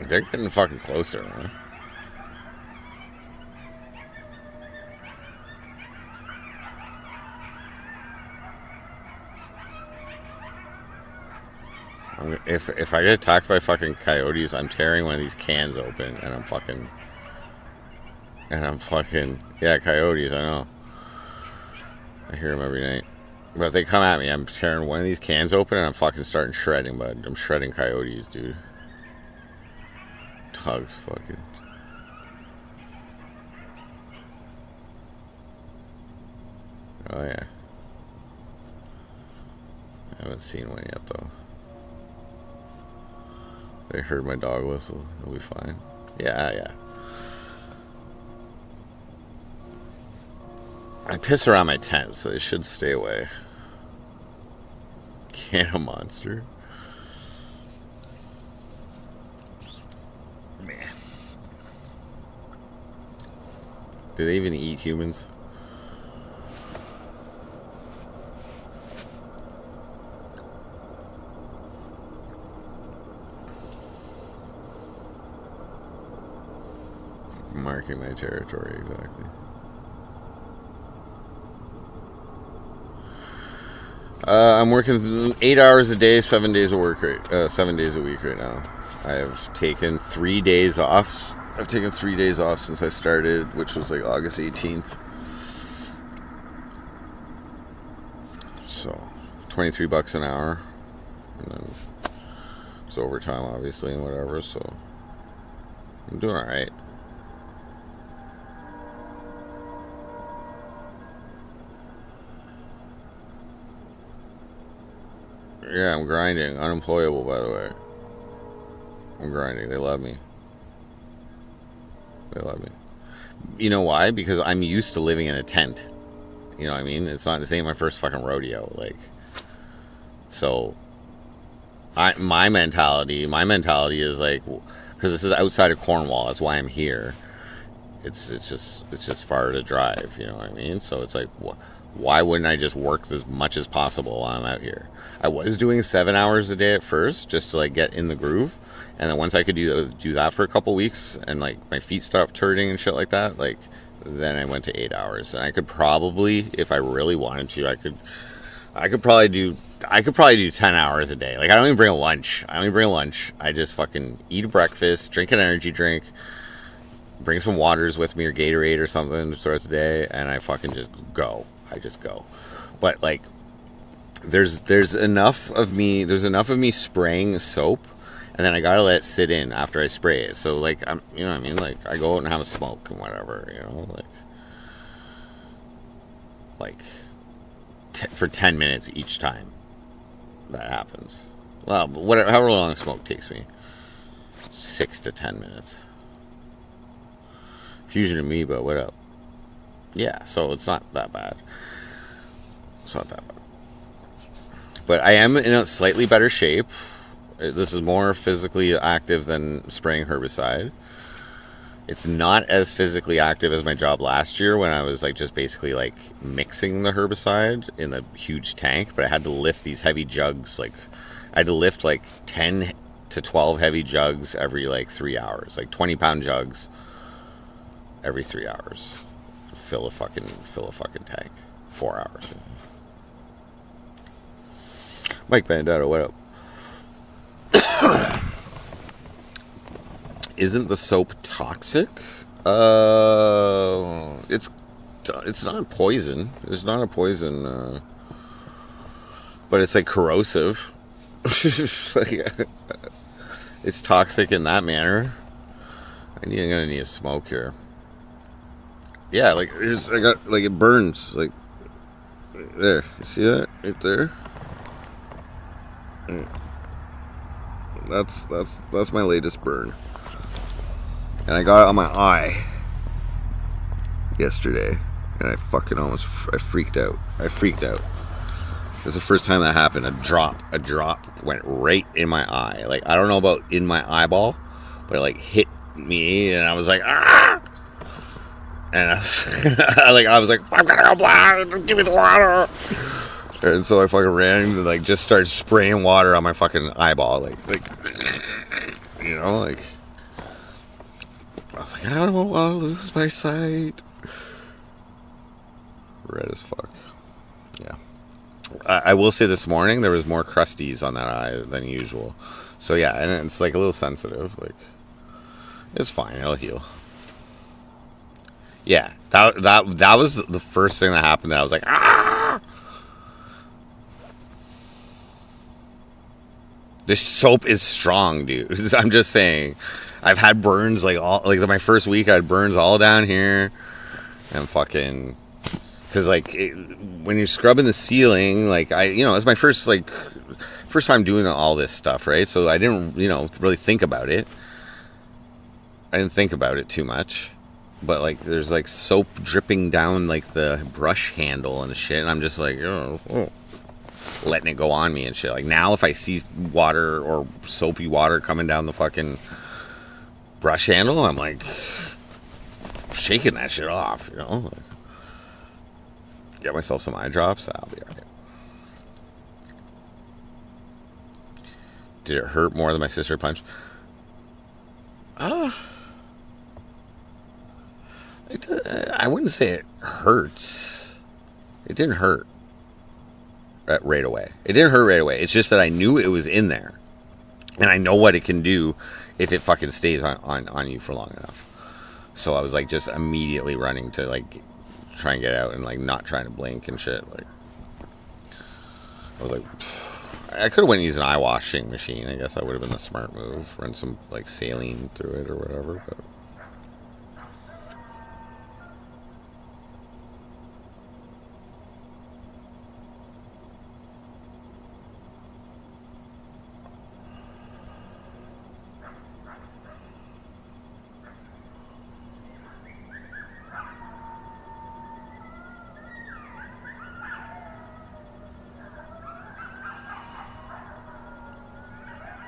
They're getting fucking closer, huh? If I get attacked by fucking coyotes, I'm tearing one of these cans open, and I'm fucking yeah, coyotes. I know. I hear them every night. But if they come at me, I'm tearing one of these cans open, and I'm fucking starting shredding. But I'm shredding coyotes, dude. Dogs, fucking. Oh yeah. I haven't seen one yet though. They heard my dog whistle. It'll be fine. Yeah, yeah. I piss around my tent, so they should stay away. Can a monster? Man. Do they even eat humans? Marking my territory, exactly. I'm working 8 hours a day, 7 days a week right now. I have taken 3 days off. I've taken 3 days off since I started, which was like August 18th. So, $23 an hour, and then it's overtime, obviously, and whatever. So, I'm doing all right. Yeah, I'm grinding. Unemployable, by the way. I'm grinding. They love me. They love me. You know why? Because I'm used to living in a tent. You know what I mean? It's not the same. My first fucking rodeo. Like, so, my mentality is like, because this is outside of Cornwall. That's why I'm here. it's just far to drive. You know what I mean? So it's like, why wouldn't I just work as much as possible while I'm out here? I was doing 7 hours a day at first just to like get in the groove, and then once I could do that for a couple weeks and like my feet stopped hurting and shit like that, like then I went to 8 hours. And I could probably, if I really wanted to, I could probably do 10 hours a day. Like I don't even bring a lunch. I just fucking eat a breakfast, drink an energy drink, bring some waters with me or Gatorade or something throughout the day, and I fucking just go. I just go. But like there's enough of me spraying soap, and then I gotta let it sit in after I spray it. So like I'm, you know what I mean? Like I go out and have a smoke and whatever, you know, like for 10 minutes each time that happens. Well, whatever, however long a smoke takes me, 6 to 10 minutes. Fusion Amoeba, what up? Yeah, so it's not that bad. But I am in a slightly better shape. This is more physically active than spraying herbicide. It's not as physically active as my job last year when I was like just basically like mixing the herbicide in a huge tank, but I had to lift these heavy jugs. Like I had to lift like 10 to 12 heavy jugs every like 3 hours, like 20-pound jugs every 3 hours. Fill a fucking tank. 4 hours. Mike Bandetta, what up? Isn't the soap toxic? It's not poison. It's not a poison, but it's like corrosive. It's toxic in that manner. I'm gonna need a smoke here. Yeah, like I got like it burns like right there. You see that right there? That's my latest burn. And I got it on my eye yesterday, and I freaked out. It was the first time that happened. A drop went right in my eye. Like I don't know about in my eyeball, but it like hit me, and I was like, ah! And I was like, I'm gonna go blind. Give me the water. And so I fucking ran and like just started spraying water on my fucking eyeball, like you know, like I was like, I don't want to lose my sight. Red as fuck. Yeah. I will say this morning there was more crusties on that eye than usual. So yeah, and it's like a little sensitive. Like it's fine, it'll heal. Yeah, that was the first thing that happened. That I was like, ah! This soap is strong, dude. I'm just saying. I've had burns like my first week. I had burns all down here, and fucking, because like when you're scrubbing the ceiling, like it's my first time doing all this stuff, right? So I didn't really think about it. I didn't think about it too much, but like there's like soap dripping down like the brush handle and shit, and I'm just like, letting it go on me and shit. Like now, if I see water or soapy water coming down the fucking brush handle, I'm like shaking that shit off, get myself some eye drops, I'll be alright. Did it hurt more than my sister punch? I wouldn't say it hurts. It didn't hurt right away. It didn't hurt right away. It's just that I knew it was in there, and I know what it can do if it fucking stays on you for long enough. So I was like just immediately running to like try and get out and like not trying to blink and shit. Like I was like, I could have went and used an eye washing machine. I guess that would have been the smart move. Run some like saline through it or whatever. But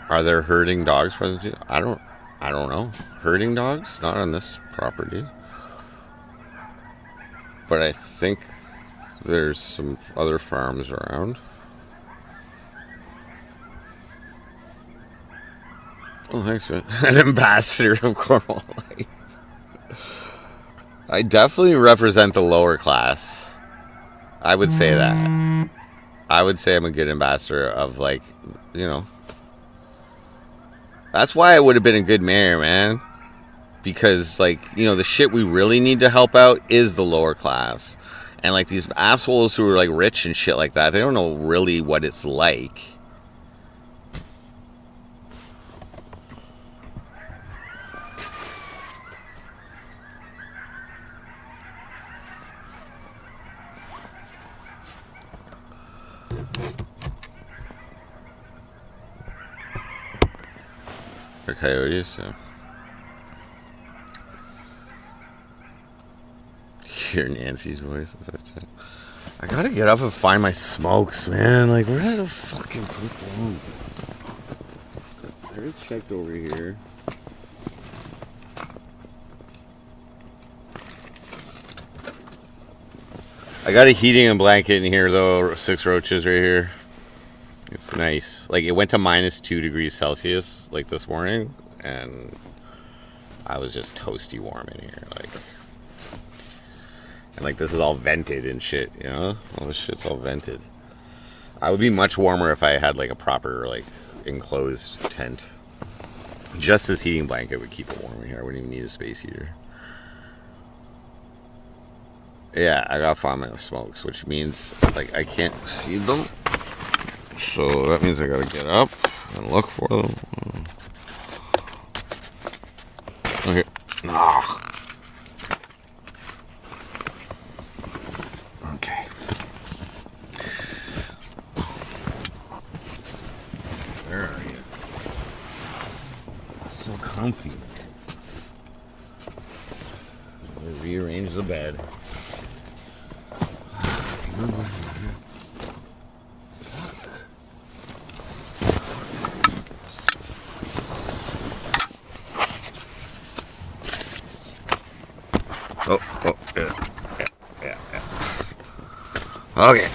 are there herding dogs present? I don't know. Herding dogs? Not on this property. But I think there's some other farms around. Oh, thanks, man. An ambassador of Cornwall Light. I definitely represent the lower class. I would say that. I would say I'm a good ambassador of, like, you know. That's why I would have been a good mayor, man. Because, like, you know, the shit we really need to help out is the lower class. And, like, these assholes who are, like, rich and shit like that, they don't know really what it's like. Or coyotes, so. Hear Nancy's voice. I gotta get up and find my smokes, man. Like, where did the fucking people? I already checked over here. I got a heating and blanket in here, though. 6 roaches right here. It's nice. Like, it went to minus 2 degrees Celsius, like, this morning. And I was just toasty warm in here. Like, and, like, this is all vented and shit, you know? All this shit's all vented. I would be much warmer if I had, like, a proper, like, enclosed tent. Just this heating blanket would keep it warm in here. I wouldn't even need a space heater. Yeah, I gotta find my smokes, which means, like, I can't see them. So that means I gotta get up and look for them. Okay. Ah. Okay. Where are you? So comfy. Rearrange the bed. Oh, yeah. Okay.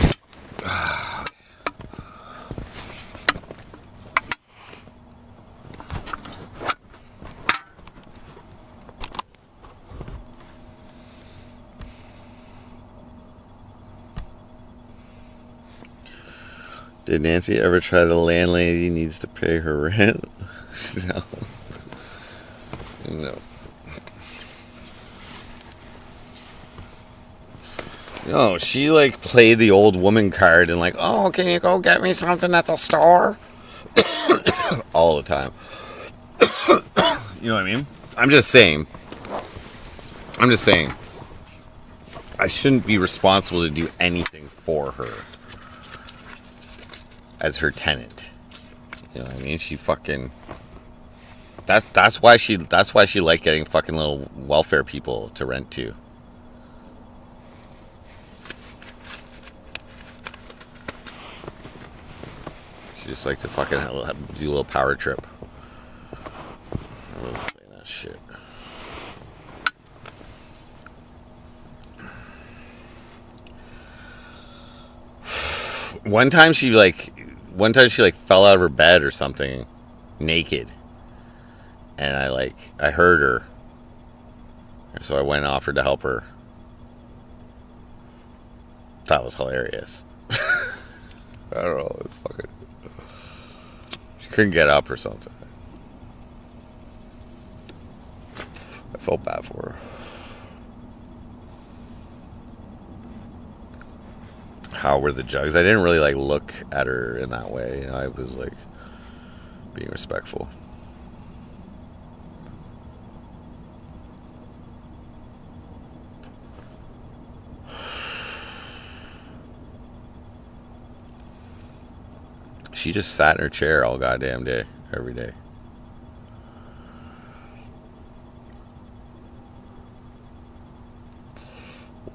Did Nancy ever try the landlady needs to pay her rent? No. No. No, she like played the old woman card and like, oh, can you go get me something at the store? All the time. You know what I mean? I'm just saying. I shouldn't be responsible to do anything for her as her tenant. You know what I mean? She fucking. That's why she liked getting fucking little welfare people to rent to. She just liked to fucking do a little power trip. I love playing that shit. One time she fell out of her bed or something, naked, and I heard her, so I went and offered to help her. That was hilarious. I don't know, it was fucking. She couldn't get up or something. I felt bad for her. How were the jugs? I didn't really like look at her in that way. I was like being respectful. She just sat in her chair all goddamn day, every day.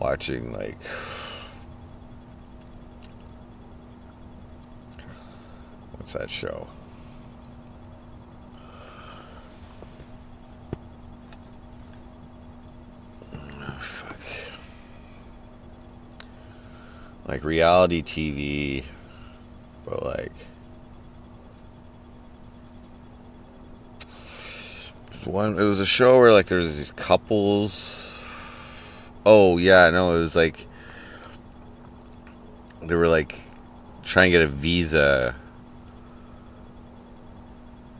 Watching like what's that show? Oh, fuck. like reality TV, but like it was a show where like there was these couples. Oh yeah, no, it was like they were like trying to get a visa.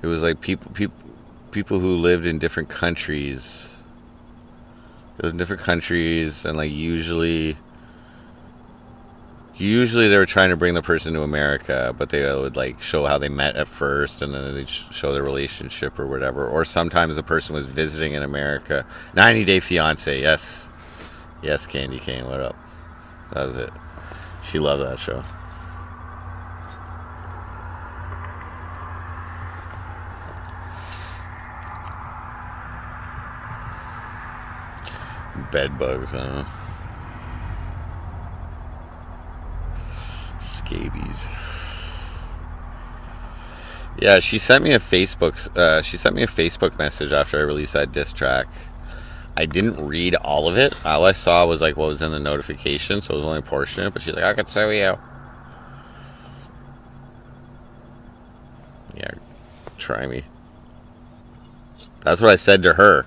It was like people who lived in different countries. It was in different countries, and like usually they were trying to bring the person to America, but they would like show how they met at first, and then they'd show their relationship or whatever. Or sometimes the person was visiting in America. 90 Day Fiance, yes, Candy Cane, what up? That was it. She loved that show. Bed bugs, I don't know. Scabies. Yeah, she sent me a Facebook message after I released that diss track. I didn't read all of it. All I saw was like what was in the notification, so it was only a portion of it. But she's like, I could sue you. Yeah, try me. That's what I said to her.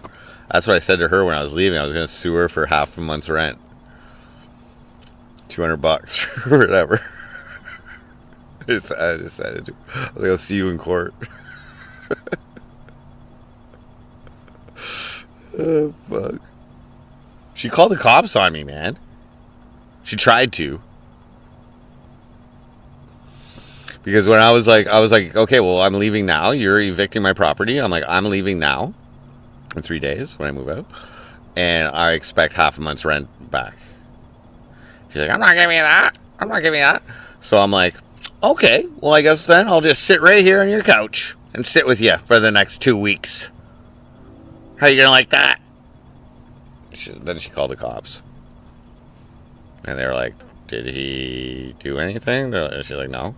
That's what I said to her when I was leaving. I was going to sue her for half a month's rent. $200 or whatever. I decided to. I was like, I'll see you in court. Oh, fuck. She called the cops on me, man. She tried to. Because when I was like, okay, well, I'm leaving now. You're evicting my property. I'm like, I'm leaving now in 3 days when I move out. And I expect half a month's rent back. She's like, I'm not giving you that. I'm not giving you that. So I'm like, okay, well, I guess then I'll just sit right here on your couch and sit with you for the next 2 weeks. How you gonna like that? Then she called the cops. And they were like, did he do anything? And she's like, no.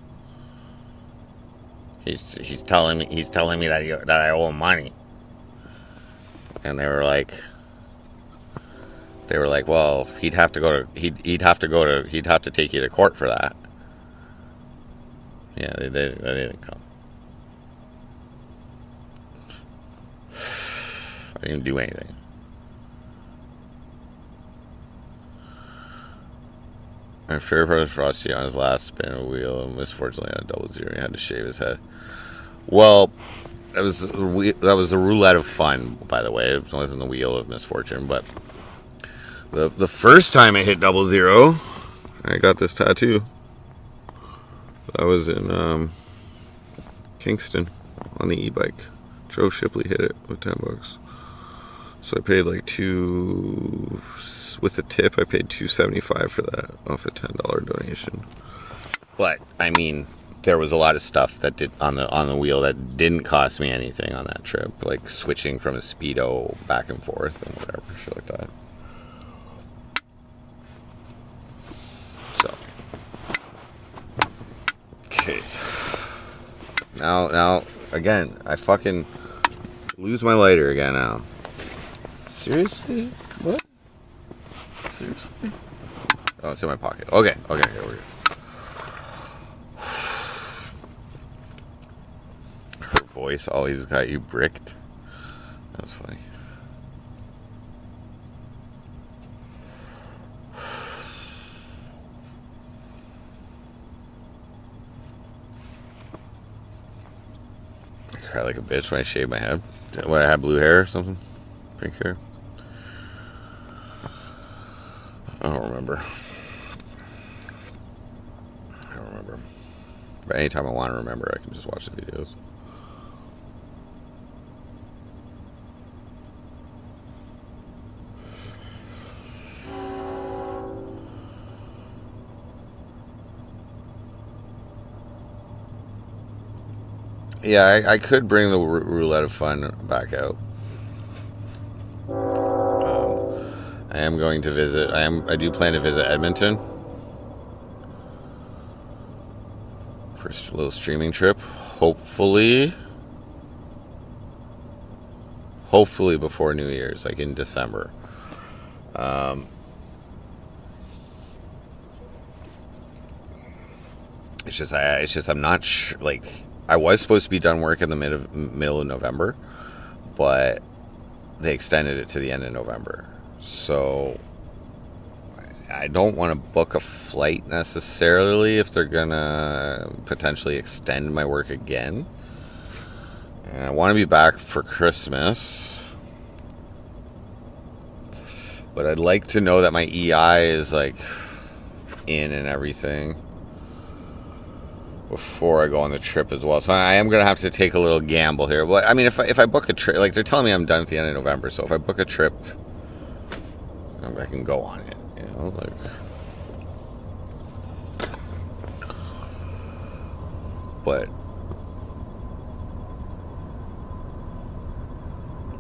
He's telling me that I owe him money. And they were like, well, he'd have to take you to court for that. Yeah, they didn't come. I didn't do anything. My favorite part was Frosty on his last spin of wheel, and misfortunately on a double zero, he had to shave his head. Well, that was the roulette of fun, by the way. It wasn't the wheel of misfortune, but the first time I hit double zero, I got this tattoo. That was in Kingston on the e-bike. Joe Shipley hit it with $10. So I paid like with the tip. I paid $2.75 for that off a $10 donation. But I mean, there was a lot of stuff that did on the wheel that didn't cost me anything on that trip, like switching from a Speedo back and forth and whatever shit like that. So, okay. Now again, I fucking lose my lighter again now. Seriously? What? Seriously? Oh, it's in my pocket. Okay, we're good. Her voice always got you bricked. That was funny. I cry like a bitch when I shave my head. When I had blue hair or something? Pink hair? I don't remember. But anytime I want to remember, I can just watch the videos. Yeah, I could bring the roulette of fun back out. I am going to visit. I do plan to visit Edmonton for a little streaming trip. Hopefully before New Year's, like in December. I'm not sure. Like, I was supposed to be done work in the middle of November, but they extended it to the end of November. So I don't want to book a flight necessarily if they're gonna potentially extend my work again. And I want to be back for Christmas, but I'd like to know that my EI is like in and everything before I go on the trip as well. So I am gonna have to take a little gamble here. But I mean, if I book a trip, like they're telling me I'm done at the end of November, so if I book a trip, I can go on it. You know, like. But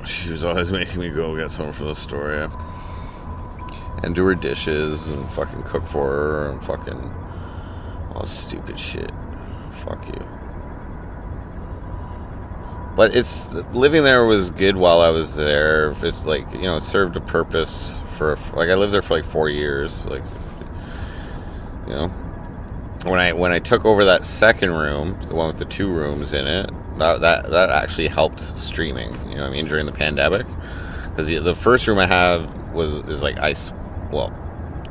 she was always making me go get something from the store, yeah. And do her dishes and fucking cook for her and fucking all stupid shit. Fuck you. But living there was good while I was there. It's like, you know, it served a purpose for, like, I lived there for like 4 years. Like, you know, when I took over that second room, the one with the 2 rooms in it, that actually helped streaming. You know what I mean, during the pandemic, because the first room I have is like ice. Well,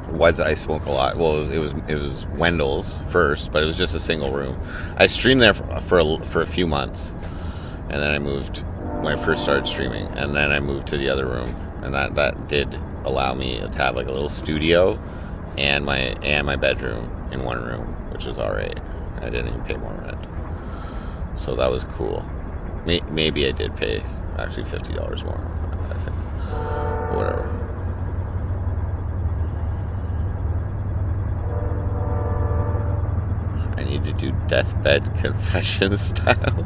why did I smoke a lot? Well, it was Wendell's first, but it was just a single room. I streamed there for a few months, and then I moved when I first started streaming, and then I moved to the other room, and that did allow me to have like a little studio and my bedroom in one room, which was alright. I didn't even pay more rent, so that was cool. Maybe I did pay actually $50 more, I think, or whatever. I need to do deathbed confession style.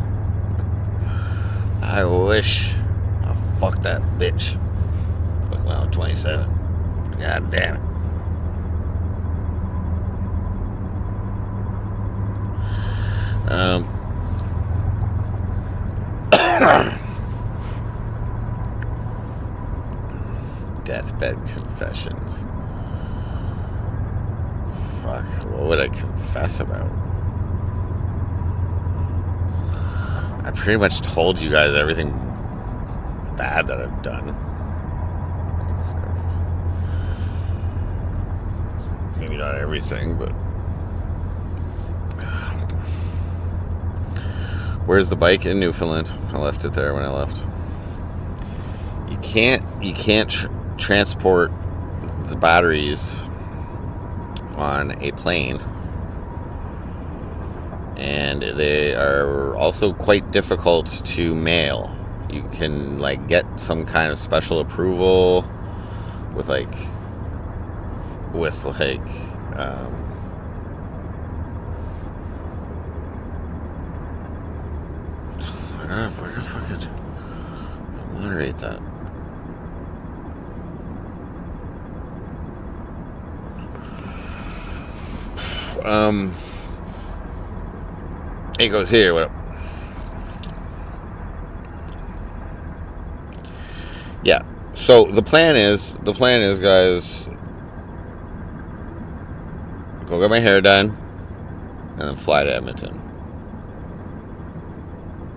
I wish I fucked that bitch. Fuck when I was 27. God damn it. Deathbed confessions. Fuck, what would I confess about? I pretty much told you guys everything bad that I've done. Maybe not everything, but... Where's the bike? In Newfoundland. I left it there when I left. You can't transport the batteries on a plane, and they are also quite difficult to mail. You can like get some kind of special approval with like I gotta fucking moderate that. It goes here. What up? Yeah. So the plan is, guys, go get my hair done, and then fly to Edmonton.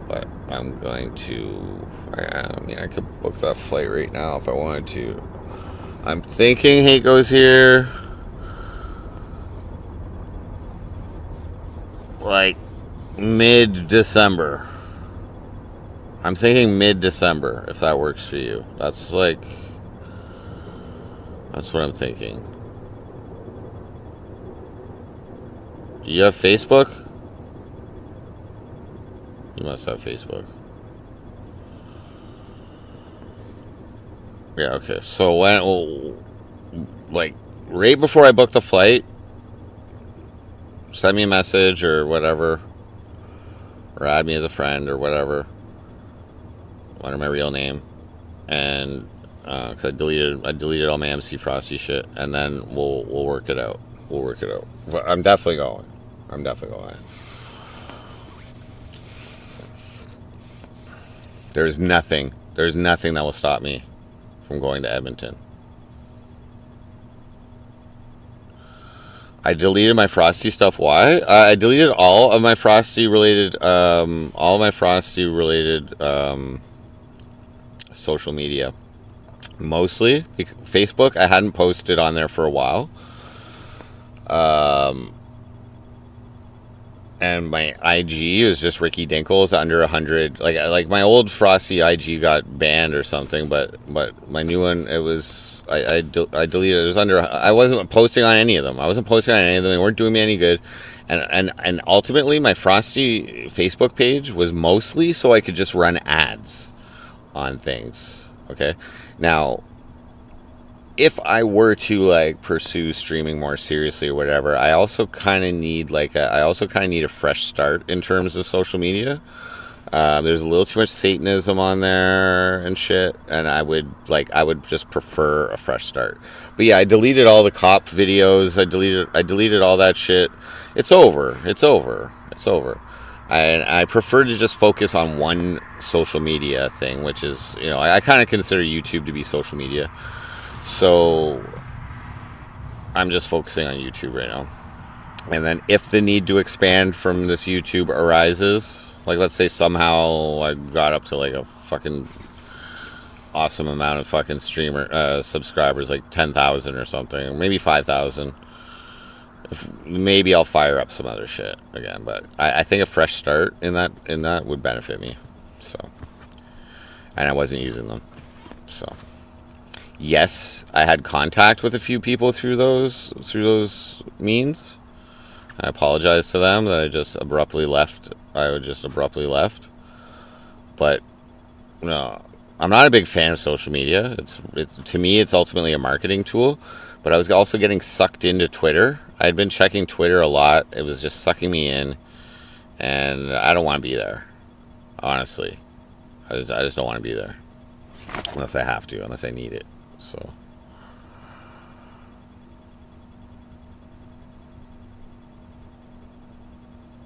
But I'm going to. I mean, I could book that flight right now if I wanted to. I'm thinking Hate Goes Here. Like mid-December. I'm thinking mid-December, if that works for you. That's what I'm thinking. Do you have Facebook? You must have Facebook. Yeah, okay. So like right before I book the flight, send me a message or whatever, or add me as a friend or whatever under my real name, and because I deleted all my MC Frosty shit, and then we'll work it out. But I'm definitely going. There's nothing that will stop me from going to Edmonton. I deleted my Frosty stuff. Why? I deleted all of my Frosty related, social media. Mostly Facebook. I hadn't posted on there for a while. And my IG is just Ricky Dinkles under 100. Like my old Frosty IG got banned or something, but my new one, it was I deleted it. It was under. I wasn't posting on any of them. They weren't doing me any good. And ultimately, my Frosty Facebook page was mostly so I could just run ads on things. Okay, now, if I were to like pursue streaming more seriously or whatever, I also kind of need a fresh start in terms of social media. There's a little too much Satanism on there and shit, and I would just prefer a fresh start. But yeah, I deleted all the cop videos. I deleted all that shit. It's over. I prefer to just focus on one social media thing, which is, I kind of consider YouTube to be social media. So I'm just focusing on YouTube right now. And then if the need to expand from this YouTube arises, like let's say somehow I got up to like a fucking awesome amount of fucking streamer subscribers, like 10,000 or something, or maybe 5,000. Maybe I'll fire up some other shit again, but I think a fresh start in that would benefit me. So, and I wasn't using them, so. Yes, I had contact with a few people through those means. I apologize to them that I just abruptly left. But no, I'm not a big fan of social media. It's to me, it's ultimately a marketing tool. But I was also getting sucked into Twitter. I'd been checking Twitter a lot. It was just sucking me in, and I don't want to be there. Honestly, I just don't want to be there unless I have to, unless I need it. So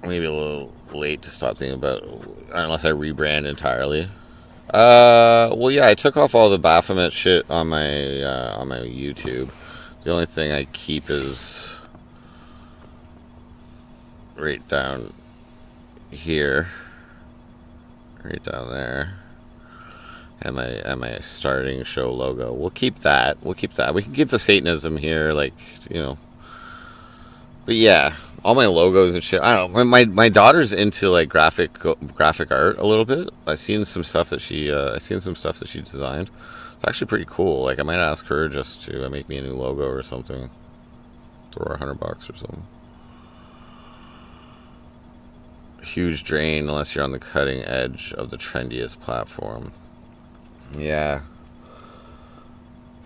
maybe a little late to stop thinking about, unless I rebrand entirely. Well, yeah, I took off all the Baphomet shit on my YouTube. The only thing I keep is right down here, right down there. And my starting show logo. We'll keep that. We can keep the Satanism here, like, But yeah, all my logos and shit. I don't know. My daughter's into like graphic art a little bit. I've seen some stuff that she designed. It's actually pretty cool. Like I might ask her just to make me a new logo or something. Throw her $100 or something. Huge drain unless you're on the cutting edge of the trendiest platform. Yeah.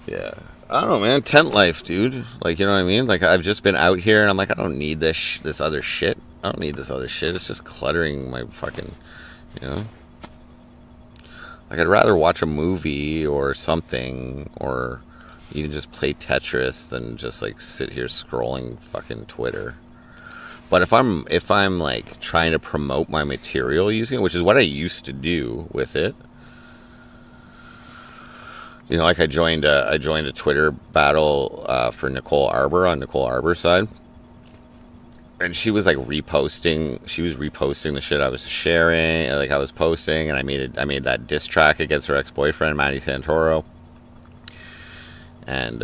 I don't know, man. Tent life, dude. Like, you know what I mean? Like, I've just been out here, and I'm like, I don't need this other shit. It's just cluttering my fucking, Like, I'd rather watch a movie or something, or even just play Tetris than just, like, sit here scrolling fucking Twitter. But if I'm like, trying to promote my material using it, which is what I used to do with it, like I joined a Twitter battle for Nicole Arbor on Nicole Arbor's side, and she was like reposting the shit I was sharing, like I was posting, and I made that diss track against her ex-boyfriend Matty Santoro, and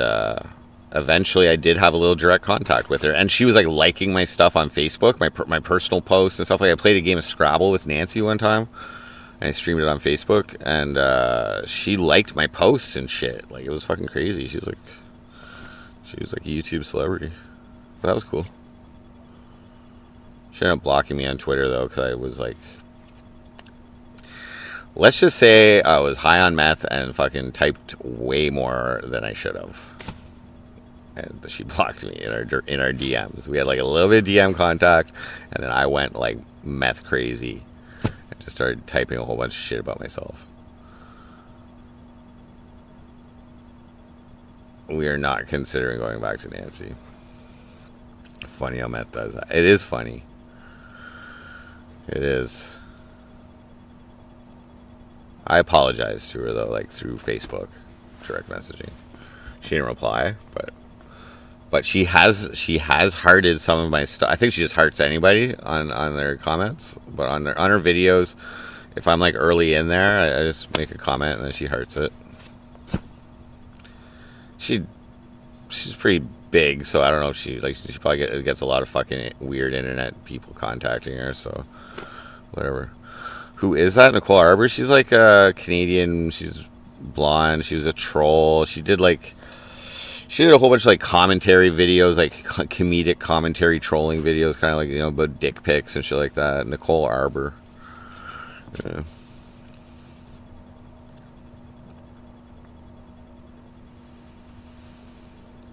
eventually I did have a little direct contact with her, and she was like liking my stuff on Facebook, my personal posts and stuff. Like I played a game of Scrabble with Nancy one time. I streamed it on Facebook, and she liked my posts and shit. Like, it was fucking crazy. She was like a YouTube celebrity. But that was cool. She ended up blocking me on Twitter, though, because I was like... Let's just say I was high on meth and fucking typed way more than I should have. And she blocked me in our DMs. We had like a little bit of DM contact, and then I went like meth crazy. Just started typing a whole bunch of shit about myself. We are not considering going back to Nancy. Funny how Matt does that. It is funny. It is. I apologized to her, though, like through Facebook direct messaging. She didn't reply, but But she has hearted some of my stuff. I think she just hearts anybody on their comments, but on her videos, if I'm like early in there, I just make a comment and then she hearts it. She's pretty big, so I don't know if she probably gets a lot of fucking weird internet people contacting her. So whatever. Who is that? Nicole Arbor? She's like a Canadian. She's blonde. She was a troll. She did a whole bunch of like commentary videos, like comedic commentary trolling videos, kind of like, about dick pics and shit like that. Nicole Arbor. Yeah.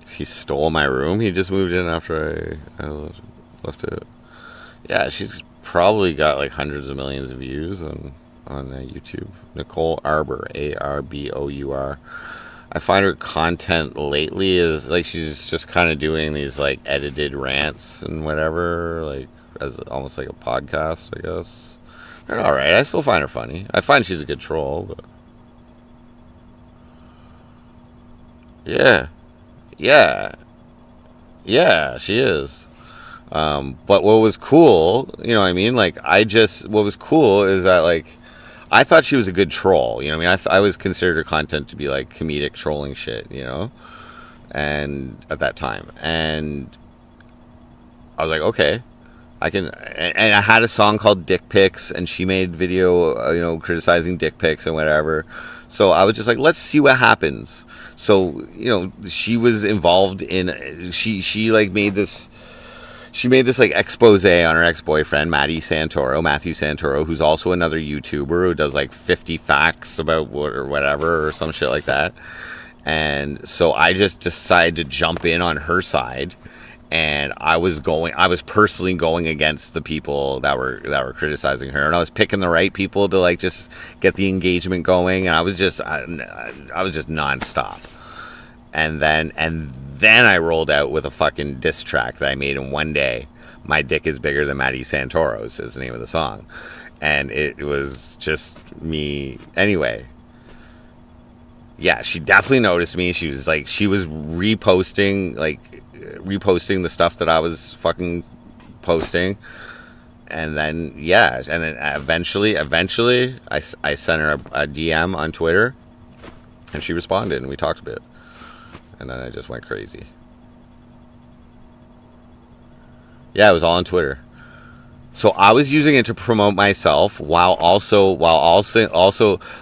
He stole my room. He just moved in after I left it. Yeah, she's probably got like hundreds of millions of views on YouTube. Nicole Arbor, Arbour. I find her content lately is like she's just kind of doing these like edited rants and whatever, like as almost like a podcast, I guess. They're all right. I still find her funny. I find she's a good troll, but yeah, yeah, yeah, she is. But what was cool, you know what I mean? Like, what was cool is that, like, I thought she was a good troll, you know what I mean? I was considered her content to be, like, comedic trolling shit, and at that time. And I was like, okay, I can, and I had a song called Dick Pics, and she made video, criticizing dick pics and whatever. So I was just like, let's see what happens. So, she was involved in, she like made this, like expose on her ex-boyfriend Matthew Santoro, who's also another YouTuber who does like 50 facts about whatever or some shit like that. And so I just decided to jump in on her side, and I was personally going against the people that were criticizing her, and I was picking the right people to like just get the engagement going, and I was just nonstop. And then I rolled out with a fucking diss track that I made in one day. My Dick is Bigger Than Matty Santoro's is the name of the song. And it was just me. Anyway. Yeah, she definitely noticed me. She was reposting the stuff that I was fucking posting. And then, eventually, I sent her a DM on Twitter. And she responded, and we talked a bit. And then I just went crazy. Yeah, it was all on Twitter. So I was using it to promote myself while also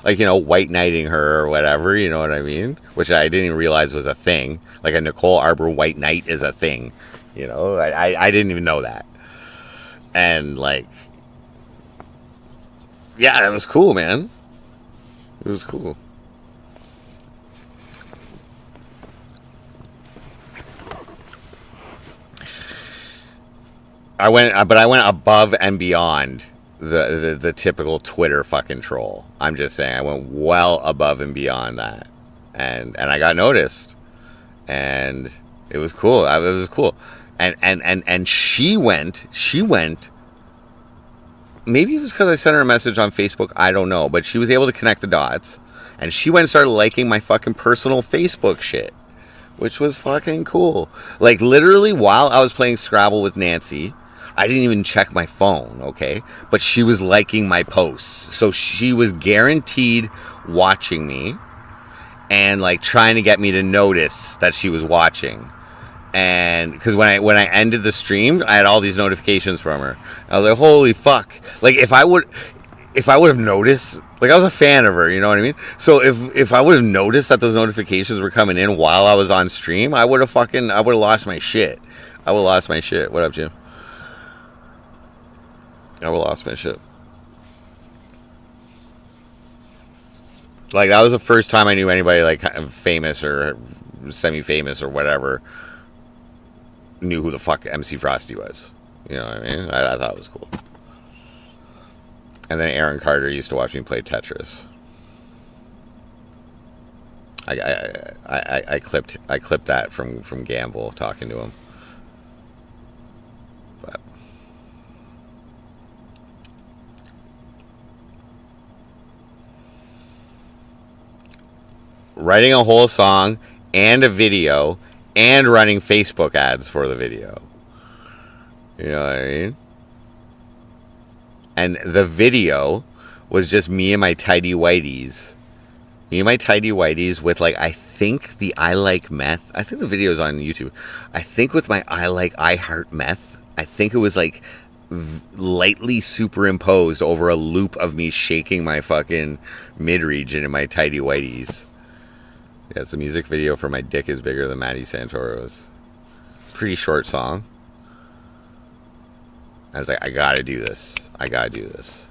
like, white knighting her or whatever, you know what I mean? Which I didn't even realize was a thing. Like a Nicole Arbor white knight is a thing. I didn't even know that. And like, yeah, it was cool, man. It was cool. I went above and beyond the typical Twitter fucking troll. I'm just saying, I went well above and beyond that, and I got noticed, and it was cool. It was cool, and she went. Maybe it was because I sent her a message on Facebook. I don't know, but she was able to connect the dots, and she went and started liking my fucking personal Facebook shit, which was fucking cool. Like literally, while I was playing Scrabble with Nancy. I didn't even check my phone, okay? But she was liking my posts. So she was guaranteed watching me and like trying to get me to notice that she was watching. And because when I ended the stream, I had all these notifications from her. I was like, holy fuck. Like if I would have noticed, like I was a fan of her, you know what I mean? So if I would have noticed that those notifications were coming in while I was on stream, I would have lost my shit. What up, Jim? I would have lost my shit. Like, that was the first time I knew anybody, like, famous or semi-famous or whatever knew who the fuck MC Frosty was. You know what I mean? I thought it was cool. And then Aaron Carter used to watch me play Tetris. I clipped that from Gamble talking to him. Writing a whole song and a video and running Facebook ads for the video. You know what I mean? And the video was just me and my tidy whities. Me and my tidy whities with, like, I think the I Like Meth. I think the video's on YouTube. I think with my I Heart Meth. I think it was, like, lightly superimposed over a loop of me shaking my fucking mid-region in my tidy whities. Yeah, it's a music video for My Dick Is Bigger Than Maddie Santoro's. Pretty short song. I was like, I gotta do this. I gotta do this.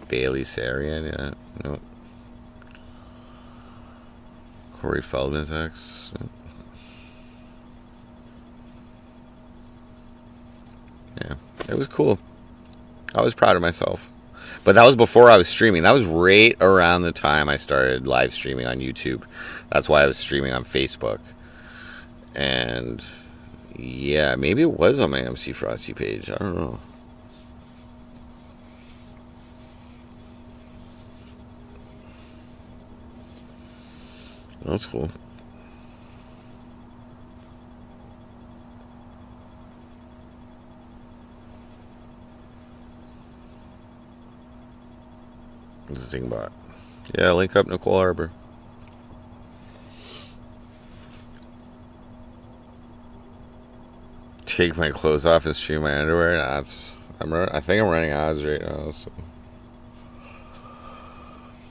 Bailey Sarian, yeah. Nope. Corey Feldman's ex. Nope. Yeah, it was cool. I was proud of myself. But that was before I was streaming. That was right around the time I started live streaming on YouTube. That's why I was streaming on Facebook. And yeah, maybe it was on my MC Frosty page. I don't know. That's cool. Zingbot. Yeah, link up Nicole Arbor. Take my clothes off and stream my underwear. Nah, I think I'm running ads right now, so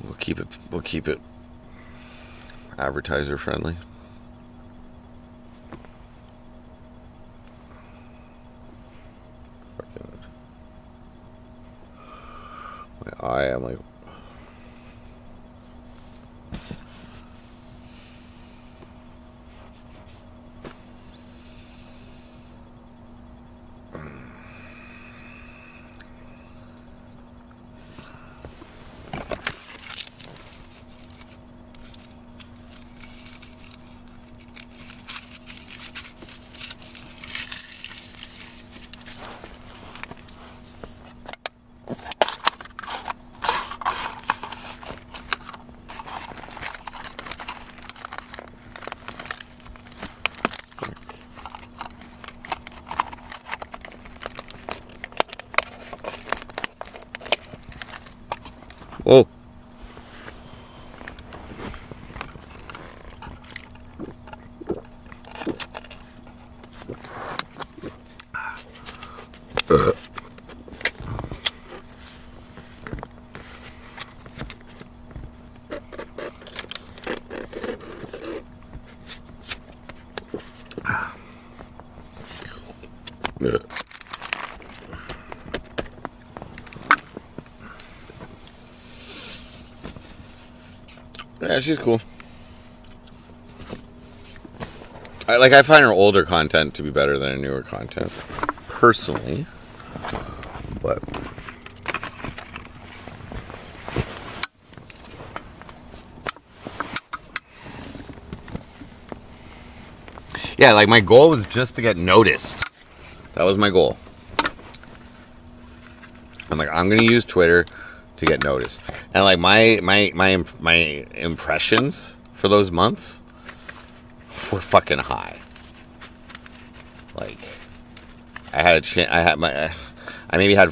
we'll keep it advertiser friendly. Fucking my eye, I'm like. Oh. Yeah, she's cool. I find her older content to be better than her newer content, personally. But yeah, like my goal was just to get noticed. That was my goal. I'm like, I'm gonna use Twitter to get noticed, and like my impressions for those months were fucking high. Like, I maybe had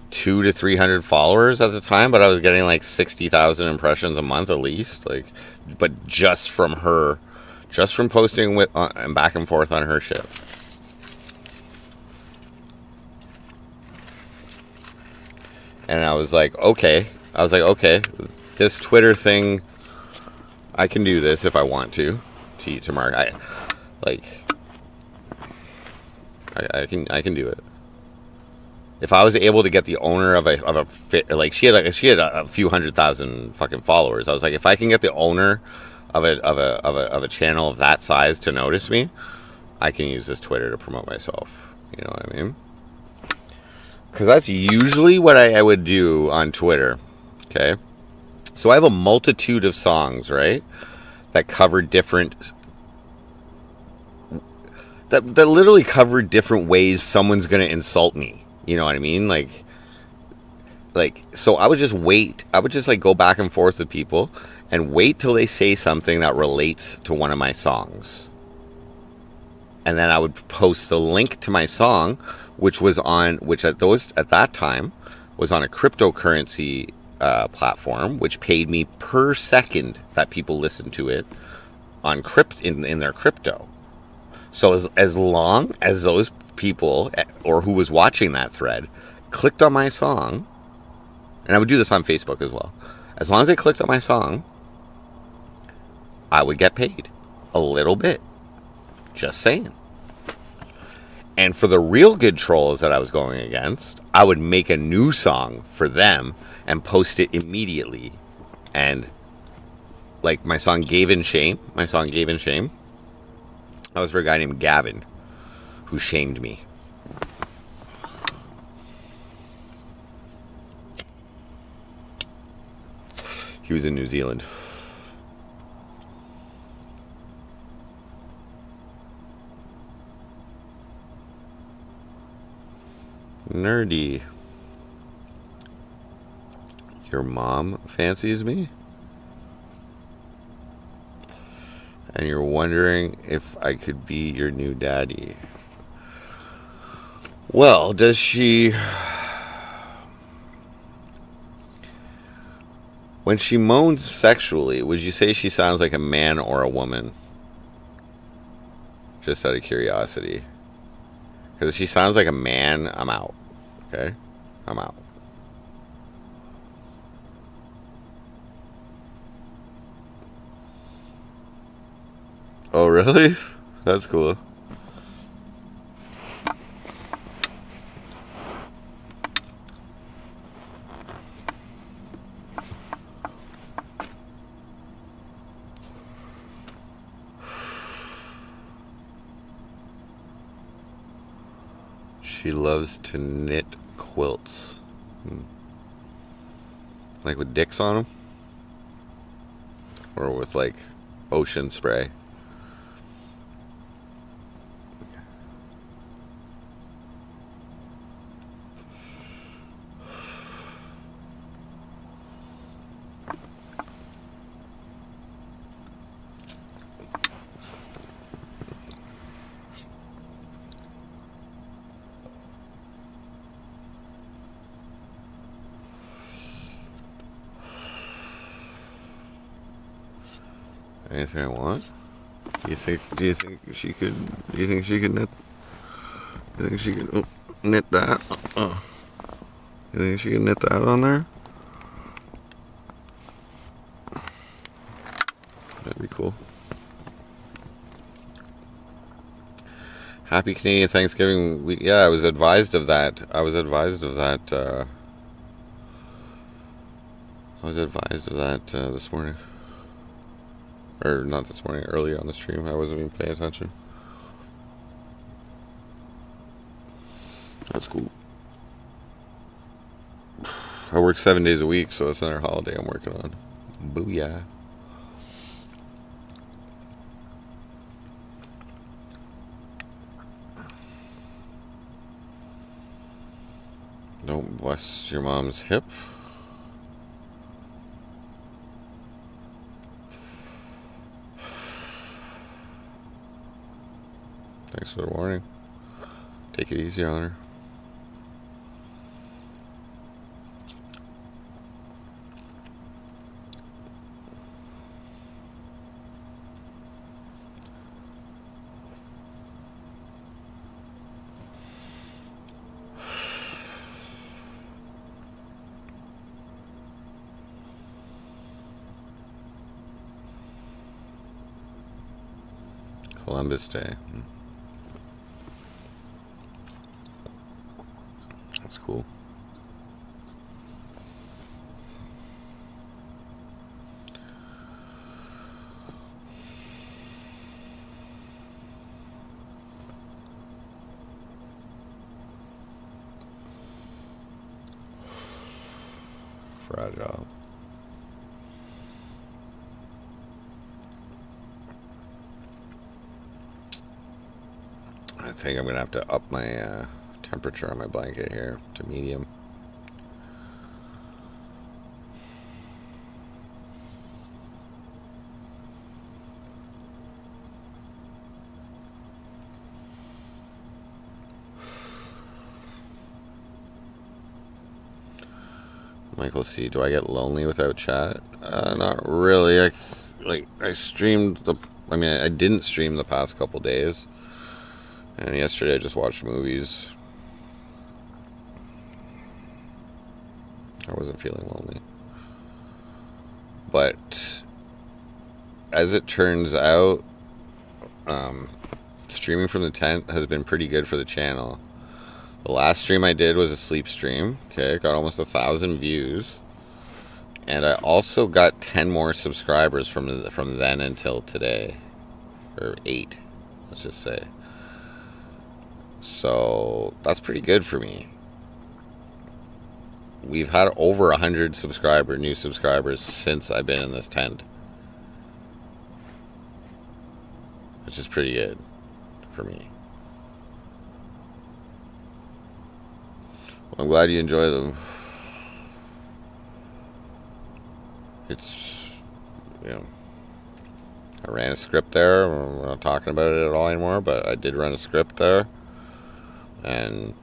200 to 300 followers at the time, but I was getting like 60,000 impressions a month at least. Like, but just from her, just from posting with and back and forth on her shit. And I was like, okay, this Twitter thing, I can do this if I want to Mark. I can do it. If I was able to get the owner of a she had a few 100,000 fucking followers. I was like, if I can get the owner of a channel of that size to notice me, I can use this Twitter to promote myself. You know what I mean? Because that's usually what I would do on Twitter. Okay, so I have a multitude of songs, right, that cover different. That literally cover different ways someone's gonna insult me. You know what I mean? Like, so I would just wait. I would just like go back and forth with people, and wait till they say something that relates to one of my songs. And then I would post the link to my song, which at that time was on a cryptocurrency platform, which paid me per second that people listened to it on in their crypto. So as long as those people, or who was watching that thread, clicked on my song, and I would do this on Facebook as well, as long as they clicked on my song, I would get paid a little bit. Just saying. And for the real good trolls that I was going against, I would make a new song for them and post it immediately. And like my song Gave in Shame, that was for a guy named Gavin who shamed me. He was in New Zealand. Nerdy. Your mom fancies me? And you're wondering if I could be your new daddy. Well, does she... When she moans sexually, would you say she sounds like a man or a woman? Just out of curiosity. Because if she sounds like a man, I'm out. Okay? I'm out. Oh, really? That's cool. She loves to knit quilts. Like with dicks on them? Or with like ocean spray? Anything I want? Do you think she could knit? You think she could knit that? You think she could knit that on there? That'd be cool. Happy Canadian Thanksgiving week. Yeah, I was advised of that. This morning. Or not this morning, earlier on the stream. I wasn't even paying attention. That's cool. I work 7 days a week, so it's another holiday I'm working on. Booyah. Don't bust your mom's hip. Thanks for the warning. Take it easy on her. Columbus Day. That's cool. Fragile. I think I'm gonna have to up my temperature on my blanket here to medium. Michael C. Do I get lonely without chat? Not really. I streamed I didn't stream the past couple days. And yesterday I just watched movies. I wasn't feeling lonely. But as it turns out, streaming from the tent has been pretty good for the channel. The last stream I did was a sleep stream. Okay, got almost 1,000 views. And I also got 10 more subscribers from then until today. Or 8, let's just say. So that's pretty good for me. We've had over 100 new subscribers since I've been in this tent. Which is pretty good for me. I'm glad you enjoy them. It's, I ran a script there. We're not talking about it at all anymore, but I did run a script there. And,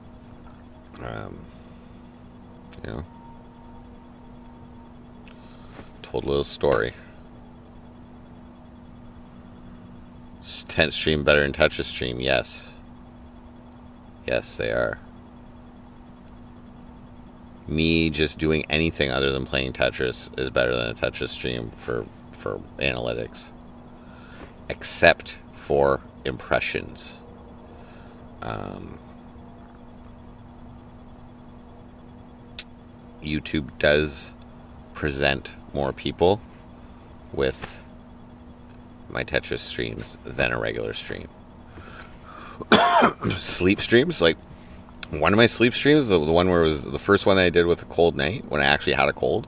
told a little story. Is tent stream better than Tetris stream? Yes. Yes, they are. Me just doing anything other than playing Tetris is better than a Tetris stream for analytics. Except for impressions. YouTube does present more people with my Tetris streams than a regular stream. Sleep streams, like one of my sleep streams, the one where it was the first one that I did with a cold night, when I actually had a cold,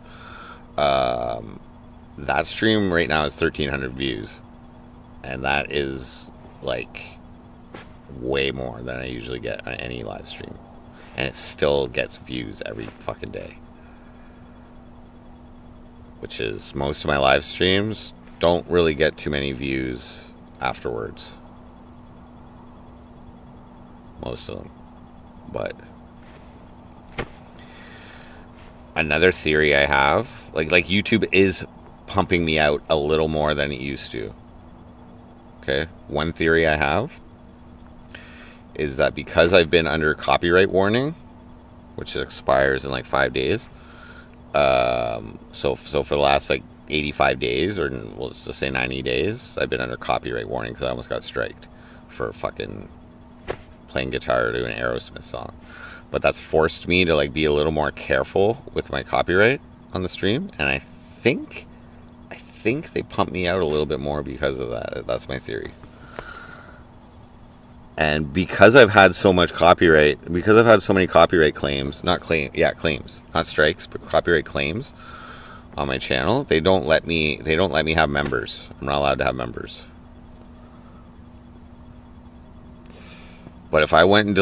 that stream right now is 1,300 views. And that is like way more than I usually get on any live stream. And it still gets views every fucking day. Which is, most of my live streams don't really get too many views afterwards. Most of them. But another theory I have, like YouTube is pumping me out a little more than it used to. Okay? One theory I have is that because I've been under copyright warning, which expires in like 5 days, so for the last like 85 days, or let's just say 90 days, I've been under copyright warning because I almost got striked for fucking playing guitar to an Aerosmith song. But that's forced me to like be a little more careful with my copyright on the stream, and I think they pump me out a little bit more because of that. That's my theory. And because I've had so much copyright, because I've had so many copyright claims, claims, not strikes, but copyright claims on my channel, they don't let me have members. I'm not allowed to have members. But if I went and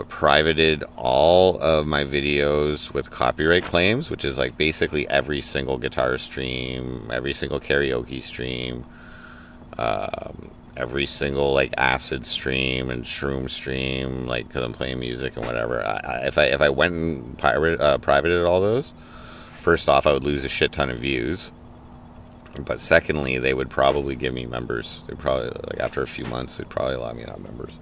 privated all of my videos with copyright claims, which is like basically every single guitar stream, every single karaoke stream, every single like acid stream and shroom stream, like because I'm playing music and whatever. If I went and privated all those, first off, I would lose a shit ton of views. But secondly, they would probably give me members. They probably, like after a few months, they'd probably allow me to have members.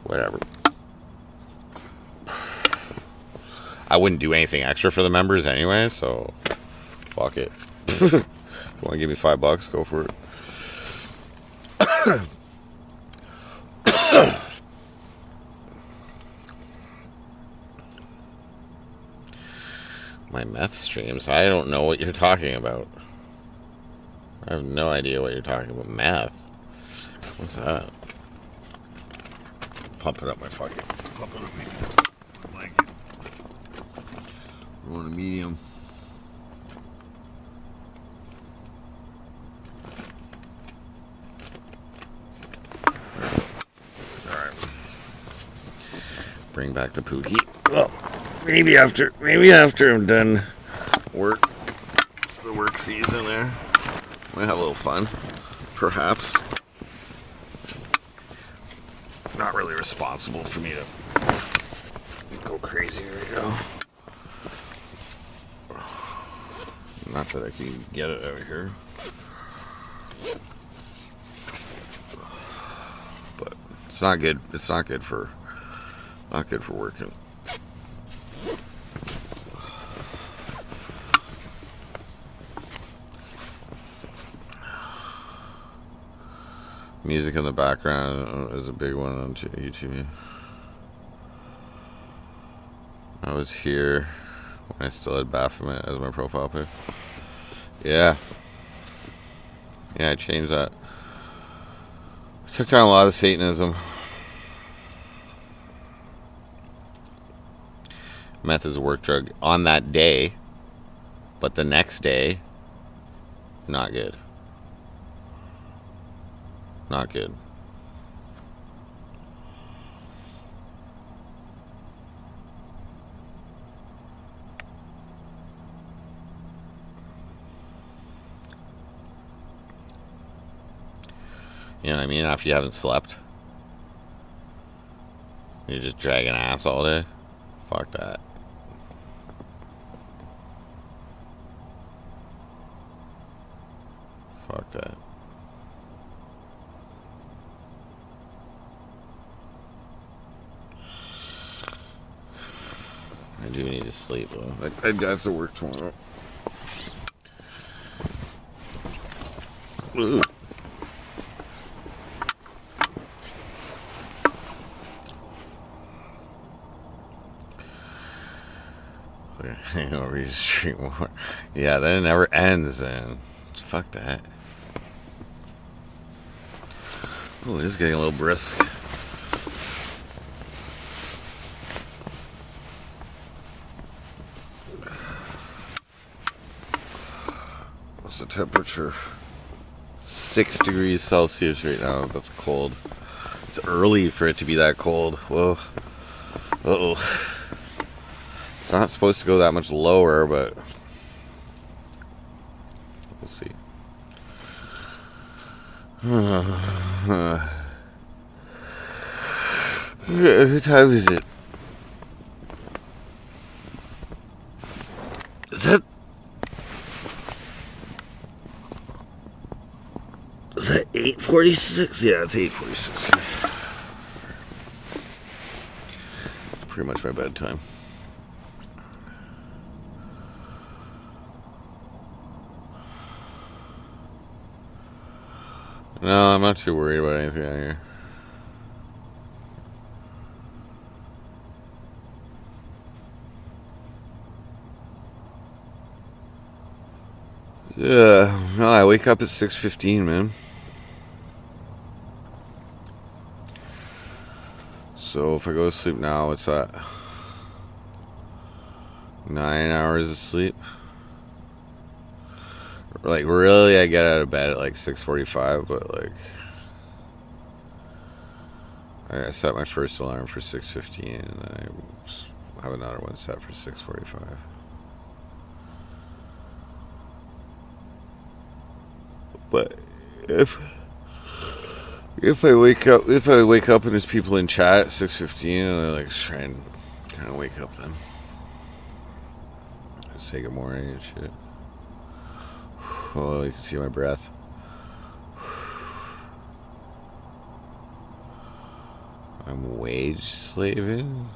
Whatever. I wouldn't do anything extra for the members anyway, so fuck it. If you want to give me $5, go for it. My meth streams? I don't know what you're talking about. I have no idea what you're talking about. Meth? What's that? Pump it up my fucking... Pump it up my blanket. I want a medium. Alright. Bring back the Pookie. Well, maybe after I'm done work. It's the work season there. Might have a little fun. Perhaps. Not really responsible for me to go go crazy right now. Not that I can get it out of here. But it's not good. It's not good for working. Music in the background is a big one on YouTube. I was here when I still had Baphomet as my profile pic. Yeah, I changed that. I took down a lot of Satanism. Meth is a work drug on that day, but the next day, not good. Not good. You know what I mean? After you haven't slept, you're just dragging ass all day. Fuck that. Fuck that. I do need to sleep though. I have to work tomorrow. Ooh. Hangover, you just drink more. Yeah, then it never ends, and fuck that. Oh, it is getting a little brisk. What's the temperature? 6 degrees Celsius right now. That's cold. It's early for it to be that cold. Whoa. Uh-oh. It's not supposed to go that much lower, but we'll see. What time is it? Is that 8:46? Yeah, it's 8:46. Pretty much my bedtime. No, I'm not too worried about anything out here. Yeah, no, I wake up at 6:15, man. So if I go to sleep now, what's that? 9 hours of sleep? Like, really, I get out of bed at like 6:45, but like, I set my first alarm for 6:15, and then I have another one set for 6:45. But if I wake up and there's people in chat at 6:15, and I like try and kind of wake up then, say good morning and shit. Oh, you can see my breath. I'm wage slaving?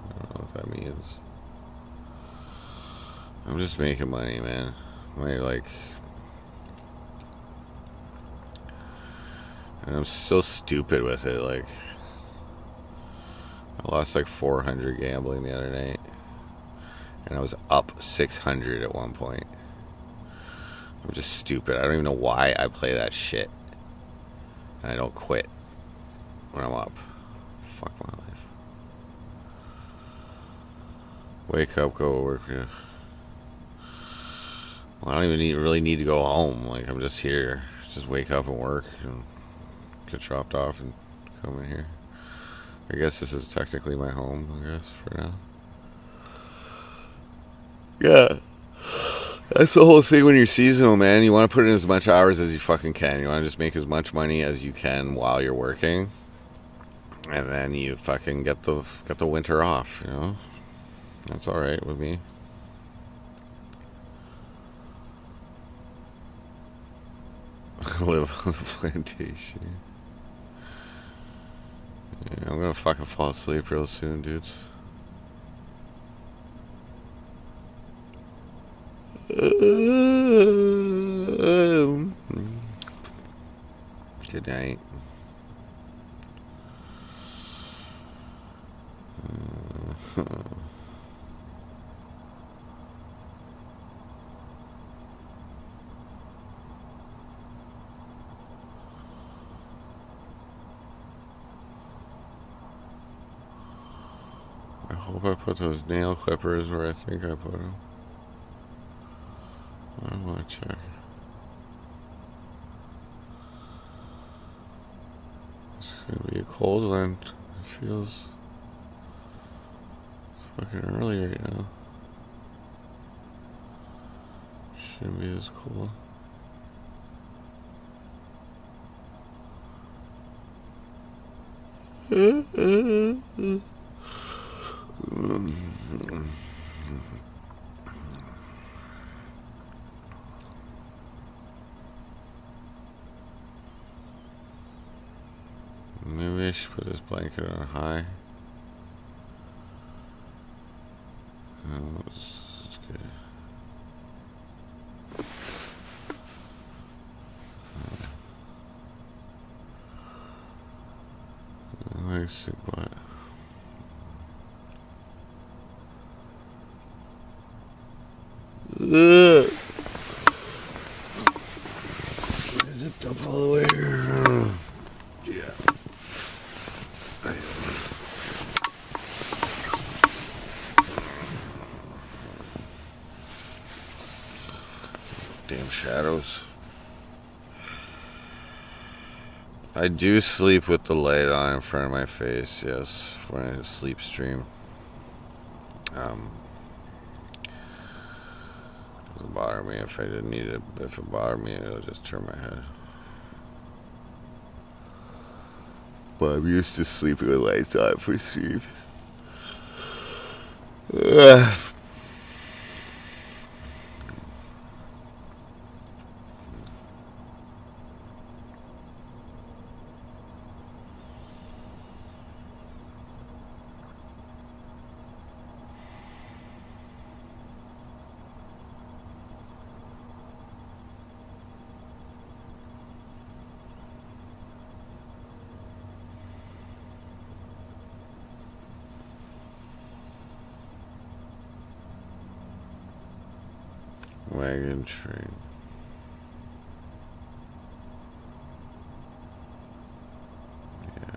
I don't know what that means. I'm just making money, man. And I'm still stupid with it. Like, I lost like 400 gambling the other night, and I was up 600 at one point. I'm just stupid. I don't even know why I play that shit. And I don't quit when I'm up. Fuck my life. Wake up, go work. Yeah. Well, I don't even really need to go home. Like, I'm just here. Just wake up and work and get dropped off and come in here. I guess this is technically my home, I guess, for now. Yeah. That's the whole thing when you're seasonal, man. You want to put in as much hours as you fucking can. You want to just make as much money as you can while you're working. And then you fucking get the winter off, you know? That's alright with me. Live on the plantation. Yeah, I'm gonna fucking fall asleep real soon, dudes. Good night. I hope I put those nail clippers where I think I put them. I want to check. It's gonna be a cold one. It feels fucking early right now. Shouldn't be as cold. Maybe I should put this blanket on high. No, it's good. Let's see what. Zipped up all the way here. Yeah. Damn shadows. I do sleep with the light on in front of my face, yes, when I sleep stream. Doesn't bother me if I didn't need it. If it bothered me, I'll just turn my head. But I'm used to sleeping with lights on for sleep. Wagon train. Yeah.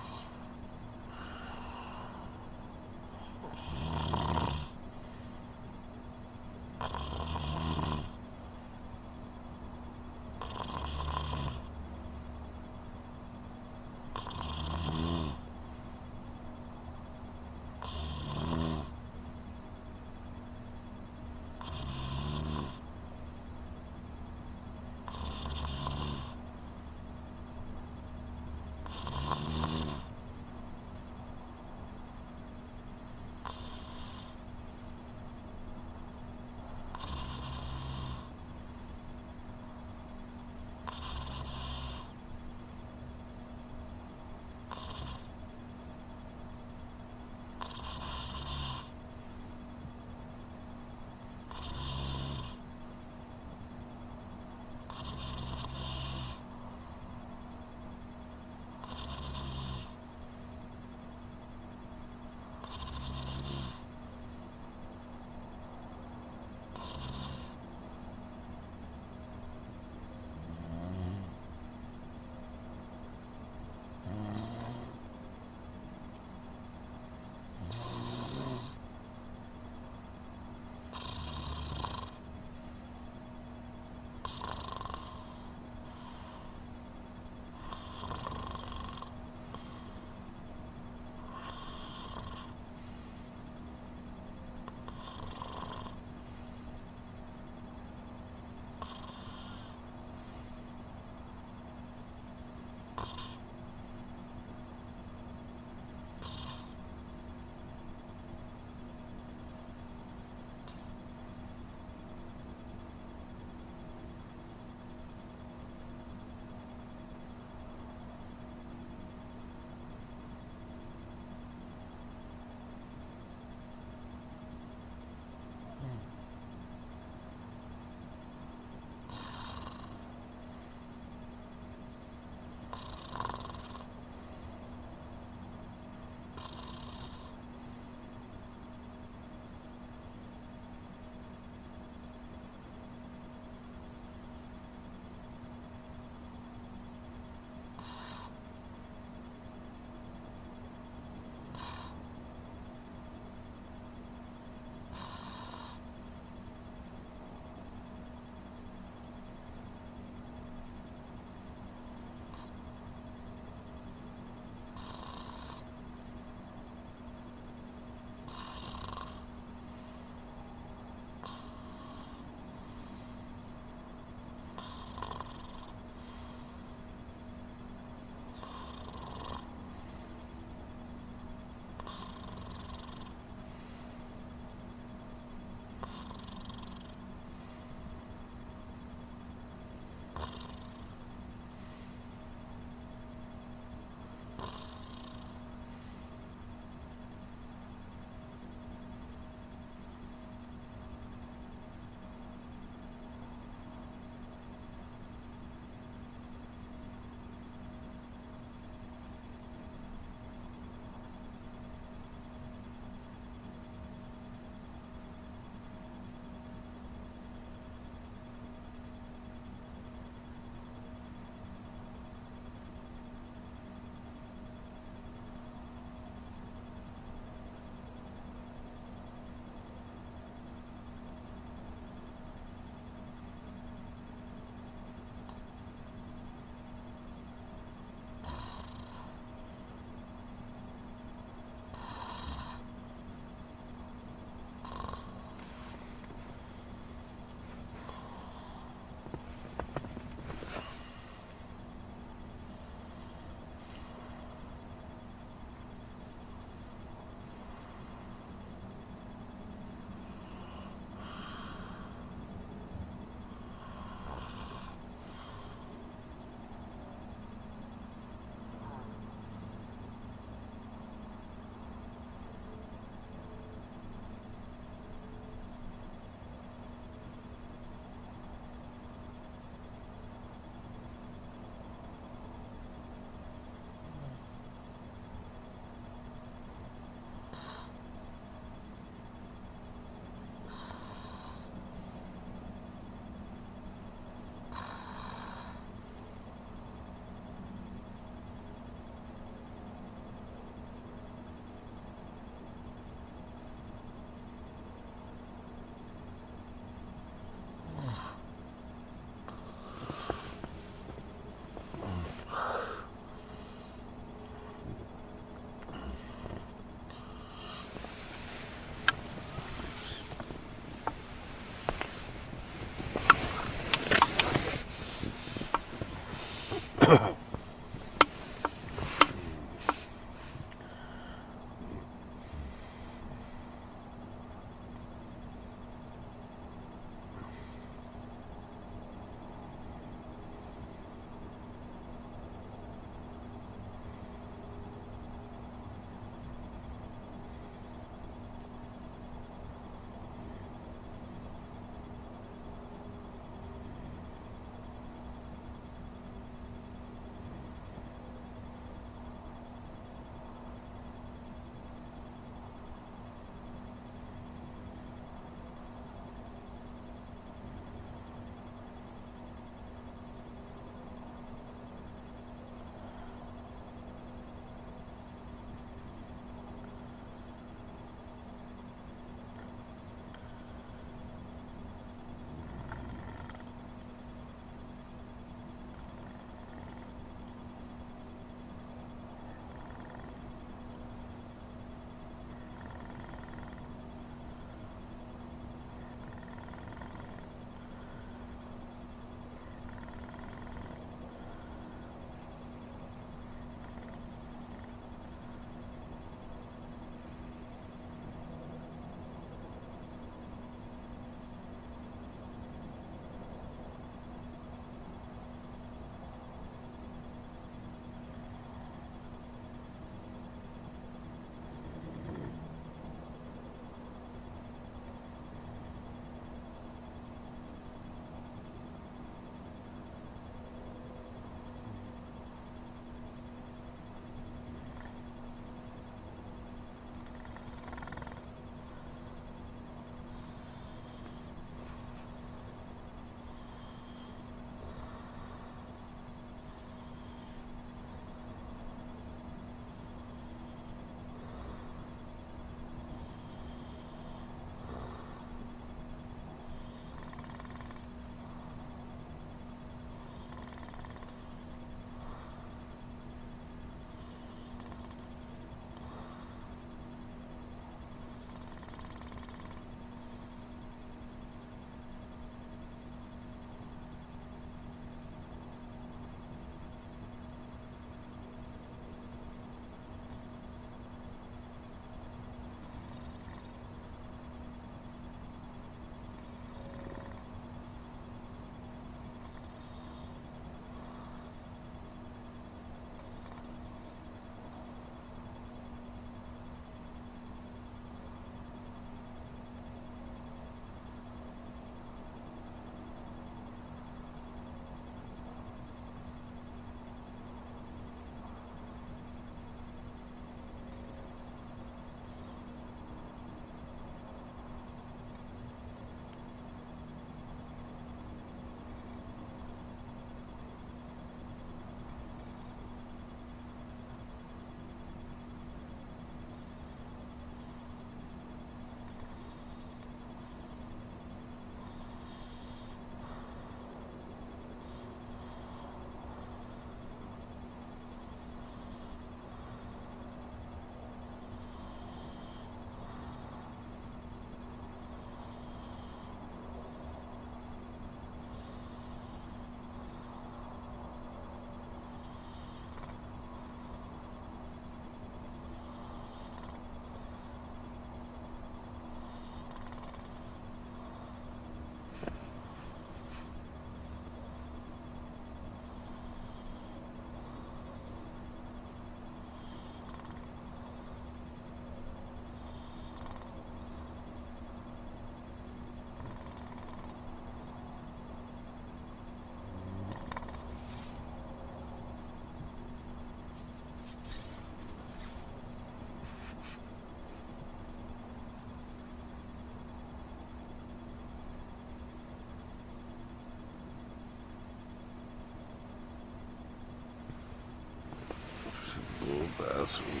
bathroom.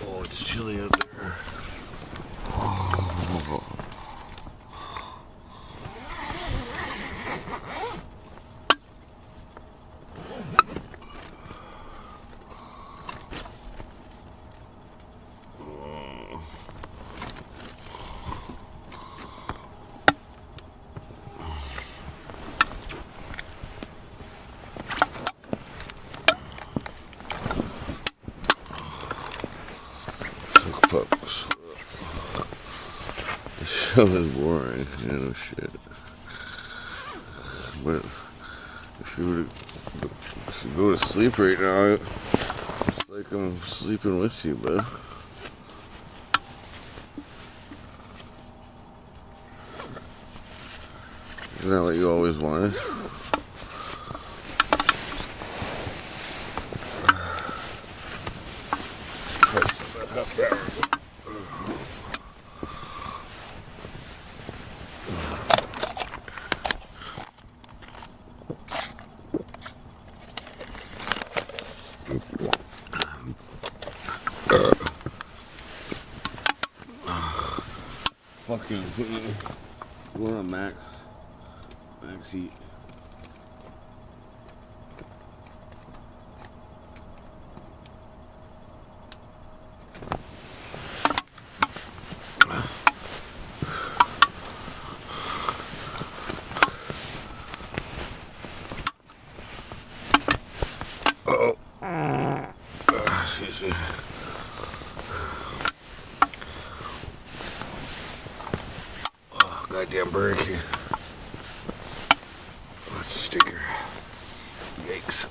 Oh, it's chilly out there. Pucks. This show is boring. Yeah, no shit. But if you were to go to sleep right now, it's like I'm sleeping with you, bud. Isn't that what you always wanted? Fucking going on max heat. Oh, excuse me. Oh, goddamn bird. Oh, sticker. Yikes.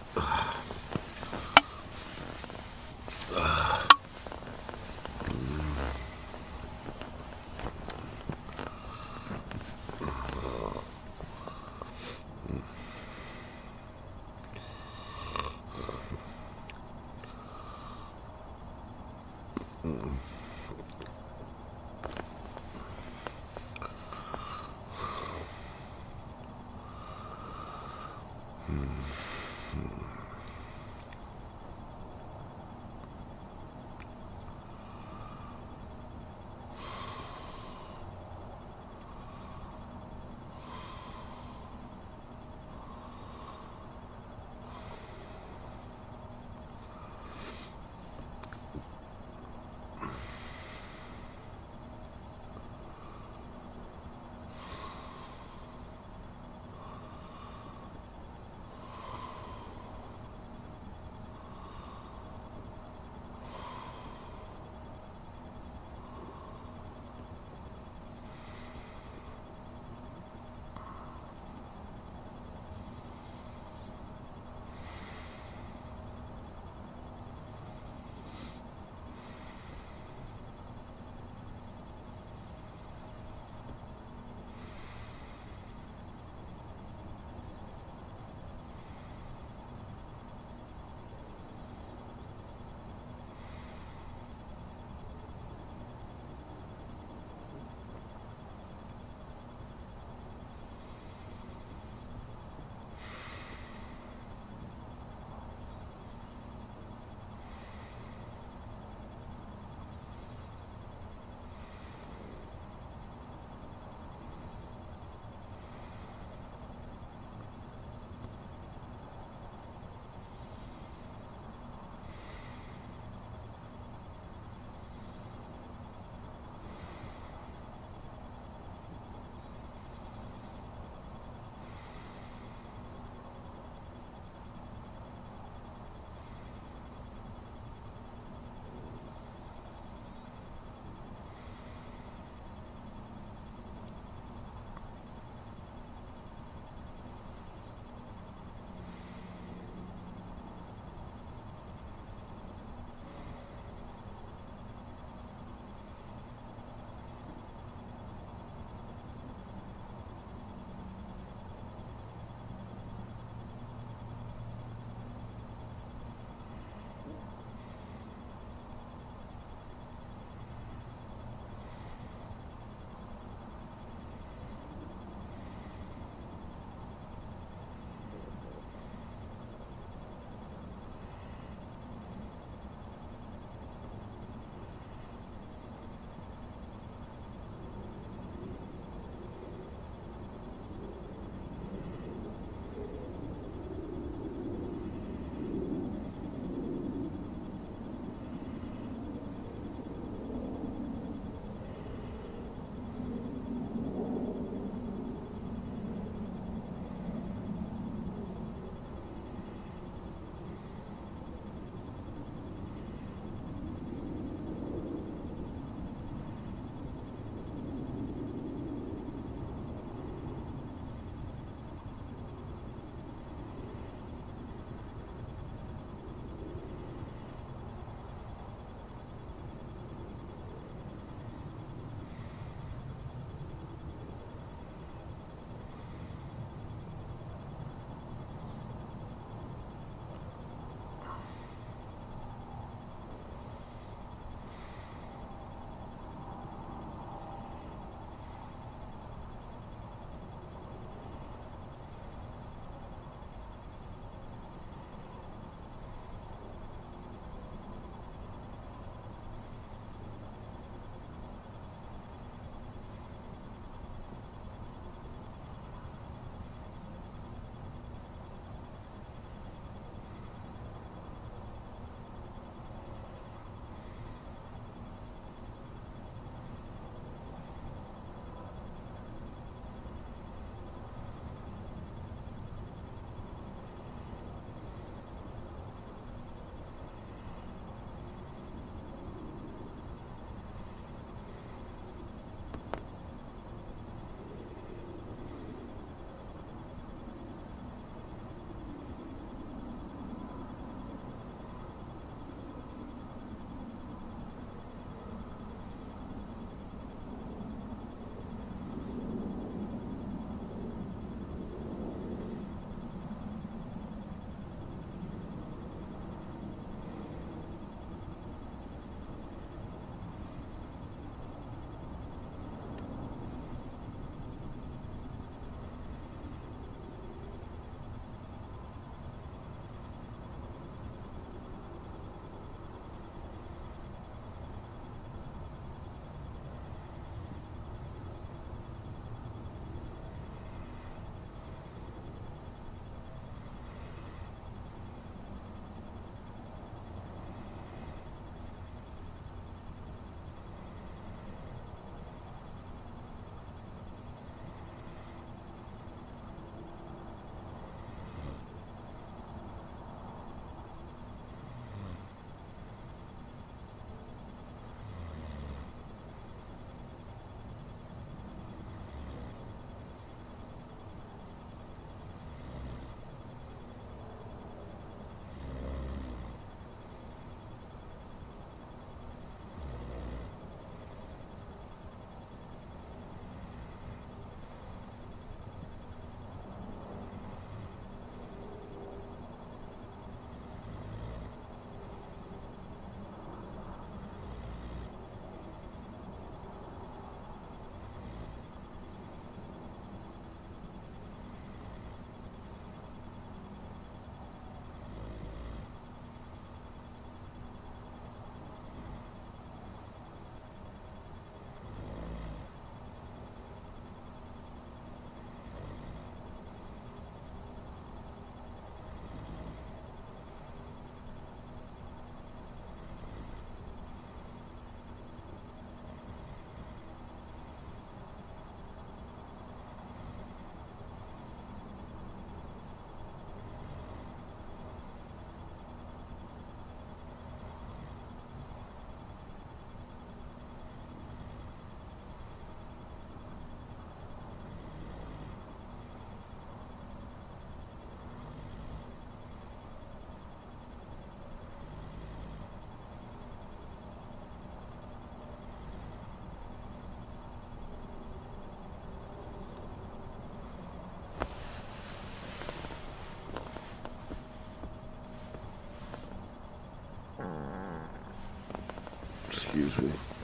Excuse me.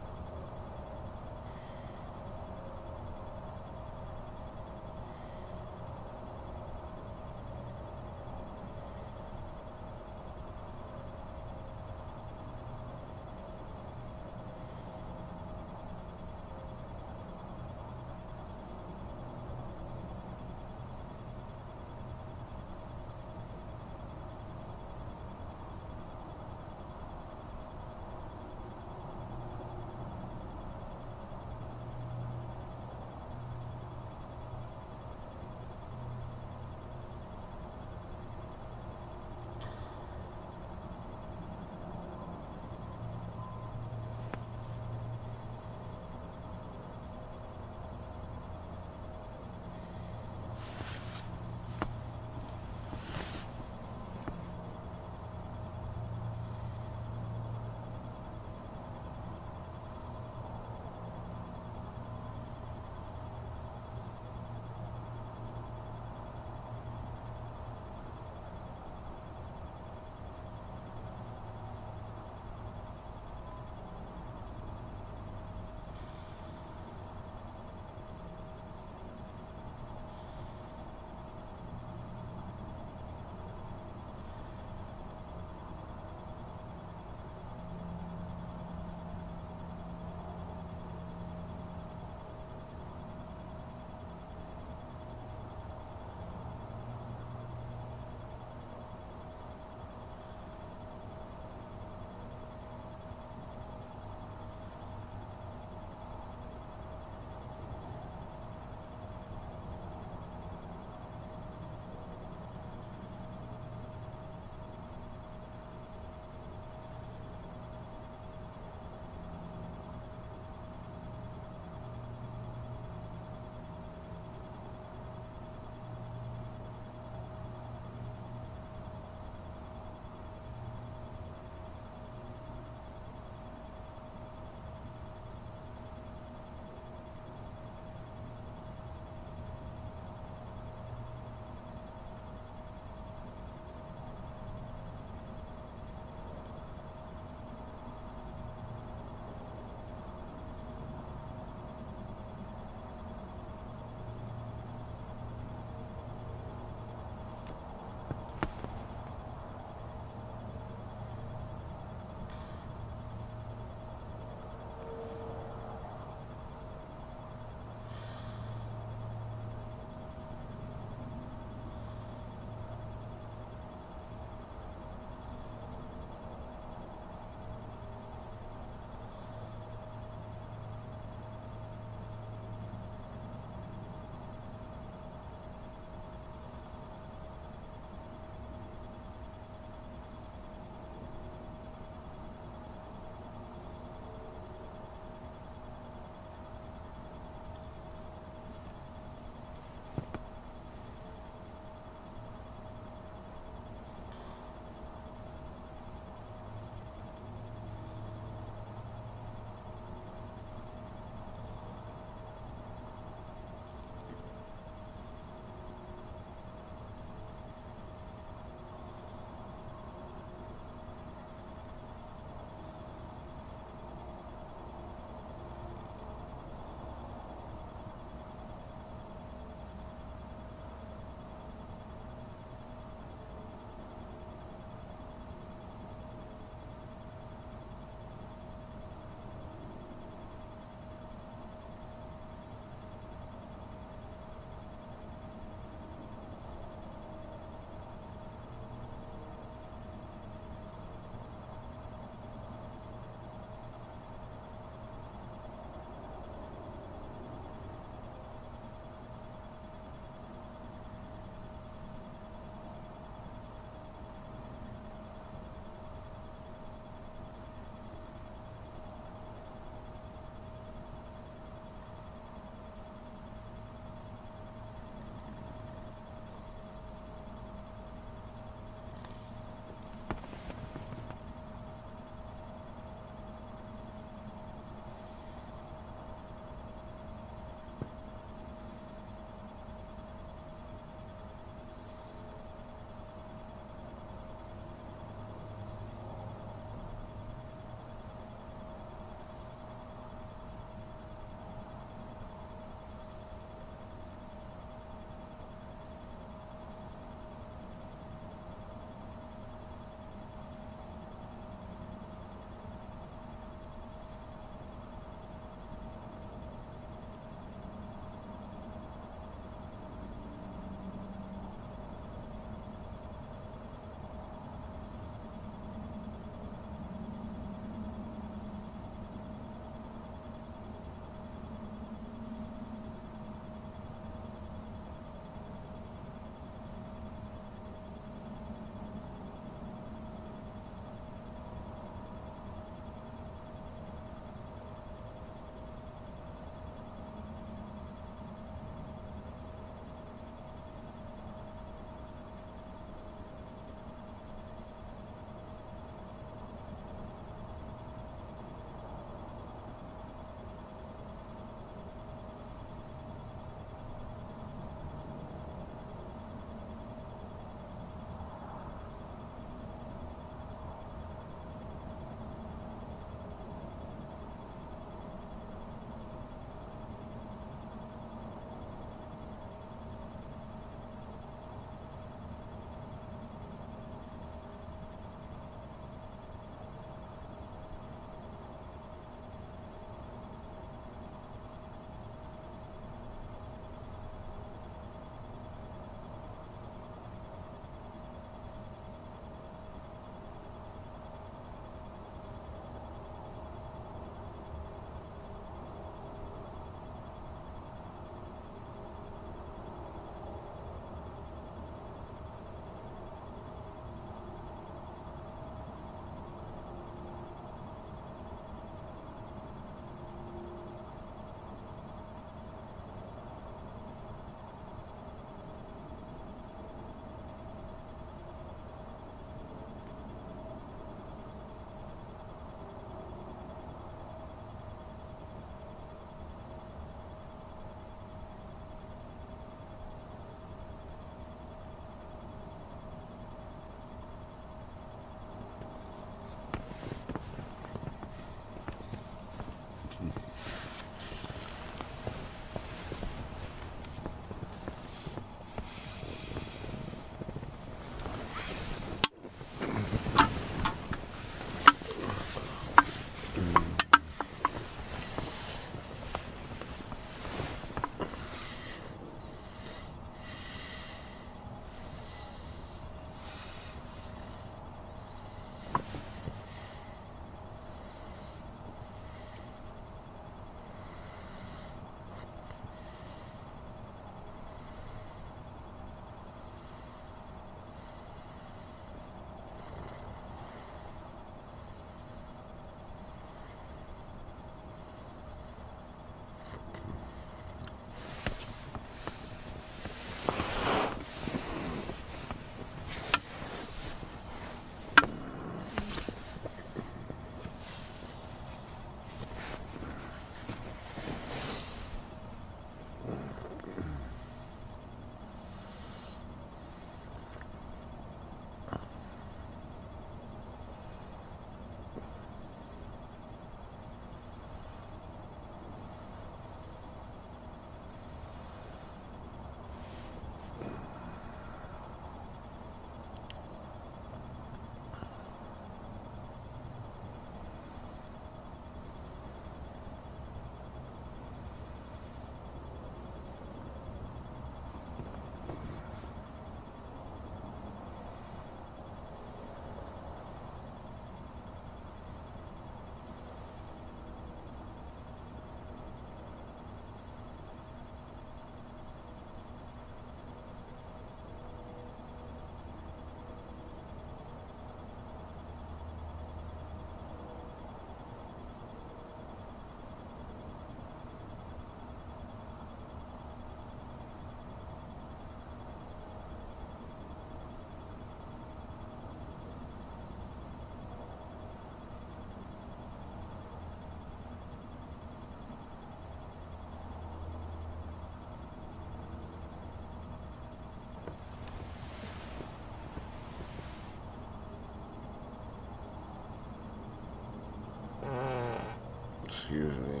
Excuse me.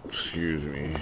Excuse me.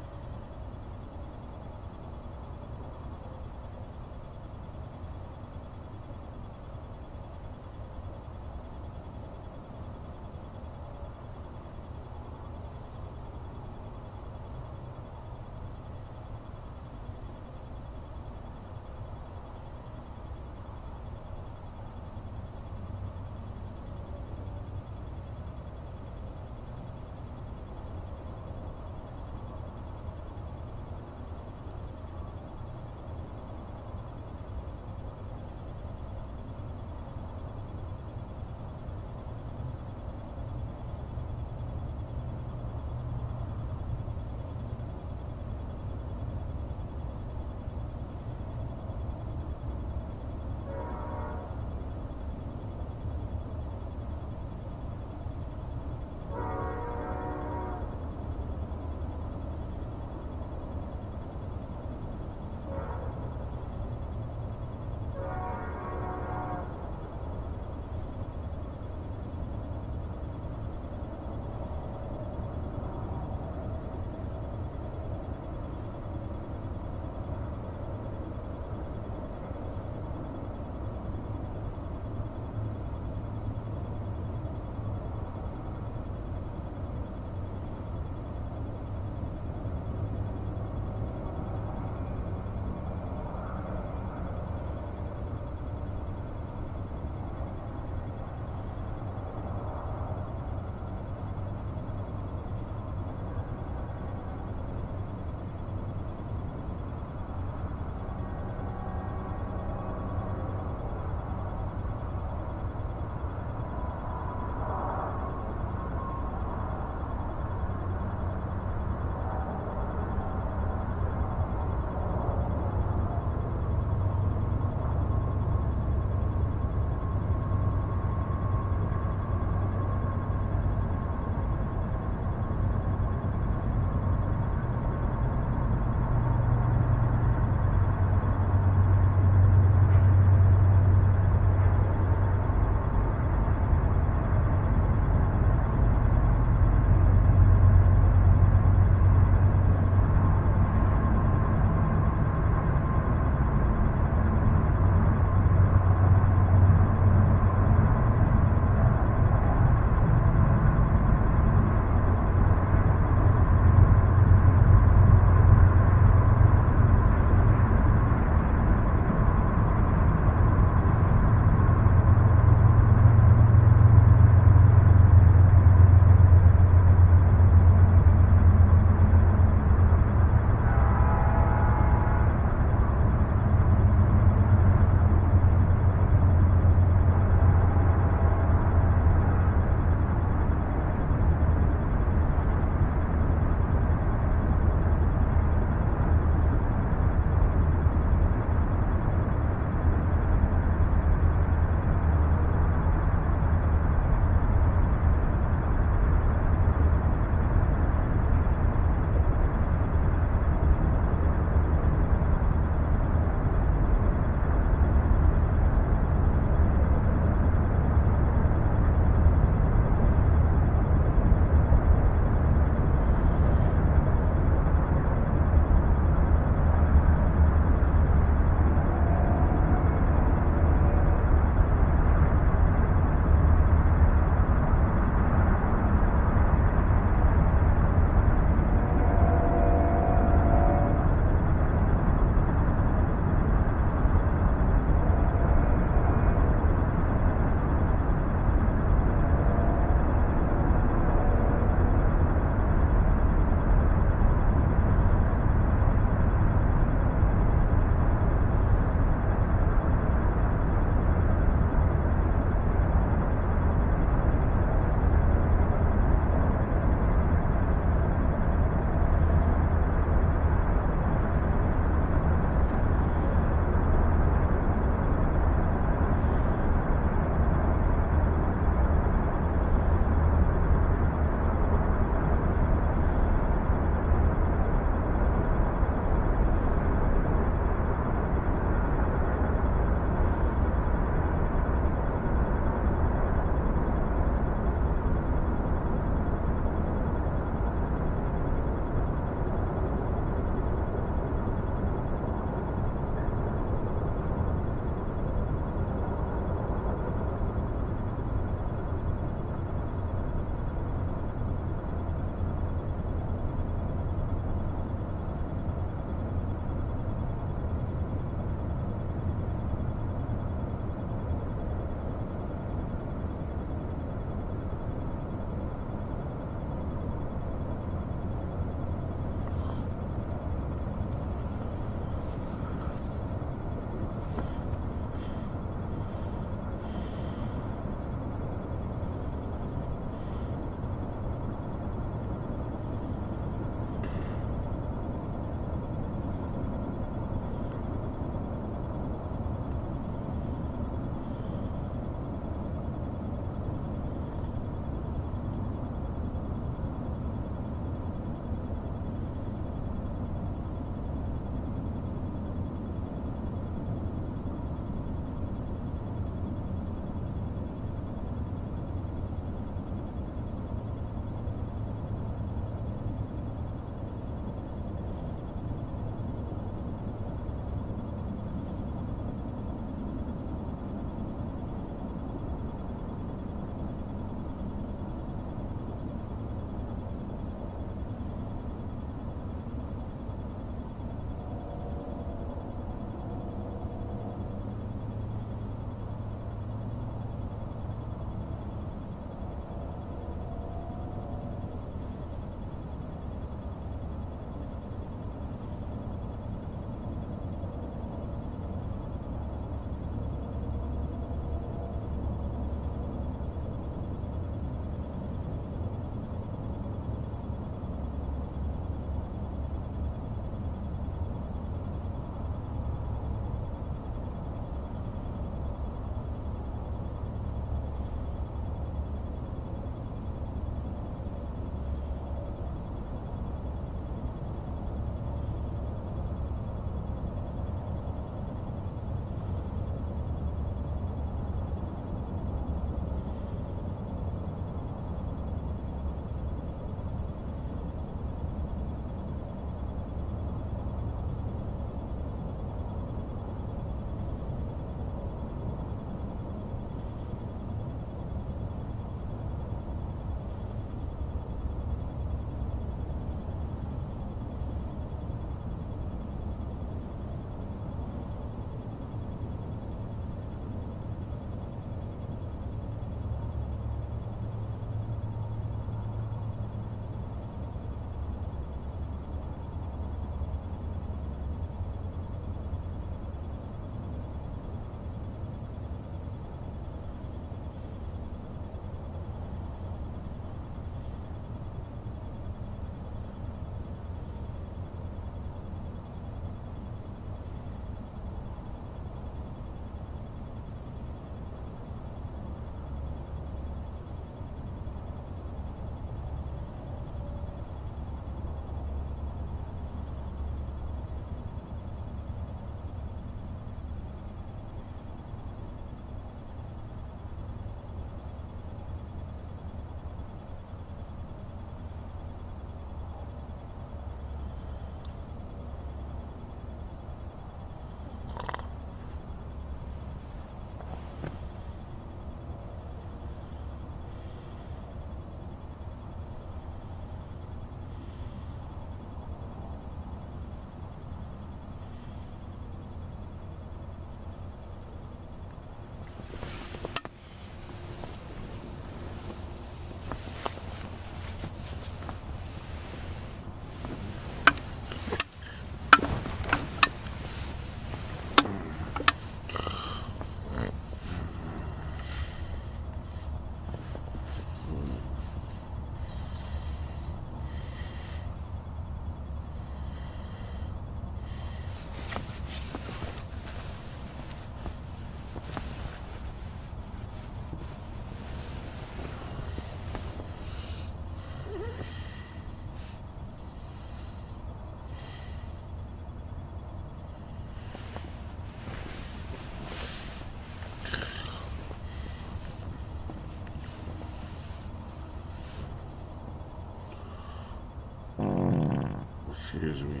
Excuse me.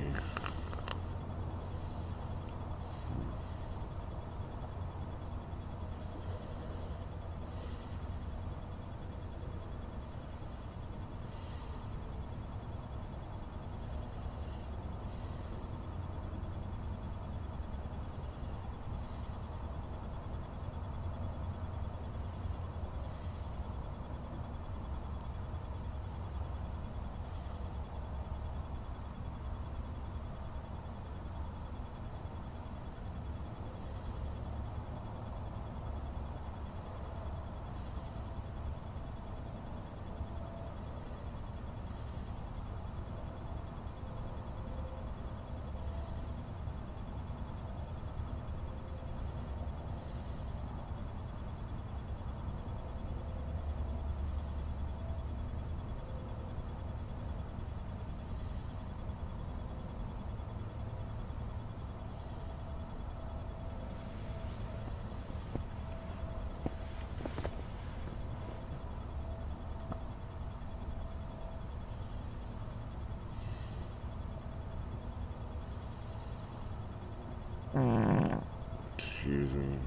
Excuse me.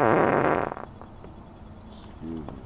Excuse me.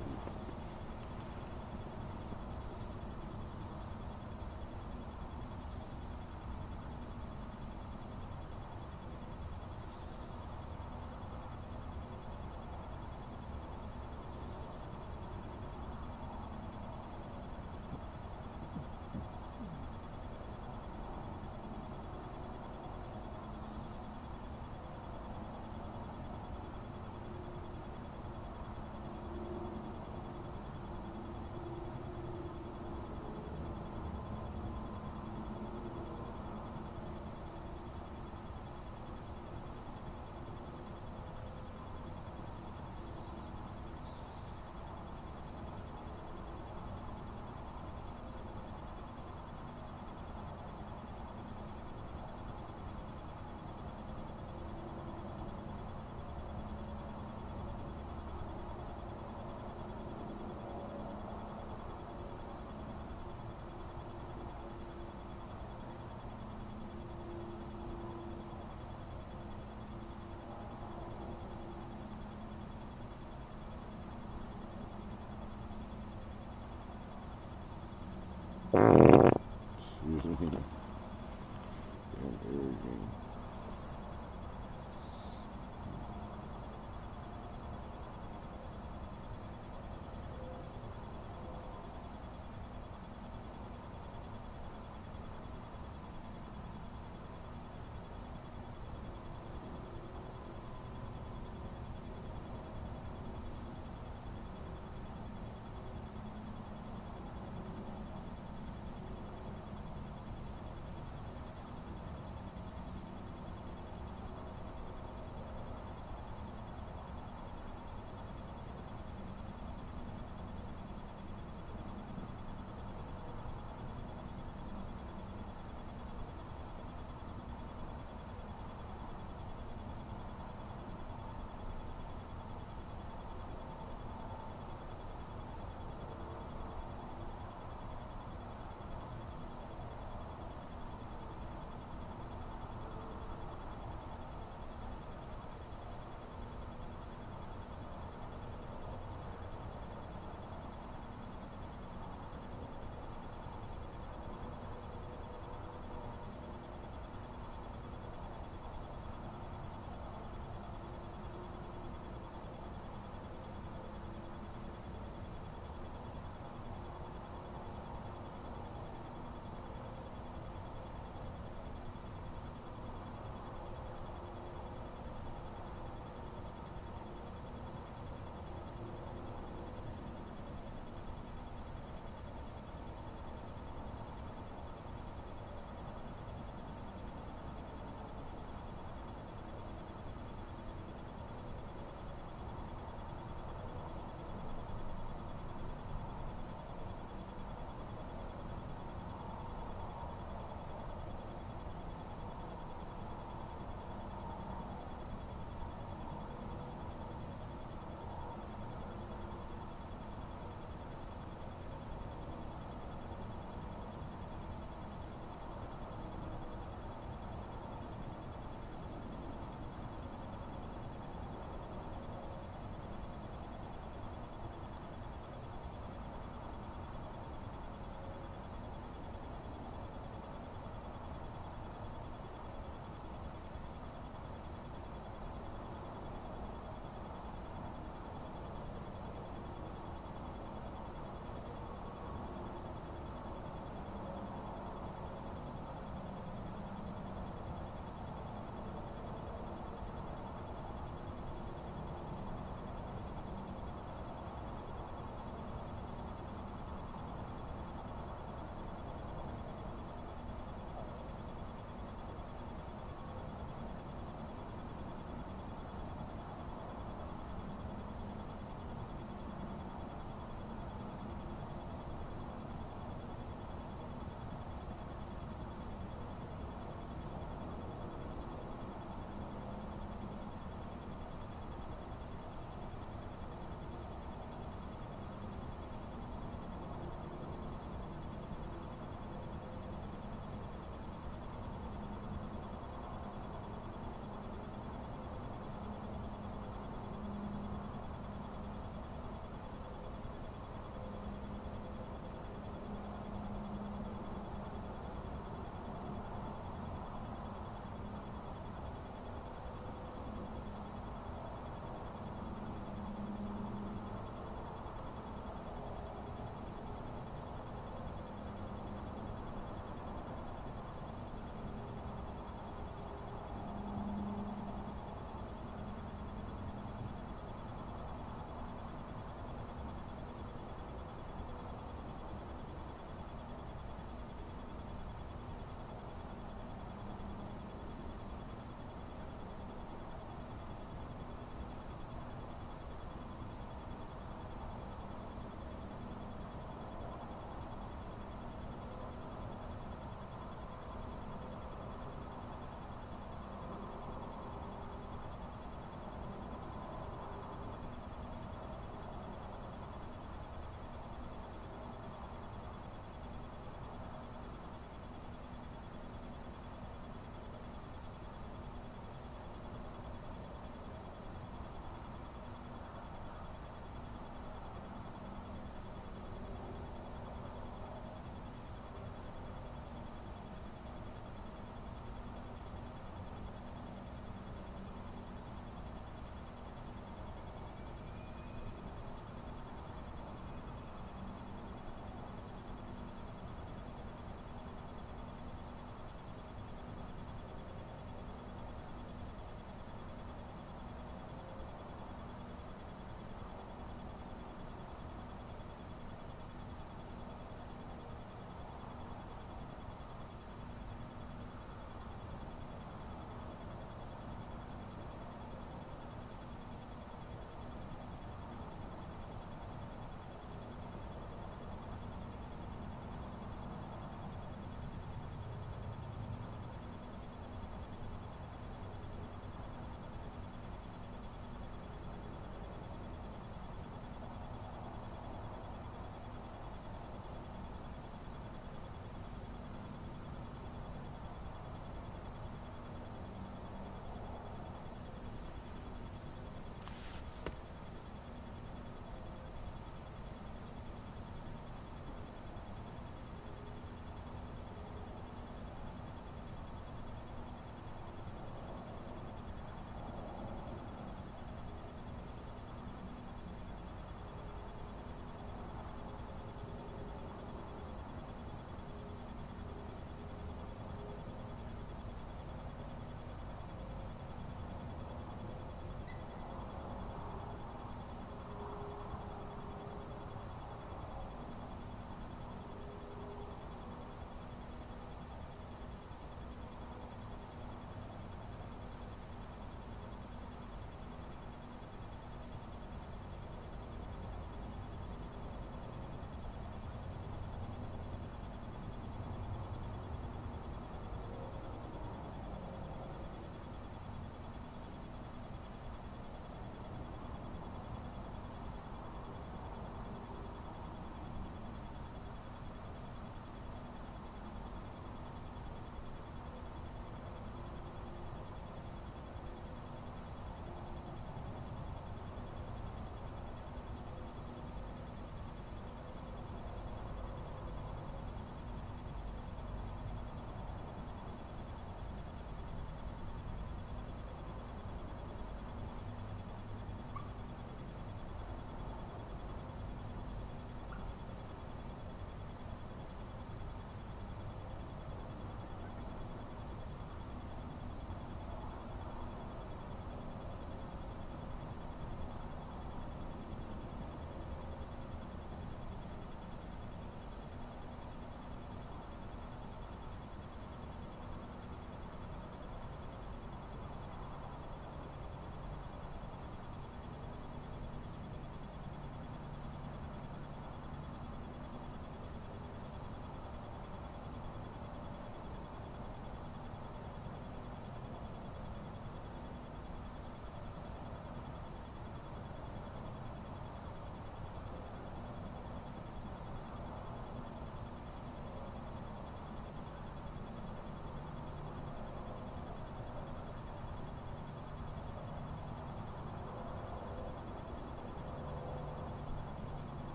Excuse me. Damn arrogant.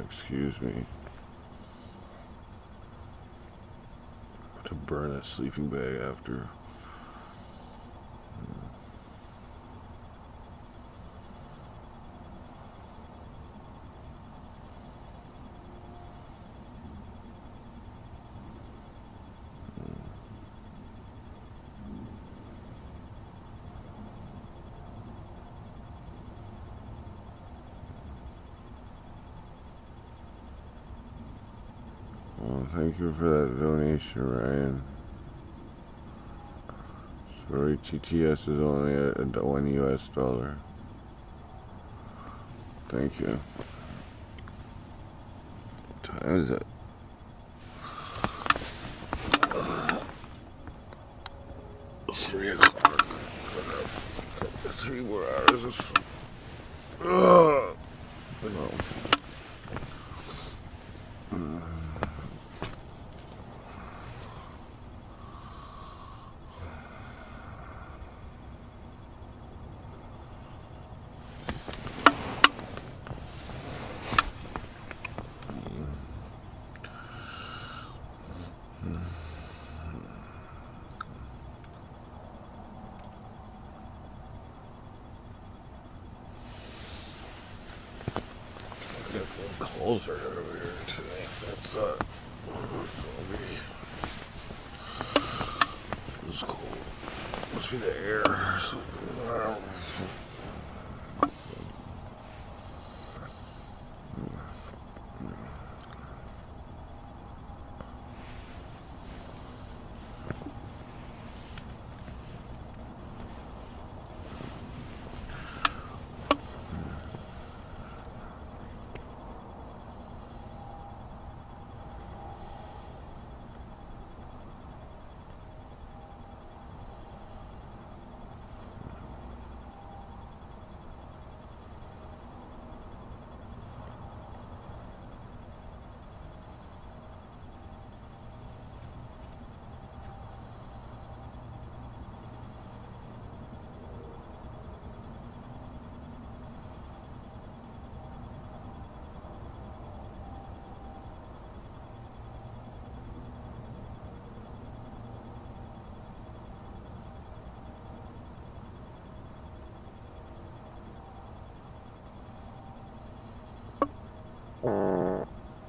excuse me. To burn a sleeping bag after. Well, thank you for that donation, Ryan. Sorry, TTS is only at $1 US. Thank you. What time is it? 3 o'clock. 3 more hours. No. Colder over here today. That's not gonna be. Feels cold. Must be the air or something. I don't know.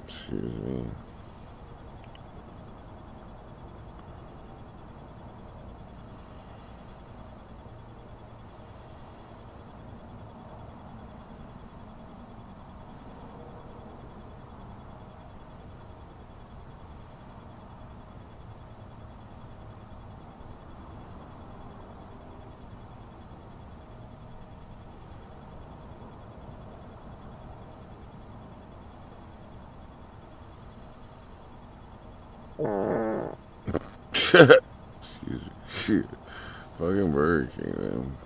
Excuse me. Excuse me. Shit. Fucking Burger King, man.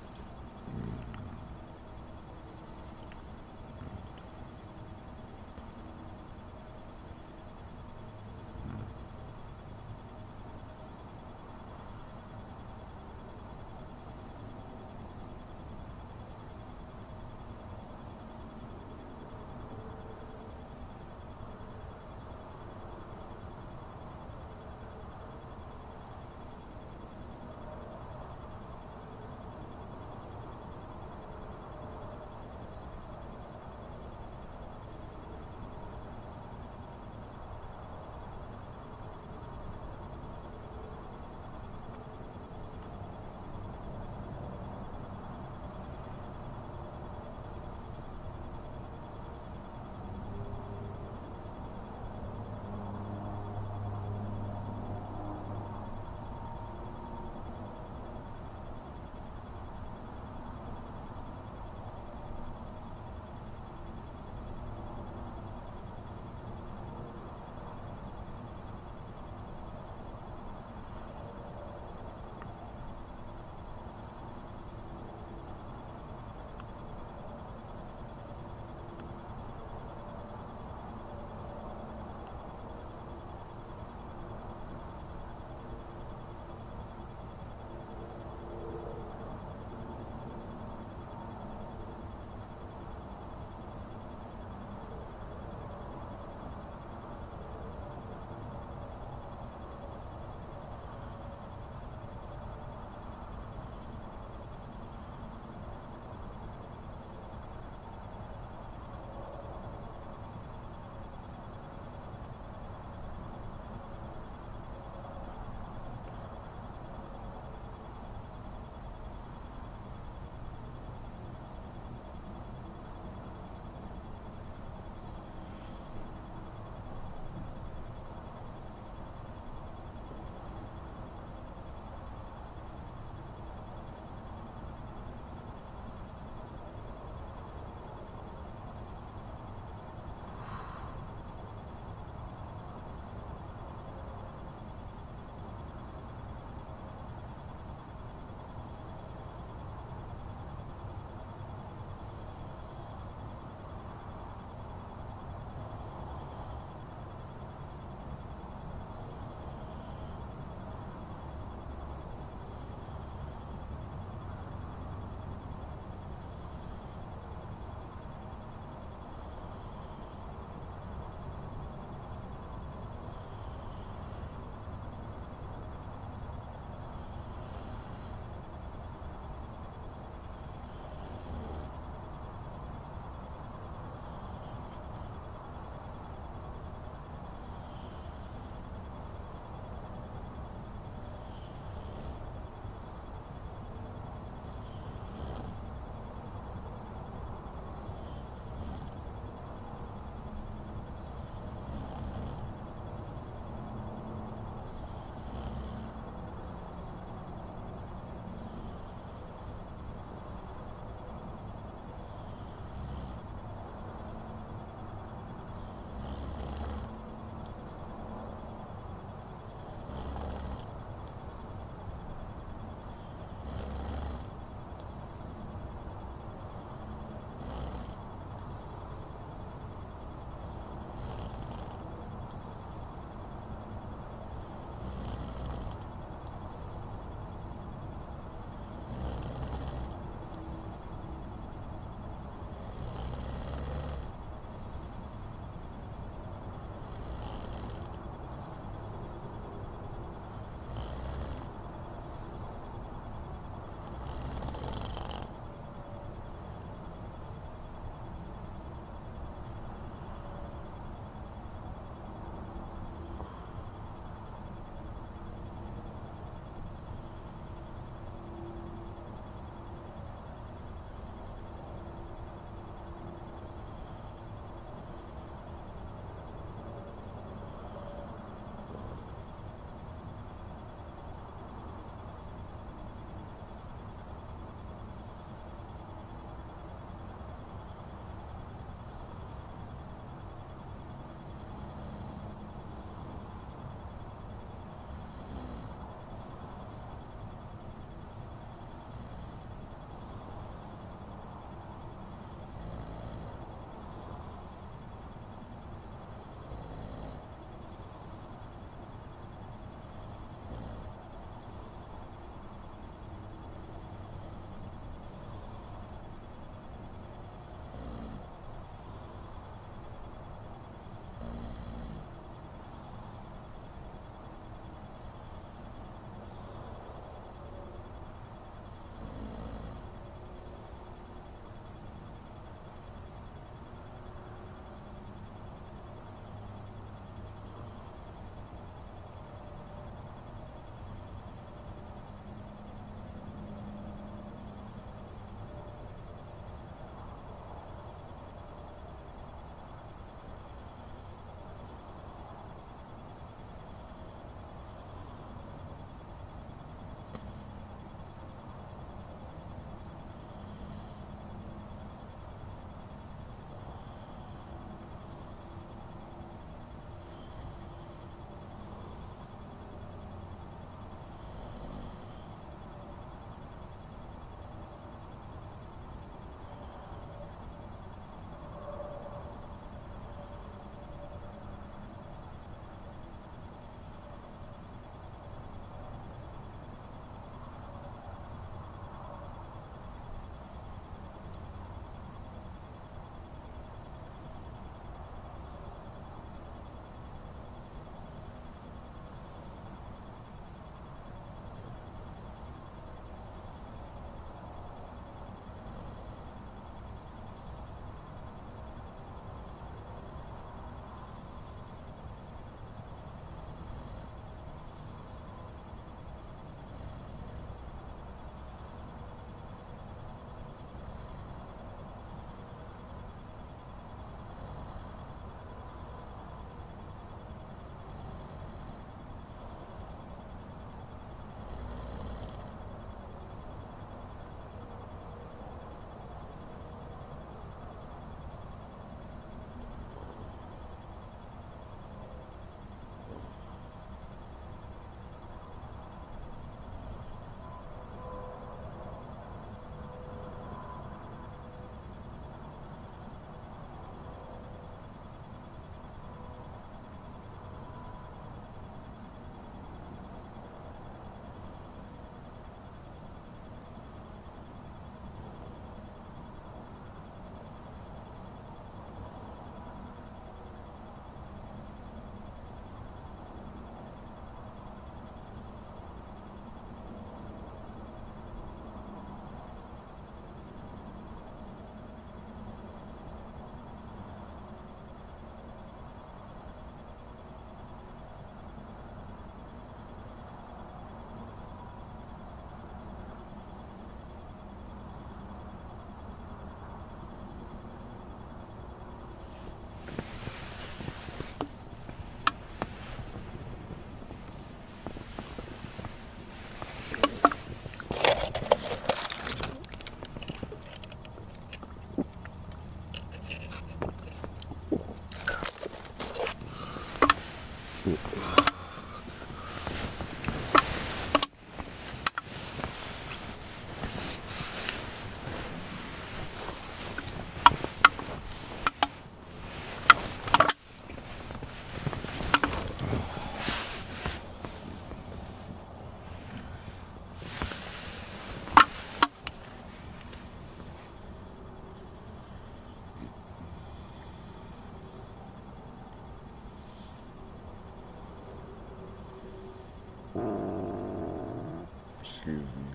crazy.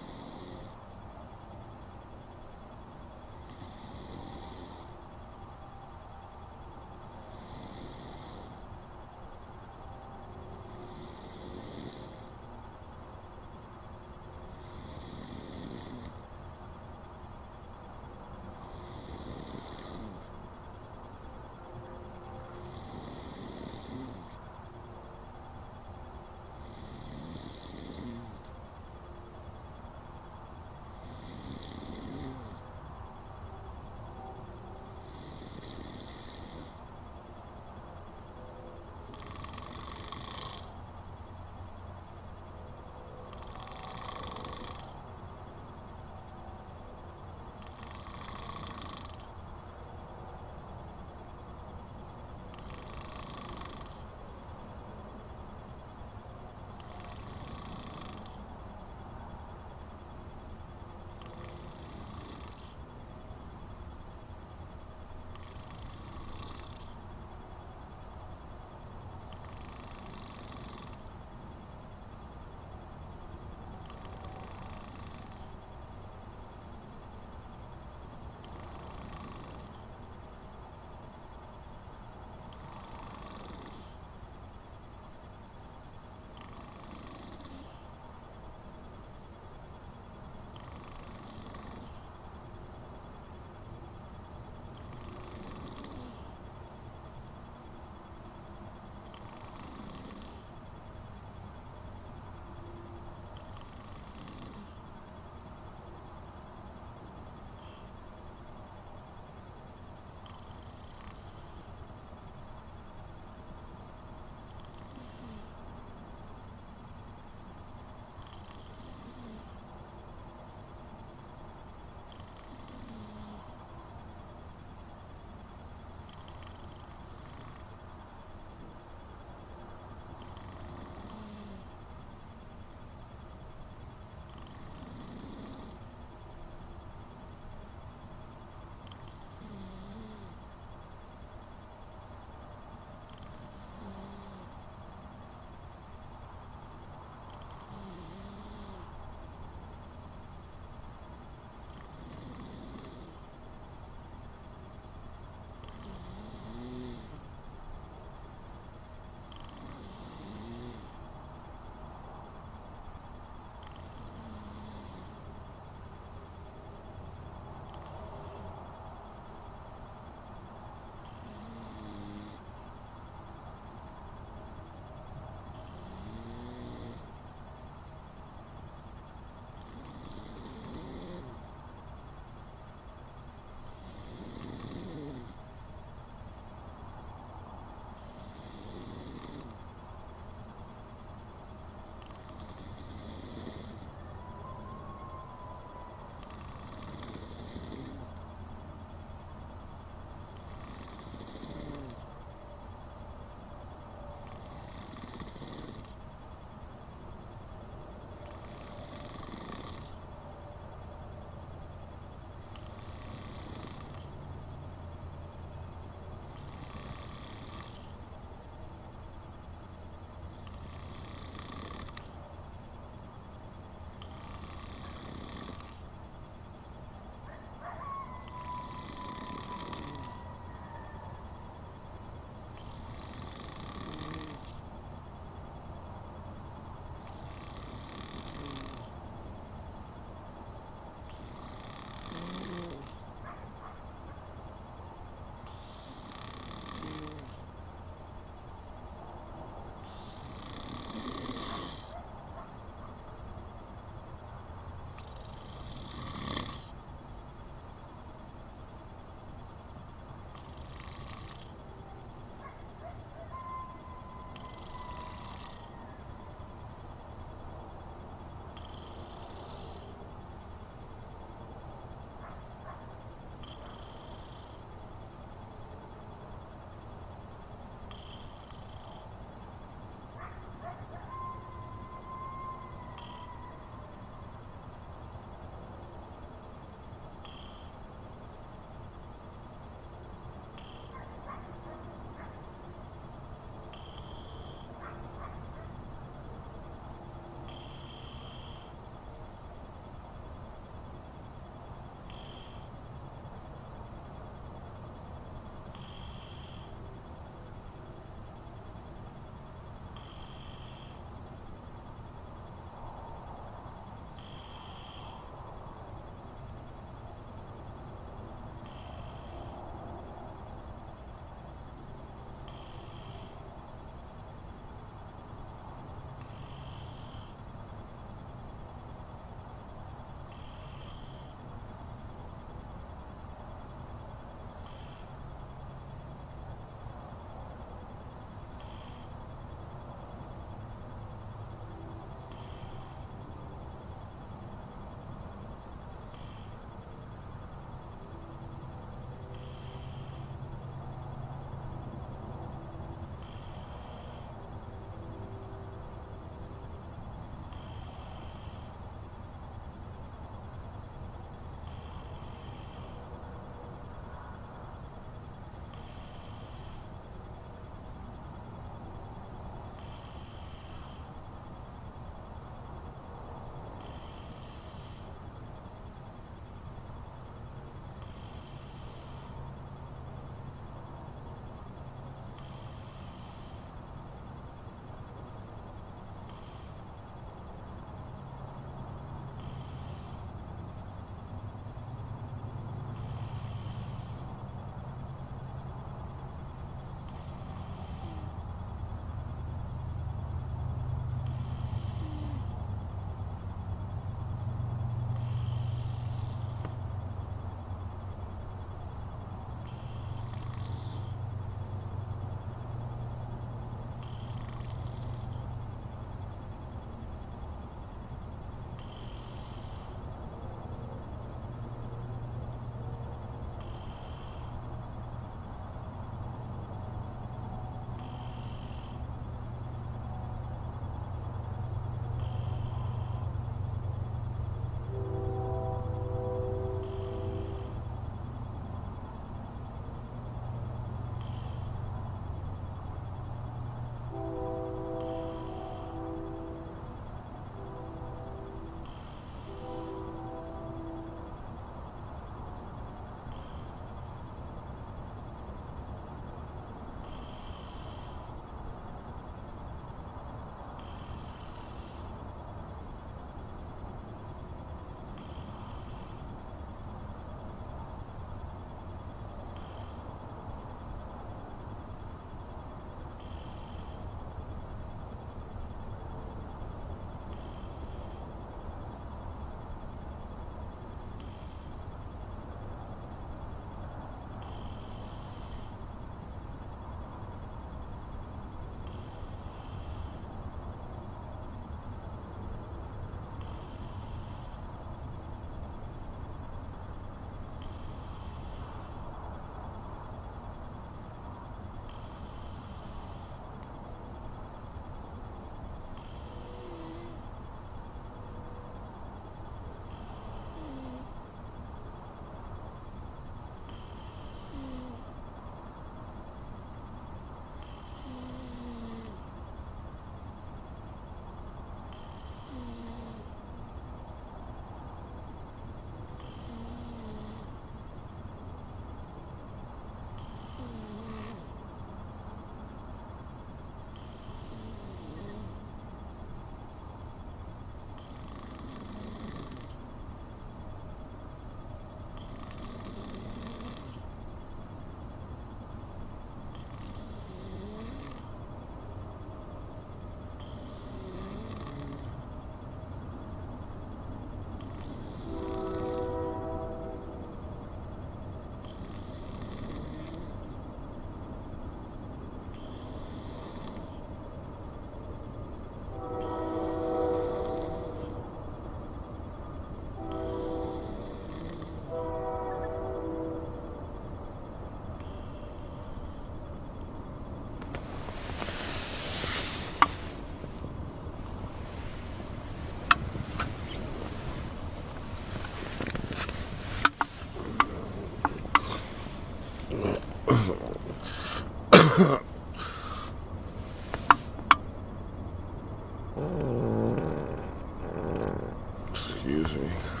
Excuse me.